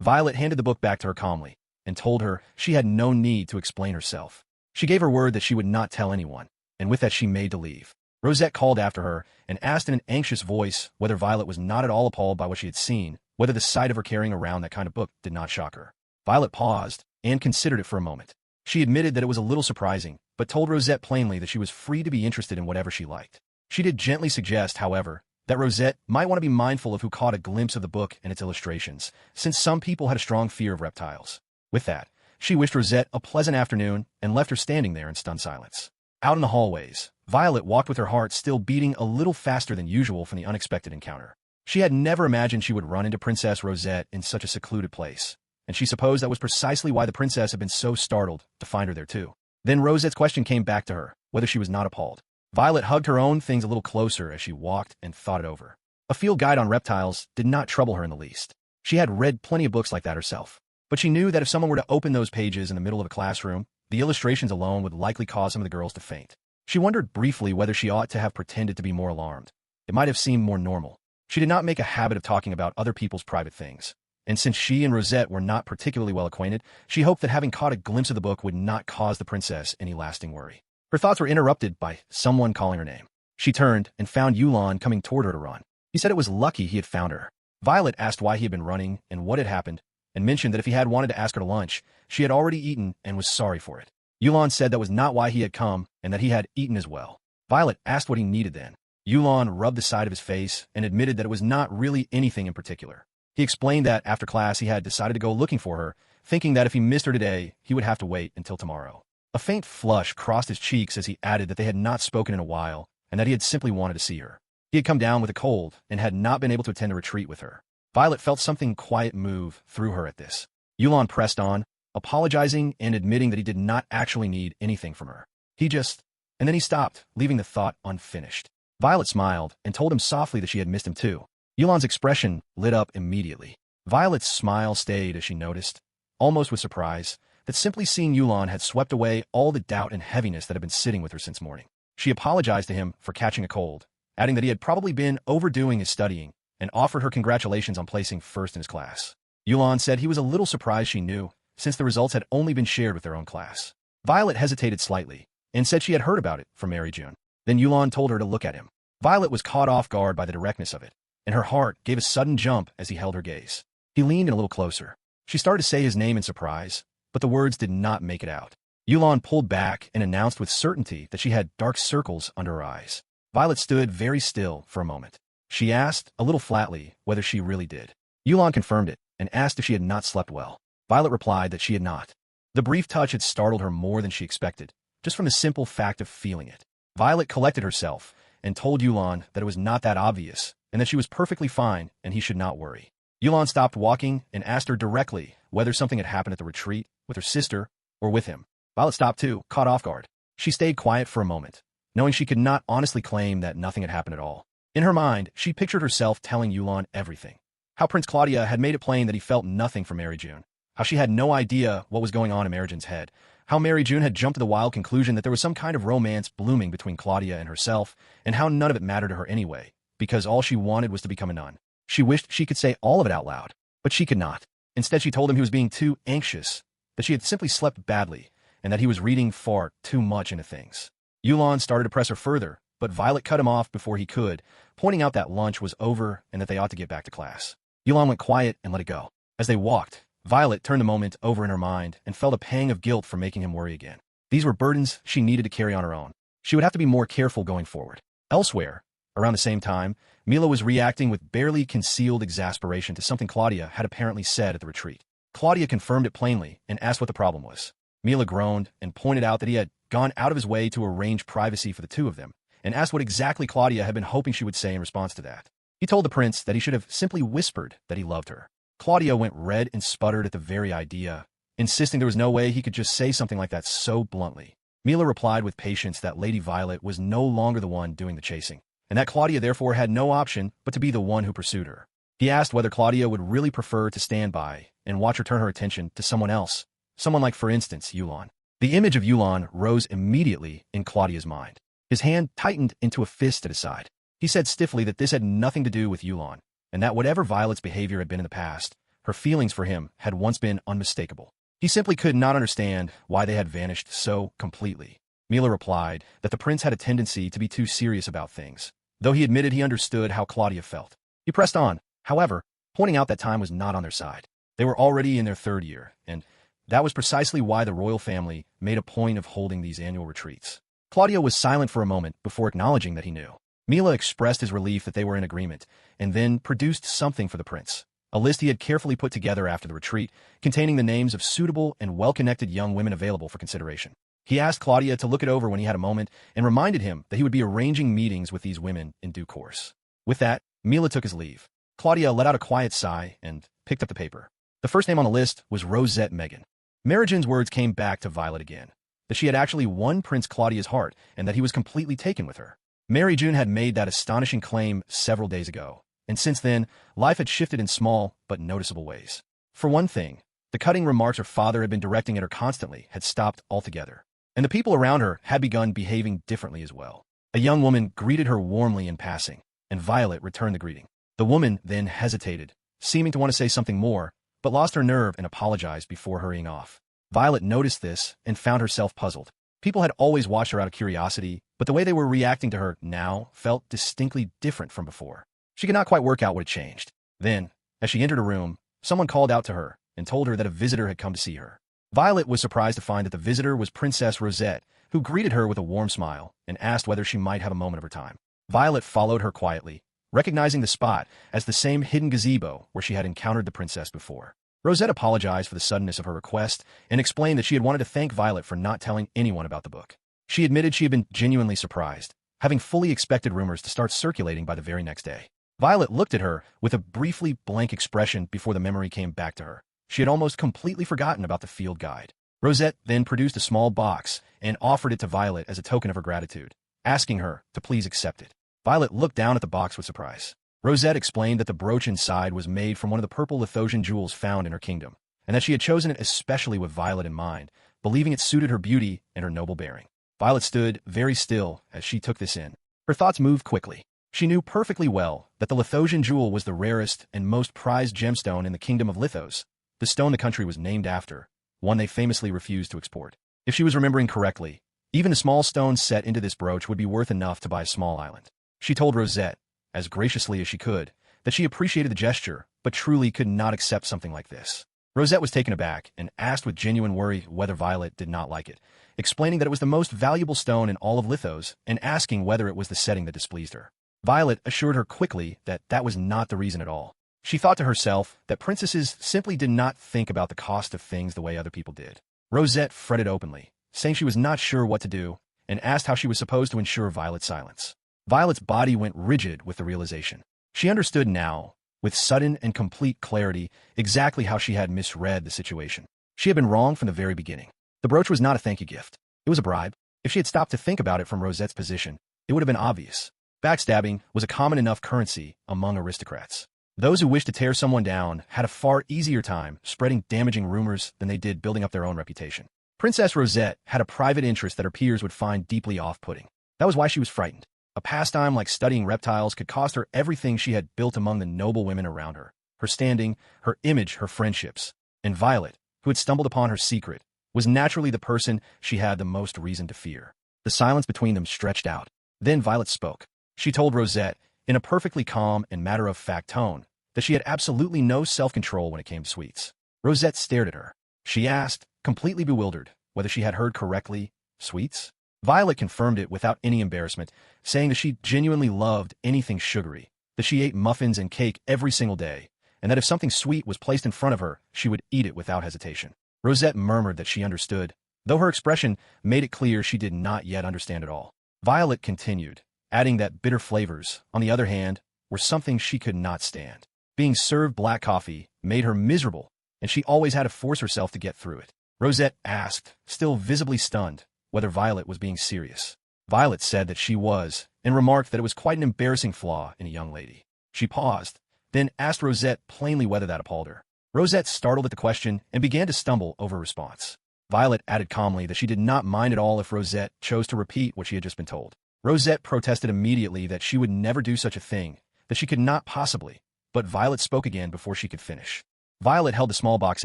Violet handed the book back to her calmly, and told her she had no need to explain herself. She gave her word that she would not tell anyone, and with that she made to leave. Rosette called after her and asked in an anxious voice whether Violet was not at all appalled by what she had seen, whether the sight of her carrying around that kind of book did not shock her. Violet paused and considered it for a moment. She admitted that it was a little surprising, but told Rosette plainly that she was free to be interested in whatever she liked. She did gently suggest, however, that Rosette might want to be mindful of who caught a glimpse of the book and its illustrations, since some people had a strong fear of reptiles. With that, she wished Rosette a pleasant afternoon and left her standing there in stunned silence. Out in the hallways, Violet walked with her heart still beating a little faster than usual from the unexpected encounter. She had never imagined she would run into Princess Rosette in such a secluded place, and she supposed that was precisely why the princess had been so startled to find her there too. Then Rosette's question came back to her, whether she was not appalled. Violet hugged her own things a little closer as she walked and thought it over. A field guide on reptiles did not trouble her in the least. She had read plenty of books like that herself. But she knew that if someone were to open those pages in the middle of a classroom, the illustrations alone would likely cause some of the girls to faint. She wondered briefly whether she ought to have pretended to be more alarmed. It might have seemed more normal. She did not make a habit of talking about other people's private things. And since she and Rosette were not particularly well acquainted, she hoped that having caught a glimpse of the book would not cause the princess any lasting worry. Her thoughts were interrupted by someone calling her name. She turned and found Yulon coming toward her to run. He said it was lucky he had found her. Violet asked why he had been running and what had happened, and mentioned that if he had wanted to ask her to lunch, she had already eaten and was sorry for it. Yulon said that was not why he had come and that he had eaten as well. Violet asked what he needed then. Yulon rubbed the side of his face and admitted that it was not really anything in particular. He explained that after class he had decided to go looking for her, thinking that if he missed her today, he would have to wait until tomorrow. A faint flush crossed his cheeks as he added that they had not spoken in a while and that he had simply wanted to see her. He had come down with a cold and had not been able to attend a retreat with her. Violet felt something quiet move through her at this. Yulon pressed on, apologizing and admitting that he did not actually need anything from her. And then he stopped, leaving the thought unfinished. Violet smiled and told him softly that she had missed him too. Yulon's expression lit up immediately. Violet's smile stayed as she noticed, almost with surprise, that simply seeing Yulan had swept away all the doubt and heaviness that had been sitting with her since morning. She apologized to him for catching a cold, adding that he had probably been overdoing his studying, and offered her congratulations on placing first in his class. Yulan said he was a little surprised she knew, since the results had only been shared with their own class. Violet hesitated slightly, and said she had heard about it from Maryjun. Then Yulan told her to look at him. Violet was caught off guard by the directness of it, and her heart gave a sudden jump as he held her gaze. He leaned in a little closer. She started to say his name in surprise, but the words did not make it out. Yulan pulled back and announced with certainty that she had dark circles under her eyes. Violet stood very still for a moment. She asked, a little flatly, whether she really did. Yulan confirmed it, and asked if she had not slept well. Violet replied that she had not. The brief touch had startled her more than she expected, just from the simple fact of feeling it. Violet collected herself and told Yulan that it was not that obvious, and that she was perfectly fine and he should not worry. Yulan stopped walking and asked her directly whether something had happened at the retreat, with her sister, or with him. Violet stopped too, caught off guard. She stayed quiet for a moment, knowing she could not honestly claim that nothing had happened at all. In her mind, she pictured herself telling Yulan everything. How Prince Claudia had made it plain that he felt nothing for Maryjun. How she had no idea what was going on in Maryjun's head. How Maryjun had jumped to the wild conclusion that there was some kind of romance blooming between Claudia and herself, and how none of it mattered to her anyway, because all she wanted was to become a nun. She wished she could say all of it out loud, but she could not. Instead, she told him he was being too anxious, that she had simply slept badly, and that he was reading far too much into things. Yulan started to press her further, but Violet cut him off before he could, pointing out that lunch was over and that they ought to get back to class. Yulan went quiet and let it go. As they walked, Violet turned the moment over in her mind and felt a pang of guilt for making him worry again. These were burdens she needed to carry on her own. She would have to be more careful going forward. Elsewhere, around the same time, Mila was reacting with barely concealed exasperation to something Claudia had apparently said at the retreat. Claudia confirmed it plainly and asked what the problem was. Mila groaned and pointed out that he had gone out of his way to arrange privacy for the two of them, and asked what exactly Claudia had been hoping she would say in response to that. He told the prince that he should have simply whispered that he loved her. Claudia went red and sputtered at the very idea, insisting there was no way he could just say something like that so bluntly. Mila replied with patience that Lady Violet was no longer the one doing the chasing, and that Claudia therefore had no option but to be the one who pursued her. He asked whether Claudia would really prefer to stand by and watch her turn her attention to someone else, someone like, for instance, Yulan. The image of Yulan rose immediately in Claudia's mind. His hand tightened into a fist at his side. He said stiffly that this had nothing to do with Yulan, and that whatever Violet's behavior had been in the past, her feelings for him had once been unmistakable. He simply could not understand why they had vanished so completely. Mila replied that the prince had a tendency to be too serious about things, though he admitted he understood how Claudia felt. He pressed on, however, pointing out that time was not on their side. They were already in their third year, and that was precisely why the royal family made a point of holding these annual retreats. Claudia was silent for a moment before acknowledging that he knew. Mila expressed his relief that they were in agreement, and then produced something for the prince. A list he had carefully put together after the retreat, containing the names of suitable and well-connected young women available for consideration. He asked Claudia to look it over when he had a moment, and reminded him that he would be arranging meetings with these women in due course. With that, Mila took his leave. Claudia let out a quiet sigh and picked up the paper. The first name on the list was Rosette Megan. Maryjun's words came back to Violet again, that she had actually won Prince Claudia's heart and that he was completely taken with her. Maryjun had made that astonishing claim several days ago, and since then, life had shifted in small but noticeable ways. For one thing, the cutting remarks her father had been directing at her constantly had stopped altogether, and the people around her had begun behaving differently as well. A young woman greeted her warmly in passing, and Violet returned the greeting. The woman then hesitated, seeming to want to say something more, but lost her nerve and apologized before hurrying off. Violet noticed this and found herself puzzled. People had always watched her out of curiosity, but the way they were reacting to her now felt distinctly different from before. She could not quite work out what had changed. Then, as she entered a room, someone called out to her and told her that a visitor had come to see her. Violet was surprised to find that the visitor was Princess Rosette, who greeted her with a warm smile and asked whether she might have a moment of her time. Violet followed her quietly, recognizing the spot as the same hidden gazebo where she had encountered the princess before. Rosette apologized for the suddenness of her request and explained that she had wanted to thank Violet for not telling anyone about the book. She admitted she had been genuinely surprised, having fully expected rumors to start circulating by the very next day. Violet looked at her with a briefly blank expression before the memory came back to her. She had almost completely forgotten about the field guide. Rosette then produced a small box and offered it to Violet as a token of her gratitude, asking her to please accept it. Violet looked down at the box with surprise. Rosette explained that the brooch inside was made from one of the purple Lithosian jewels found in her kingdom. and that she had chosen it especially with Violet in mind, believing it suited her beauty and her noble bearing. Violet stood very still as she took this in. Her thoughts moved quickly. She knew perfectly well that the Lithosian jewel was the rarest and most prized gemstone in the kingdom of Lithos, the stone the country was named after, one they famously refused to export. If she was remembering correctly, even a small stone set into this brooch would be worth enough to buy a small island. She told Rosette, as graciously as she could, that she appreciated the gesture, but truly could not accept something like this. Rosette was taken aback and asked with genuine worry whether Violet did not like it, explaining that it was the most valuable stone in all of Lithos and asking whether it was the setting that displeased her. Violet assured her quickly that that was not the reason at all. She thought to herself that princesses simply did not think about the cost of things the way other people did. Rosette fretted openly, saying she was not sure what to do, and asked how she was supposed to ensure Violet's silence. Violet's body went rigid with the realization. She understood now, with sudden and complete clarity, exactly how she had misread the situation. She had been wrong from the very beginning. The brooch was not a thank you gift. It was a bribe. If she had stopped to think about it from Rosette's position, it would have been obvious. Backstabbing was a common enough currency among aristocrats. Those who wished to tear someone down had a far easier time spreading damaging rumors than they did building up their own reputation. Princess Rosette had a private interest that her peers would find deeply off-putting. That was why she was frightened. A pastime like studying reptiles could cost her everything she had built among the noble women around her, her standing, her image, her friendships. And Violet, who had stumbled upon her secret, was naturally the person she had the most reason to fear. The silence between them stretched out. Then Violet spoke. She told Rosette, in a perfectly calm and matter-of-fact tone, that she had absolutely no self-control when it came to sweets. Rosette stared at her. She asked, completely bewildered, whether she had heard correctly, sweets? Violet confirmed it without any embarrassment, saying that she genuinely loved anything sugary, that she ate muffins and cake every single day, and that if something sweet was placed in front of her, she would eat it without hesitation. Rosette murmured that she understood, though her expression made it clear she did not yet understand at all. Violet continued, adding that bitter flavors, on the other hand, were something she could not stand. Being served black coffee made her miserable, and she always had to force herself to get through it. Rosette asked, still visibly stunned, whether Violet was being serious. Violet said that she was, and remarked that it was quite an embarrassing flaw in a young lady. She paused, then asked Rosette plainly whether that appalled her. Rosette startled at the question and began to stumble over a response. Violet added calmly that she did not mind at all if Rosette chose to repeat what she had just been told. Rosette protested immediately that she would never do such a thing, that she could not possibly, but Violet spoke again before she could finish. Violet held the small box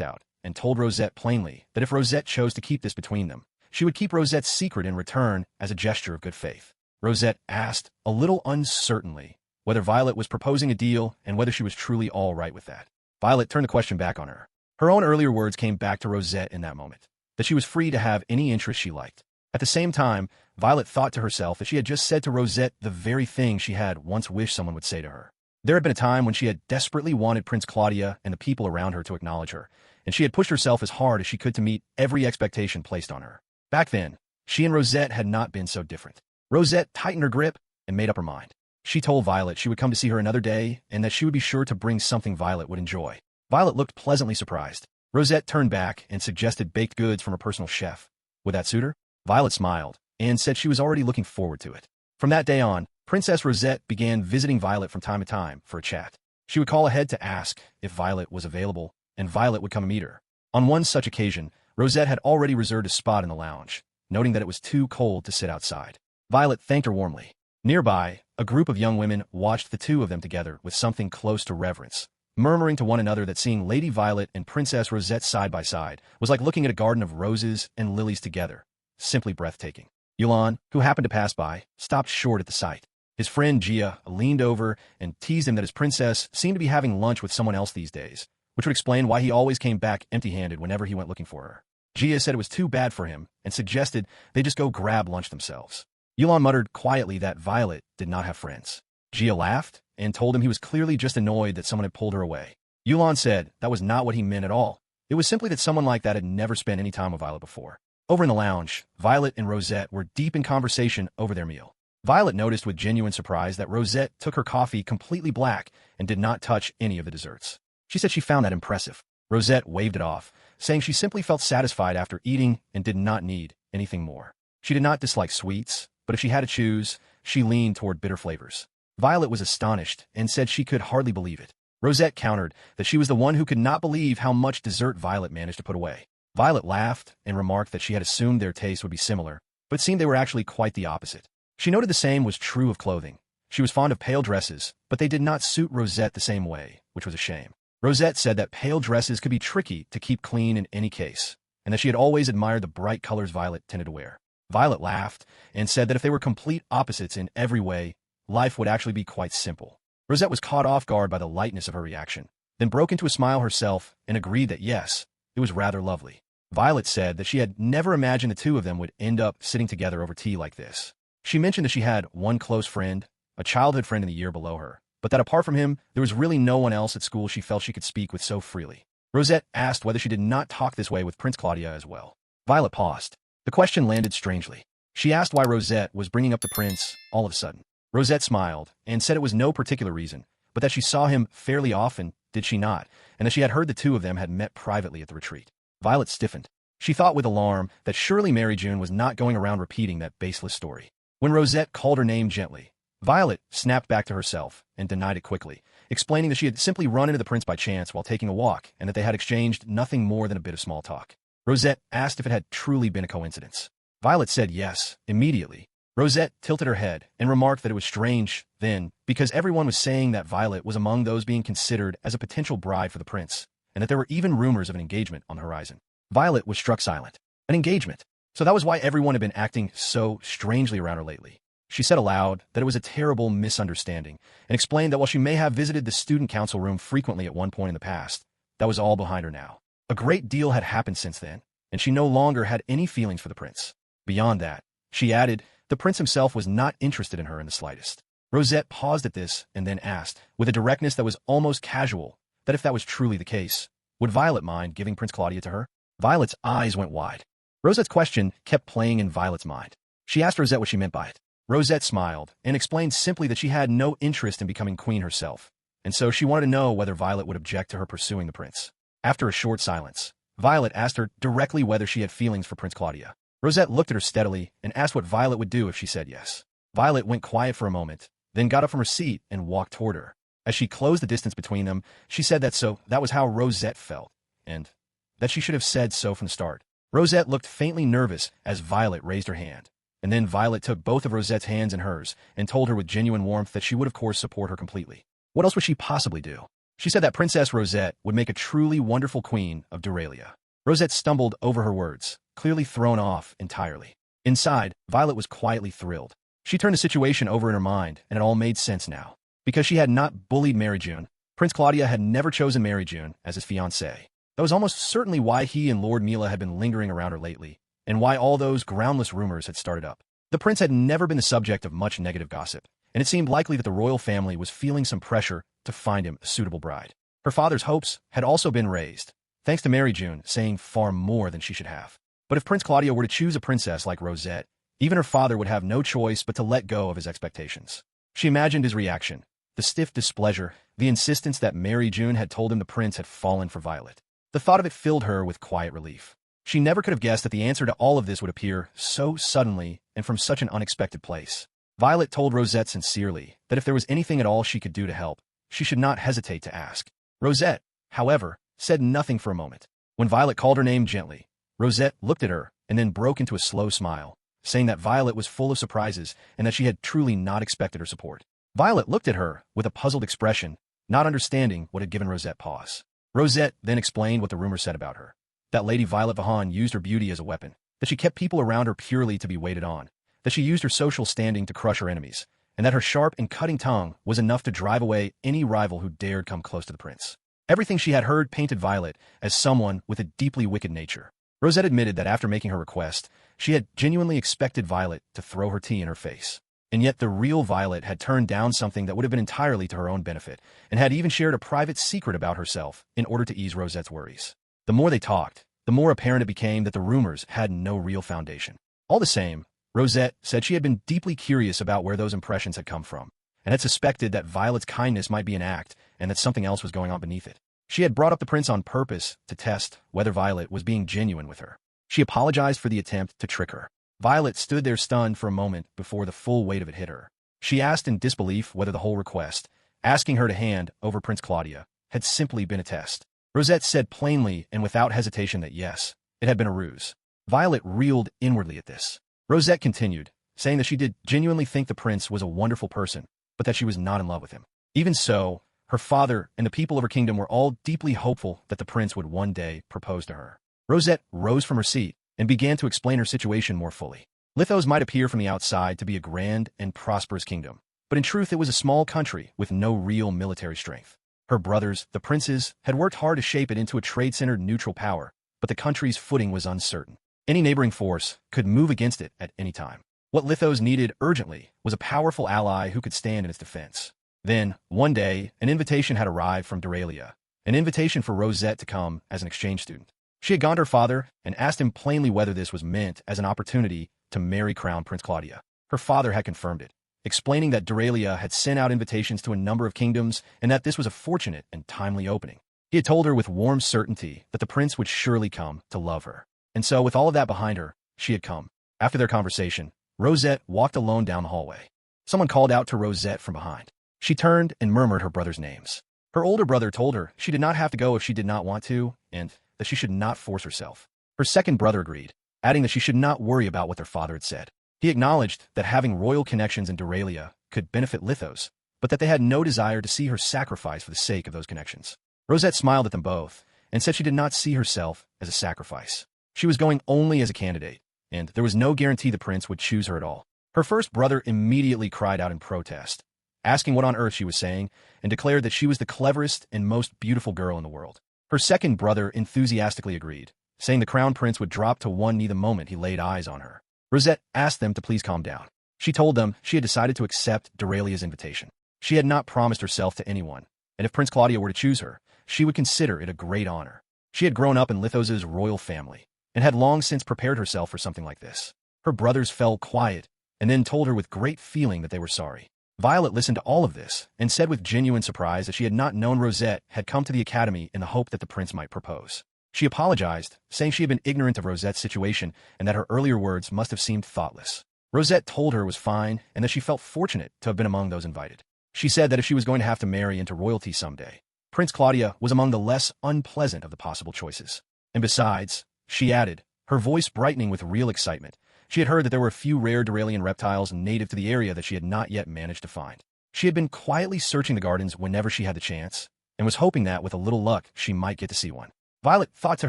out and told Rosette plainly that if Rosette chose to keep this between them, she would keep Rosette's secret in return as a gesture of good faith. Rosette asked, a little uncertainly, whether Violet was proposing a deal and whether she was truly all right with that. Violet turned the question back on her. Her own earlier words came back to Rosette in that moment, that she was free to have any interest she liked. At the same time, Violet thought to herself that she had just said to Rosette the very thing she had once wished someone would say to her. There had been a time when she had desperately wanted Prince Claudia and the people around her to acknowledge her, and she had pushed herself as hard as she could to meet every expectation placed on her. Back then, she and Rosette had not been so different. Rosette tightened her grip and made up her mind. She told Violet she would come to see her another day and that she would be sure to bring something Violet would enjoy. Violet looked pleasantly surprised. Rosette turned back and suggested baked goods from her personal chef. Would that suit her? Violet smiled and said she was already looking forward to it. From that day on, Princess Rosette began visiting Violet from time to time for a chat. She would call ahead to ask if Violet was available, and Violet would come and meet her. On one such occasion, Rosette had already reserved a spot in the lounge, noting that it was too cold to sit outside. Violet thanked her warmly. Nearby, a group of young women watched the two of them together with something close to reverence, murmuring to one another that seeing Lady Violet and Princess Rosette side by side was like looking at a garden of roses and lilies together, simply breathtaking. Yulan, who happened to pass by, stopped short at the sight. His friend Gia leaned over and teased him that his princess seemed to be having lunch with someone else these days, which would explain why he always came back empty-handed whenever he went looking for her. Gia said it was too bad for him and suggested they just go grab lunch themselves. Yulan muttered quietly that Violet did not have friends. Gia laughed and told him he was clearly just annoyed that someone had pulled her away. Yulan said that was not what he meant at all. It was simply that someone like that had never spent any time with Violet before. Over in the lounge, Violet and Rosette were deep in conversation over their meal. Violet noticed with genuine surprise that Rosette took her coffee completely black and did not touch any of the desserts. She said she found that impressive. Rosette waved it off, saying she simply felt satisfied after eating and did not need anything more. She did not dislike sweets, but if she had to choose, she leaned toward bitter flavors. Violet was astonished and said she could hardly believe it. Rosette countered that she was the one who could not believe how much dessert Violet managed to put away. Violet laughed and remarked that she had assumed their tastes would be similar, but it seemed they were actually quite the opposite. She noted the same was true of clothing. She was fond of pale dresses, but they did not suit Rosette the same way, which was a shame. Rosette said that pale dresses could be tricky to keep clean in any case, and that she had always admired the bright colors Violet tended to wear. Violet laughed and said that if they were complete opposites in every way, life would actually be quite simple. Rosette was caught off guard by the lightness of her reaction, then broke into a smile herself and agreed that yes, it was rather lovely. Violet said that she had never imagined the two of them would end up sitting together over tea like this. She mentioned that she had one close friend, a childhood friend in the year below her, but that apart from him, there was really no one else at school she felt she could speak with so freely. Rosette asked whether she did not talk this way with Prince Claudia as well. Violet paused. The question landed strangely. She asked why Rosette was bringing up the prince all of a sudden. Rosette smiled and said it was no particular reason, but that she saw him fairly often, did she not, and that she had heard the two of them had met privately at the retreat. Violet stiffened. She thought with alarm that surely Maryjun was not going around repeating that baseless story. When Rosette called her name gently, Violet snapped back to herself and denied it quickly, explaining that she had simply run into the prince by chance while taking a walk and that they had exchanged nothing more than a bit of small talk. Rosette asked if it had truly been a coincidence. Violet said yes, immediately. Rosette tilted her head and remarked that it was strange, then, because everyone was saying that Violet was among those being considered as a potential bride for the prince, and that there were even rumors of an engagement on the horizon. Violet was struck silent. An engagement? So that was why everyone had been acting so strangely around her lately. She said aloud that it was a terrible misunderstanding and explained that while she may have visited the student council room frequently at one point in the past, that was all behind her now. A great deal had happened since then, and she no longer had any feelings for the prince. Beyond that, she added, the prince himself was not interested in her in the slightest. Rosette paused at this and then asked, with a directness that was almost casual, that if that was truly the case, would Violet mind giving Prince Claudia to her? Violet's eyes went wide. Rosette's question kept playing in Violet's mind. She asked Rosette what she meant by it. Rosette smiled and explained simply that she had no interest in becoming queen herself, and so she wanted to know whether Violet would object to her pursuing the prince. After a short silence, Violet asked her directly whether she had feelings for Prince Claudia. Rosette looked at her steadily and asked what Violet would do if she said yes. Violet went quiet for a moment, then got up from her seat and walked toward her. As she closed the distance between them, she said that was how Rosette felt, and that she should have said so from the start. Rosette looked faintly nervous as Violet raised her hand. And then Violet took both of Rosette's hands in hers and told her with genuine warmth that she would of course support her completely. What else would she possibly do? She said that Princess Rosette would make a truly wonderful queen of Duralia. Rosette stumbled over her words, clearly thrown off entirely. Inside, Violet was quietly thrilled. She turned the situation over in her mind, and it all made sense now. Because she had not bullied Maryjun, Prince Claudia had never chosen Maryjun as his fiancée. That was almost certainly why he and Lord Mila had been lingering around her lately, and why all those groundless rumors had started up. The prince had never been the subject of much negative gossip, and it seemed likely that the royal family was feeling some pressure to find him a suitable bride. Her father's hopes had also been raised, thanks to Maryjun saying far more than she should have. But if Prince Claudia were to choose a princess like Rosette, even her father would have no choice but to let go of his expectations. She imagined his reaction, the stiff displeasure, the insistence that Maryjun had told him the prince had fallen for Violet. The thought of it filled her with quiet relief. She never could have guessed that the answer to all of this would appear so suddenly and from such an unexpected place. Violet told Rosette sincerely that if there was anything at all she could do to help, she should not hesitate to ask. Rosette, however, said nothing for a moment. When Violet called her name gently, Rosette looked at her and then broke into a slow smile, saying that Violet was full of surprises and that she had truly not expected her support. Violet looked at her with a puzzled expression, not understanding what had given Rosette pause. Rosette then explained what the rumor said about her. That Lady Violette Vahan used her beauty as a weapon, that she kept people around her purely to be waited on, that she used her social standing to crush her enemies, and that her sharp and cutting tongue was enough to drive away any rival who dared come close to the prince. Everything she had heard painted Violet as someone with a deeply wicked nature. Rosette admitted that after making her request, she had genuinely expected Violet to throw her tea in her face. And yet the real Violet had turned down something that would have been entirely to her own benefit, and had even shared a private secret about herself in order to ease Rosette's worries. The more they talked, the more apparent it became that the rumors had no real foundation. All the same, Rosette said she had been deeply curious about where those impressions had come from, and had suspected that Violet's kindness might be an act and that something else was going on beneath it. She had brought up the prince on purpose to test whether Violet was being genuine with her. She apologized for the attempt to trick her. Violet stood there stunned for a moment before the full weight of it hit her. She asked in disbelief whether the whole request asking her to hand over Prince Claudia had simply been a test. Rosette said plainly and without hesitation that yes, it had been a ruse. Violet reeled inwardly at this. Rosette continued, saying that she did genuinely think the prince was a wonderful person, but that she was not in love with him. Even so, her father and the people of her kingdom were all deeply hopeful that the prince would one day propose to her. Rosette rose from her seat and began to explain her situation more fully. Lithos might appear from the outside to be a grand and prosperous kingdom, but in truth it was a small country with no real military strength. Her brothers, the princes, had worked hard to shape it into a trade-centered neutral power, but the country's footing was uncertain. Any neighboring force could move against it at any time. What Lithos needed urgently was a powerful ally who could stand in its defense. Then, one day, an invitation had arrived from Duralia, an invitation for Rosette to come as an exchange student. She had gone to her father and asked him plainly whether this was meant as an opportunity to marry Crown Prince Claudia. Her father had confirmed it, explaining that Duralia had sent out invitations to a number of kingdoms and that this was a fortunate and timely opening. He had told her with warm certainty that the prince would surely come to love her. And so, with all of that behind her, she had come. After their conversation, Rosette walked alone down the hallway. Someone called out to Rosette from behind. She turned and murmured her brothers' names. Her older brother told her she did not have to go if she did not want to, and that she should not force herself. Her second brother agreed, adding that she should not worry about what their father had said. He acknowledged that having royal connections in Duralia could benefit Lithos, but that they had no desire to see her sacrifice for the sake of those connections. Rosette smiled at them both and said she did not see herself as a sacrifice. She was going only as a candidate, and there was no guarantee the prince would choose her at all. Her first brother immediately cried out in protest, asking what on earth she was saying, and declared that she was the cleverest and most beautiful girl in the world. Her second brother enthusiastically agreed, saying the crown prince would drop to one knee the moment he laid eyes on her. Rosette asked them to please calm down. She told them she had decided to accept Duralia's invitation. She had not promised herself to anyone, and if Prince Claudia were to choose her, she would consider it a great honor. She had grown up in Lithos's royal family, and had long since prepared herself for something like this. Her brothers fell quiet, and then told her with great feeling that they were sorry. Violet listened to all of this, and said with genuine surprise that she had not known Rosette had come to the academy in the hope that the prince might propose. She apologized, saying she had been ignorant of Rosette's situation and that her earlier words must have seemed thoughtless. Rosette told her it was fine and that she felt fortunate to have been among those invited. She said that if she was going to have to marry into royalty someday, Prince Claudia was among the less unpleasant of the possible choices. And besides, she added, her voice brightening with real excitement, she had heard that there were a few rare Duralian reptiles native to the area that she had not yet managed to find. She had been quietly searching the gardens whenever she had the chance, and was hoping that, with a little luck, she might get to see one. Violet thought to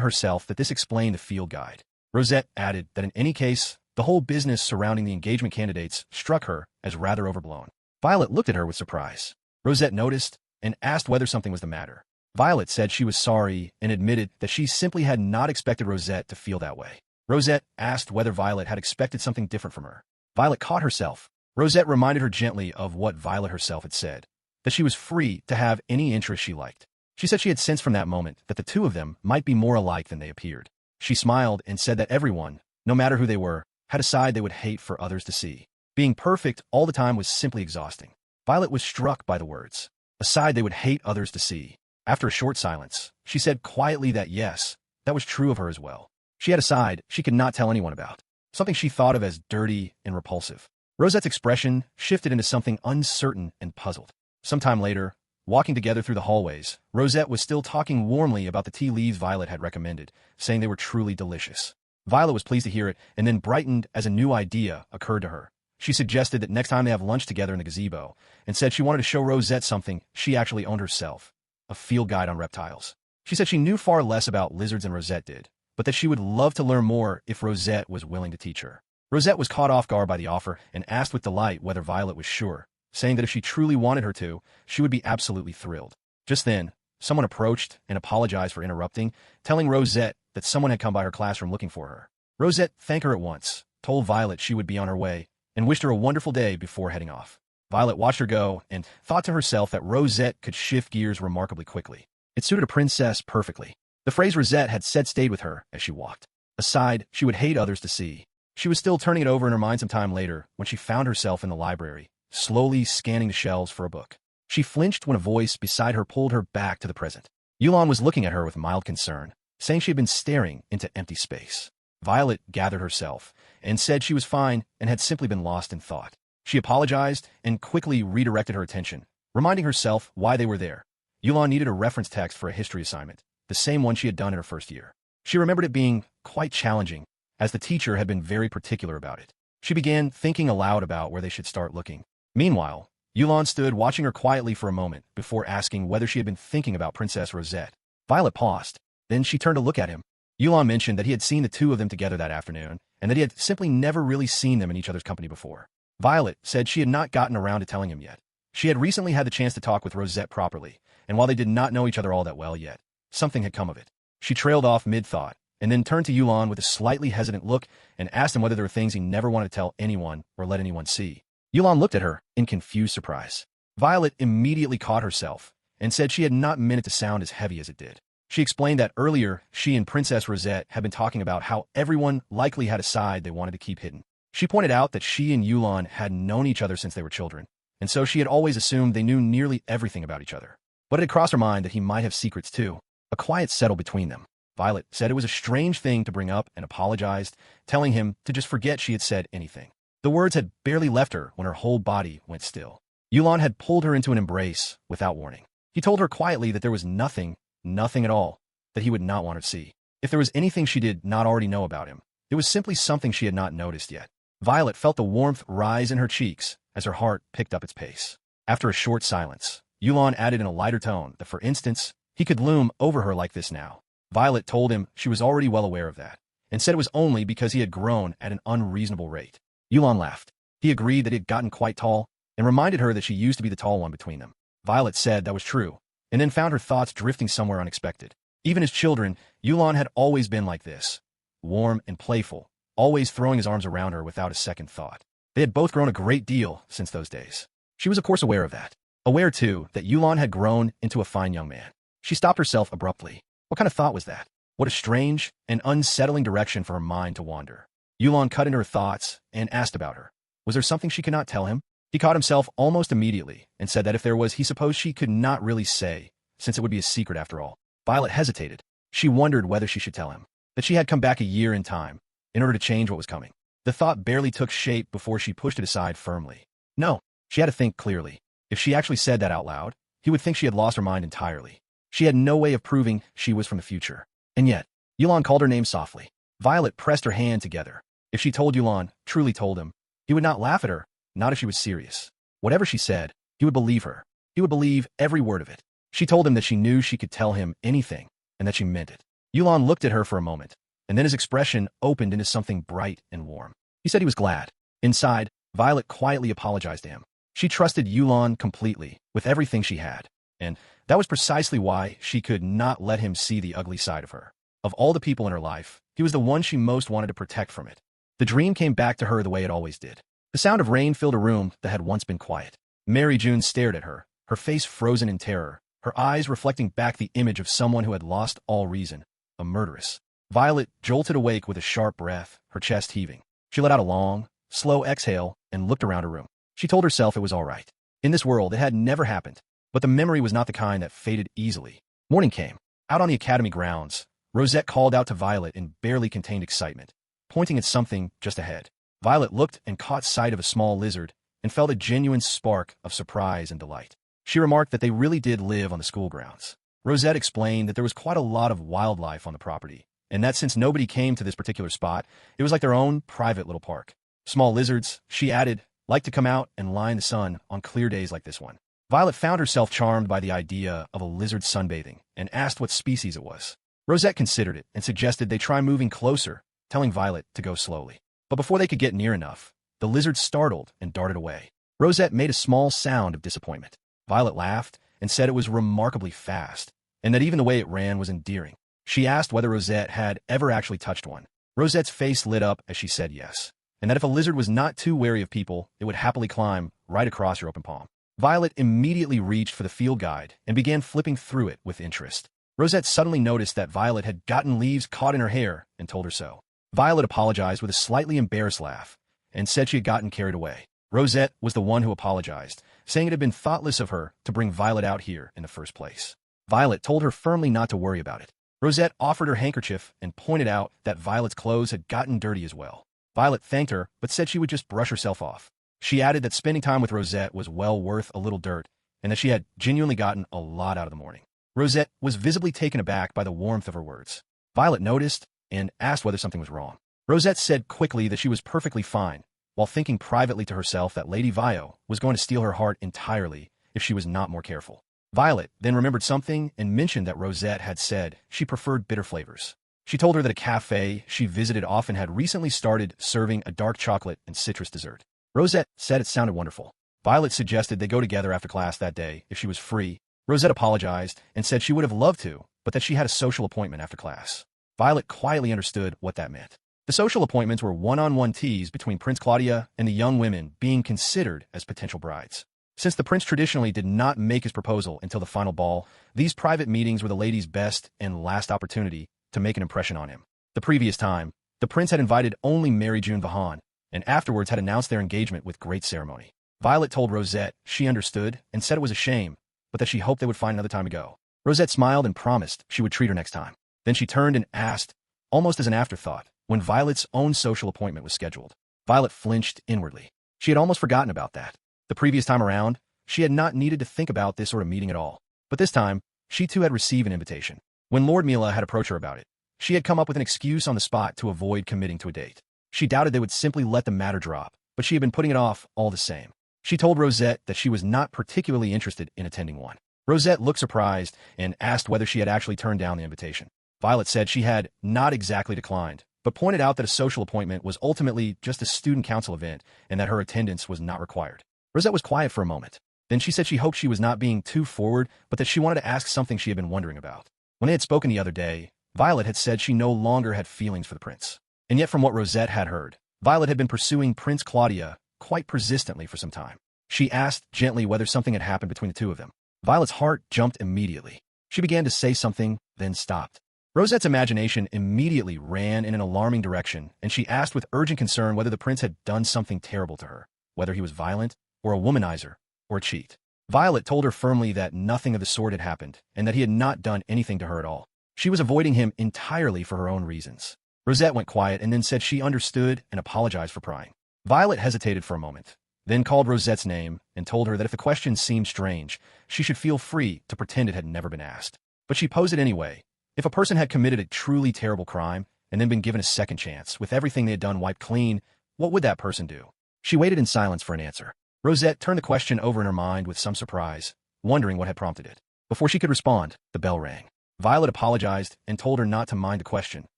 herself that this explained the field guide. Rosette added that in any case, the whole business surrounding the engagement candidates struck her as rather overblown. Violet looked at her with surprise. Rosette noticed and asked whether something was the matter. Violet said she was sorry and admitted that she simply had not expected Rosette to feel that way. Rosette asked whether Violet had expected something different from her. Violet caught herself. Rosette reminded her gently of what Violet herself had said, that she was free to have any interest she liked. She said she had sensed from that moment that the two of them might be more alike than they appeared. She smiled and said that everyone, no matter who they were, had a side they would hate for others to see. Being perfect all the time was simply exhausting. Violet was struck by the words, a side they would hate others to see. After a short silence, she said quietly that yes, that was true of her as well. She had a side she could not tell anyone about, something she thought of as dirty and repulsive. Rosette's expression shifted into something uncertain and puzzled. Sometime later, walking together through the hallways, Rosette was still talking warmly about the tea leaves Violet had recommended, saying they were truly delicious. Violet was pleased to hear it and then brightened as a new idea occurred to her. She suggested that next time they have lunch together in the gazebo, and said she wanted to show Rosette something she actually owned herself, a field guide on reptiles. She said she knew far less about lizards than Rosette did, but that she would love to learn more if Rosette was willing to teach her. Rosette was caught off guard by the offer and asked with delight whether Violet was sure, saying that if she truly wanted her to, she would be absolutely thrilled. Just then, someone approached and apologized for interrupting, telling Rosette that someone had come by her classroom looking for her. Rosette thanked her at once, told Violet she would be on her way, and wished her a wonderful day before heading off. Violet watched her go and thought to herself that Rosette could shift gears remarkably quickly. It suited a princess perfectly. The phrase Rosette had said stayed with her as she walked. A side she would hate others to see. She was still turning it over in her mind some time later when she found herself in the library, slowly scanning the shelves for a book. She flinched when a voice beside her pulled her back to the present. Yulan was looking at her with mild concern, saying she had been staring into empty space. Violet gathered herself and said she was fine and had simply been lost in thought. She apologized and quickly redirected her attention, reminding herself why they were there. Yulon needed a reference text for a history assignment, the same one she had done in her first year. She remembered it being quite challenging, as the teacher had been very particular about it. She began thinking aloud about where they should start looking. Meanwhile, Yulon stood watching her quietly for a moment before asking whether she had been thinking about Princess Rosette. Violette paused. Then she turned to look at him. Yulon mentioned that he had seen the two of them together that afternoon, and that he had simply never really seen them in each other's company before. Violette said she had not gotten around to telling him yet. She had recently had the chance to talk with Rosette properly, and while they did not know each other all that well yet, something had come of it. She trailed off mid-thought, and then turned to Yulon with a slightly hesitant look and asked him whether there were things he never wanted to tell anyone or let anyone see. Yulon looked at her in confused surprise. Violette immediately caught herself and said she had not meant it to sound as heavy as it did. She explained that earlier she and Princess Rosette had been talking about how everyone likely had a side they wanted to keep hidden. She pointed out that she and Yulon had known each other since they were children, and so she had always assumed they knew nearly everything about each other. But it had crossed her mind that he might have secrets too. A quiet settled between them. Violette said it was a strange thing to bring up and apologized, telling him to just forget she had said anything. The words had barely left her when her whole body went still. Yulon had pulled her into an embrace without warning. He told her quietly that there was nothing at all, that he would not want her to see. If there was anything she did not already know about him, it was simply something she had not noticed yet. Violette felt the warmth rise in her cheeks as her heart picked up its pace. After a short silence, Yulon added in a lighter tone that, for instance, he could loom over her like this now. Violette told him she was already well aware of that, and said it was only because he had grown at an unreasonable rate. Yulon laughed. He agreed that he had gotten quite tall, and reminded her that she used to be the tall one between them. Violette said that was true, and then found her thoughts drifting somewhere unexpected. Even as children, Yulon had always been like this, warm and playful, always throwing his arms around her without a second thought. They had both grown a great deal since those days. She was of course aware of that. Aware, too, that Yulon had grown into a fine young man. She stopped herself abruptly. What kind of thought was that? What a strange and unsettling direction for her mind to wander. Yulon cut into her thoughts and asked about her. Was there something she could not tell him? He caught himself almost immediately and said that if there was, he supposed she could not really say, since it would be a secret after all. Violette hesitated. She wondered whether she should tell him that she had come back a year in time in order to change what was coming. The thought barely took shape before she pushed it aside firmly. No, she had to think clearly. If she actually said that out loud, he would think she had lost her mind entirely. She had no way of proving she was from the future. And yet, Yulon called her name softly. Violette pressed her hand together. If she told Yulon, truly told him, he would not laugh at her, not if she was serious. Whatever she said, he would believe her. He would believe every word of it. She told him that she knew she could tell him anything, and that she meant it. Yulon looked at her for a moment, and then his expression opened into something bright and warm. He said he was glad. Inside, Violette quietly apologized to him. She trusted Yulon completely, with everything she had, and that was precisely why she could not let him see the ugly side of her. Of all the people in her life, he was the one she most wanted to protect from it. The dream came back to her the way it always did. The sound of rain filled a room that had once been quiet. Maryjun stared at her, her face frozen in terror, her eyes reflecting back the image of someone who had lost all reason, a murderess. Violette jolted awake with a sharp breath, her chest heaving. She let out a long, slow exhale and looked around her room. She told herself it was all right. In this world, it had never happened, but the memory was not the kind that faded easily. Morning came. Out on the academy grounds, Rosette called out to Violette in barely contained excitement, pointing at something just ahead. Violette looked and caught sight of a small lizard and felt a genuine spark of surprise and delight. She remarked that they really did live on the school grounds. Rosette explained that there was quite a lot of wildlife on the property, and that since nobody came to this particular spot, it was like their own private little park. Small lizards, she added, like to come out and lie in the sun on clear days like this one. Violette found herself charmed by the idea of a lizard sunbathing and asked what species it was. Rosette considered it and suggested they try moving closer, telling Violette to go slowly. But before they could get near enough, the lizard startled and darted away. Rosette made a small sound of disappointment. Violette laughed and said it was remarkably fast, and that even the way it ran was endearing. She asked whether Rosette had ever actually touched one. Rosette's face lit up as she said yes, and that if a lizard was not too wary of people, it would happily climb right across your open palm. Violette immediately reached for the field guide and began flipping through it with interest. Rosette suddenly noticed that Violette had gotten leaves caught in her hair and told her so. Violette apologized with a slightly embarrassed laugh and said she had gotten carried away. Rosette was the one who apologized, saying it had been thoughtless of her to bring Violette out here in the first place. Violette told her firmly not to worry about it. Rosette offered her handkerchief and pointed out that Violette's clothes had gotten dirty as well. Violette thanked her, but said she would just brush herself off. She added that spending time with Rosette was well worth a little dirt, and that she had genuinely gotten a lot out of the morning. Rosette was visibly taken aback by the warmth of her words. Violet noticed and asked whether something was wrong. Rosette said quickly that she was perfectly fine, while thinking privately to herself that Lady Vio was going to steal her heart entirely if she was not more careful. Violet then remembered something and mentioned that Rosette had said she preferred bitter flavors. She told her that a cafe she visited often had recently started serving a dark chocolate and citrus dessert. Rosette said it sounded wonderful. Violet suggested they go together after class that day if she was free. Rosette apologized and said she would have loved to, but that she had a social appointment after class. Violet quietly understood what that meant. The social appointments were one-on-one teas between Prince Claudia and the young women being considered as potential brides. Since the prince traditionally did not make his proposal until the final ball, these private meetings were the lady's best and last opportunity to make an impression on him. The previous time, the prince had invited only Maryjun and afterwards had announced their engagement with great ceremony. Violet told Rosette she understood and said it was a shame, but that she hoped they would find another time to go. Rosette smiled and promised she would treat her next time. Then she turned and asked, almost as an afterthought, when Violet's own social appointment was scheduled. Violet flinched inwardly. She had almost forgotten about that. The previous time around, she had not needed to think about this sort of meeting at all. But this time, she too had received an invitation. When Lord Mila had approached her about it, she had come up with an excuse on the spot to avoid committing to a date. She doubted they would simply let the matter drop, but she had been putting it off all the same. She told Rosette that she was not particularly interested in attending one. Rosette looked surprised and asked whether she had actually turned down the invitation. Violet said she had not exactly declined, but pointed out that a social appointment was ultimately just a student council event and that her attendance was not required. Rosette was quiet for a moment. Then she said she hoped she was not being too forward, but that she wanted to ask something she had been wondering about. When they had spoken the other day, Violet had said she no longer had feelings for the prince. And yet from what Rosette had heard, Violet had been pursuing Prince Claudia quite persistently for some time. She asked gently whether something had happened between the two of them. Violet's heart jumped immediately. She began to say something, then stopped. Rosette's imagination immediately ran in an alarming direction, and she asked with urgent concern whether the prince had done something terrible to her, whether he was violent, or a womanizer, or a cheat. Violet told her firmly that nothing of the sort had happened, and that he had not done anything to her at all. She was avoiding him entirely for her own reasons. Rosette went quiet and then said she understood and apologized for prying. Violet hesitated for a moment, then called Rosette's name and told her that if the question seemed strange, she should feel free to pretend it had never been asked. But she posed it anyway. If a person had committed a truly terrible crime and then been given a second chance, with everything they had done wiped clean, what would that person do? She waited in silence for an answer. Rosette turned the question over in her mind with some surprise, wondering what had prompted it. Before she could respond, the bell rang. Violet apologized and told her not to mind the question,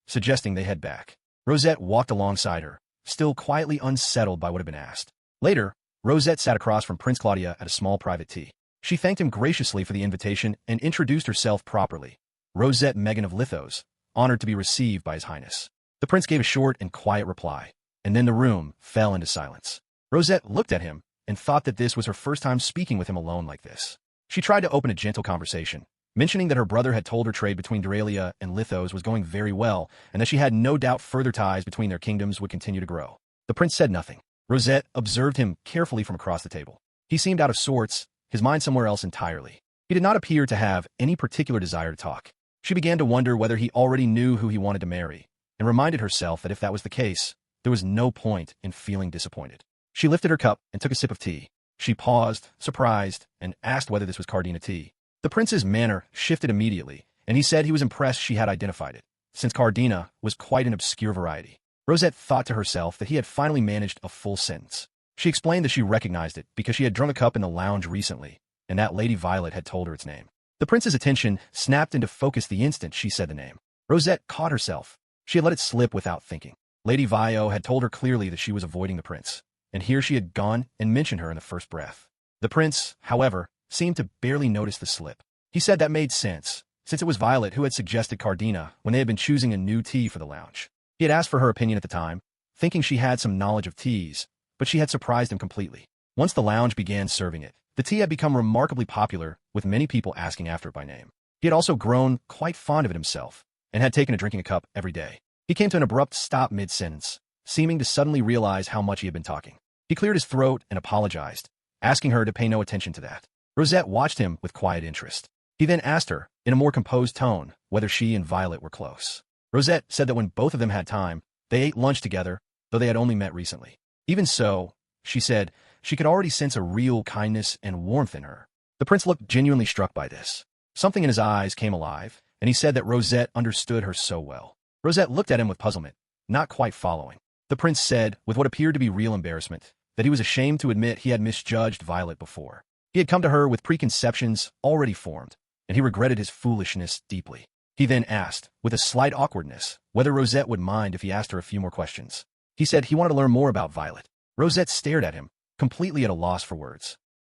suggesting they head back. Rosette walked alongside her, still quietly unsettled by what had been asked. Later, Rosette sat across from Prince Claudia at a small private tea. She thanked him graciously for the invitation and introduced herself properly. Rosette Megan of Lithos, honored to be received by His Highness. The prince gave a short and quiet reply, and then the room fell into silence. Rosette looked at him and thought that this was her first time speaking with him alone like this. She tried to open a gentle conversation, mentioning that her brother had told her trade between Duralia and Lithos was going very well, and that she had no doubt further ties between their kingdoms would continue to grow. The prince said nothing. Rosette observed him carefully from across the table. He seemed out of sorts, his mind somewhere else entirely. He did not appear to have any particular desire to talk. She began to wonder whether he already knew who he wanted to marry, and reminded herself that if that was the case, there was no point in feeling disappointed. She lifted her cup and took a sip of tea. She paused, surprised, and asked whether this was Cardina tea. The prince's manner shifted immediately, and he said he was impressed she had identified it, since Cardina was quite an obscure variety. Rosette thought to herself that he had finally managed a full sentence. She explained that she recognized it because she had drunk a cup in the lounge recently, and that Lady Violet had told her its name. The prince's attention snapped into focus the instant she said the name. Rosette caught herself. She had let it slip without thinking. Lady Vio had told her clearly that she was avoiding the prince, and here she had gone and mentioned her in the first breath. The prince, however, seemed to barely notice the slip. He said that made sense, since it was Violet who had suggested Cardina when they had been choosing a new tea for the lounge. He had asked for her opinion at the time, thinking she had some knowledge of teas, but she had surprised him completely. Once the lounge began serving it, the tea had become remarkably popular, with many people asking after it by name. He had also grown quite fond of it himself, and had taken to drinking a cup every day. He came to an abrupt stop mid-sentence, seeming to suddenly realize how much he had been talking. He cleared his throat and apologized, asking her to pay no attention to that. Rosette watched him with quiet interest. He then asked her, in a more composed tone, whether she and Violet were close. Rosette said that when both of them had time, they ate lunch together, though they had only met recently. Even so, she said, she could already sense a real kindness and warmth in her, The prince looked genuinely struck by this. Something in his eyes came alive, and he said that Rosette understood her so well. Rosette looked at him with puzzlement, not quite following. The prince said, with what appeared to be real embarrassment, that he was ashamed to admit he had misjudged Violette before. He had come to her with preconceptions already formed, and he regretted his foolishness deeply. He then asked, with a slight awkwardness, whether Rosette would mind if he asked her a few more questions. He said he wanted to learn more about Violette. Rosette stared at him, completely at a loss for words.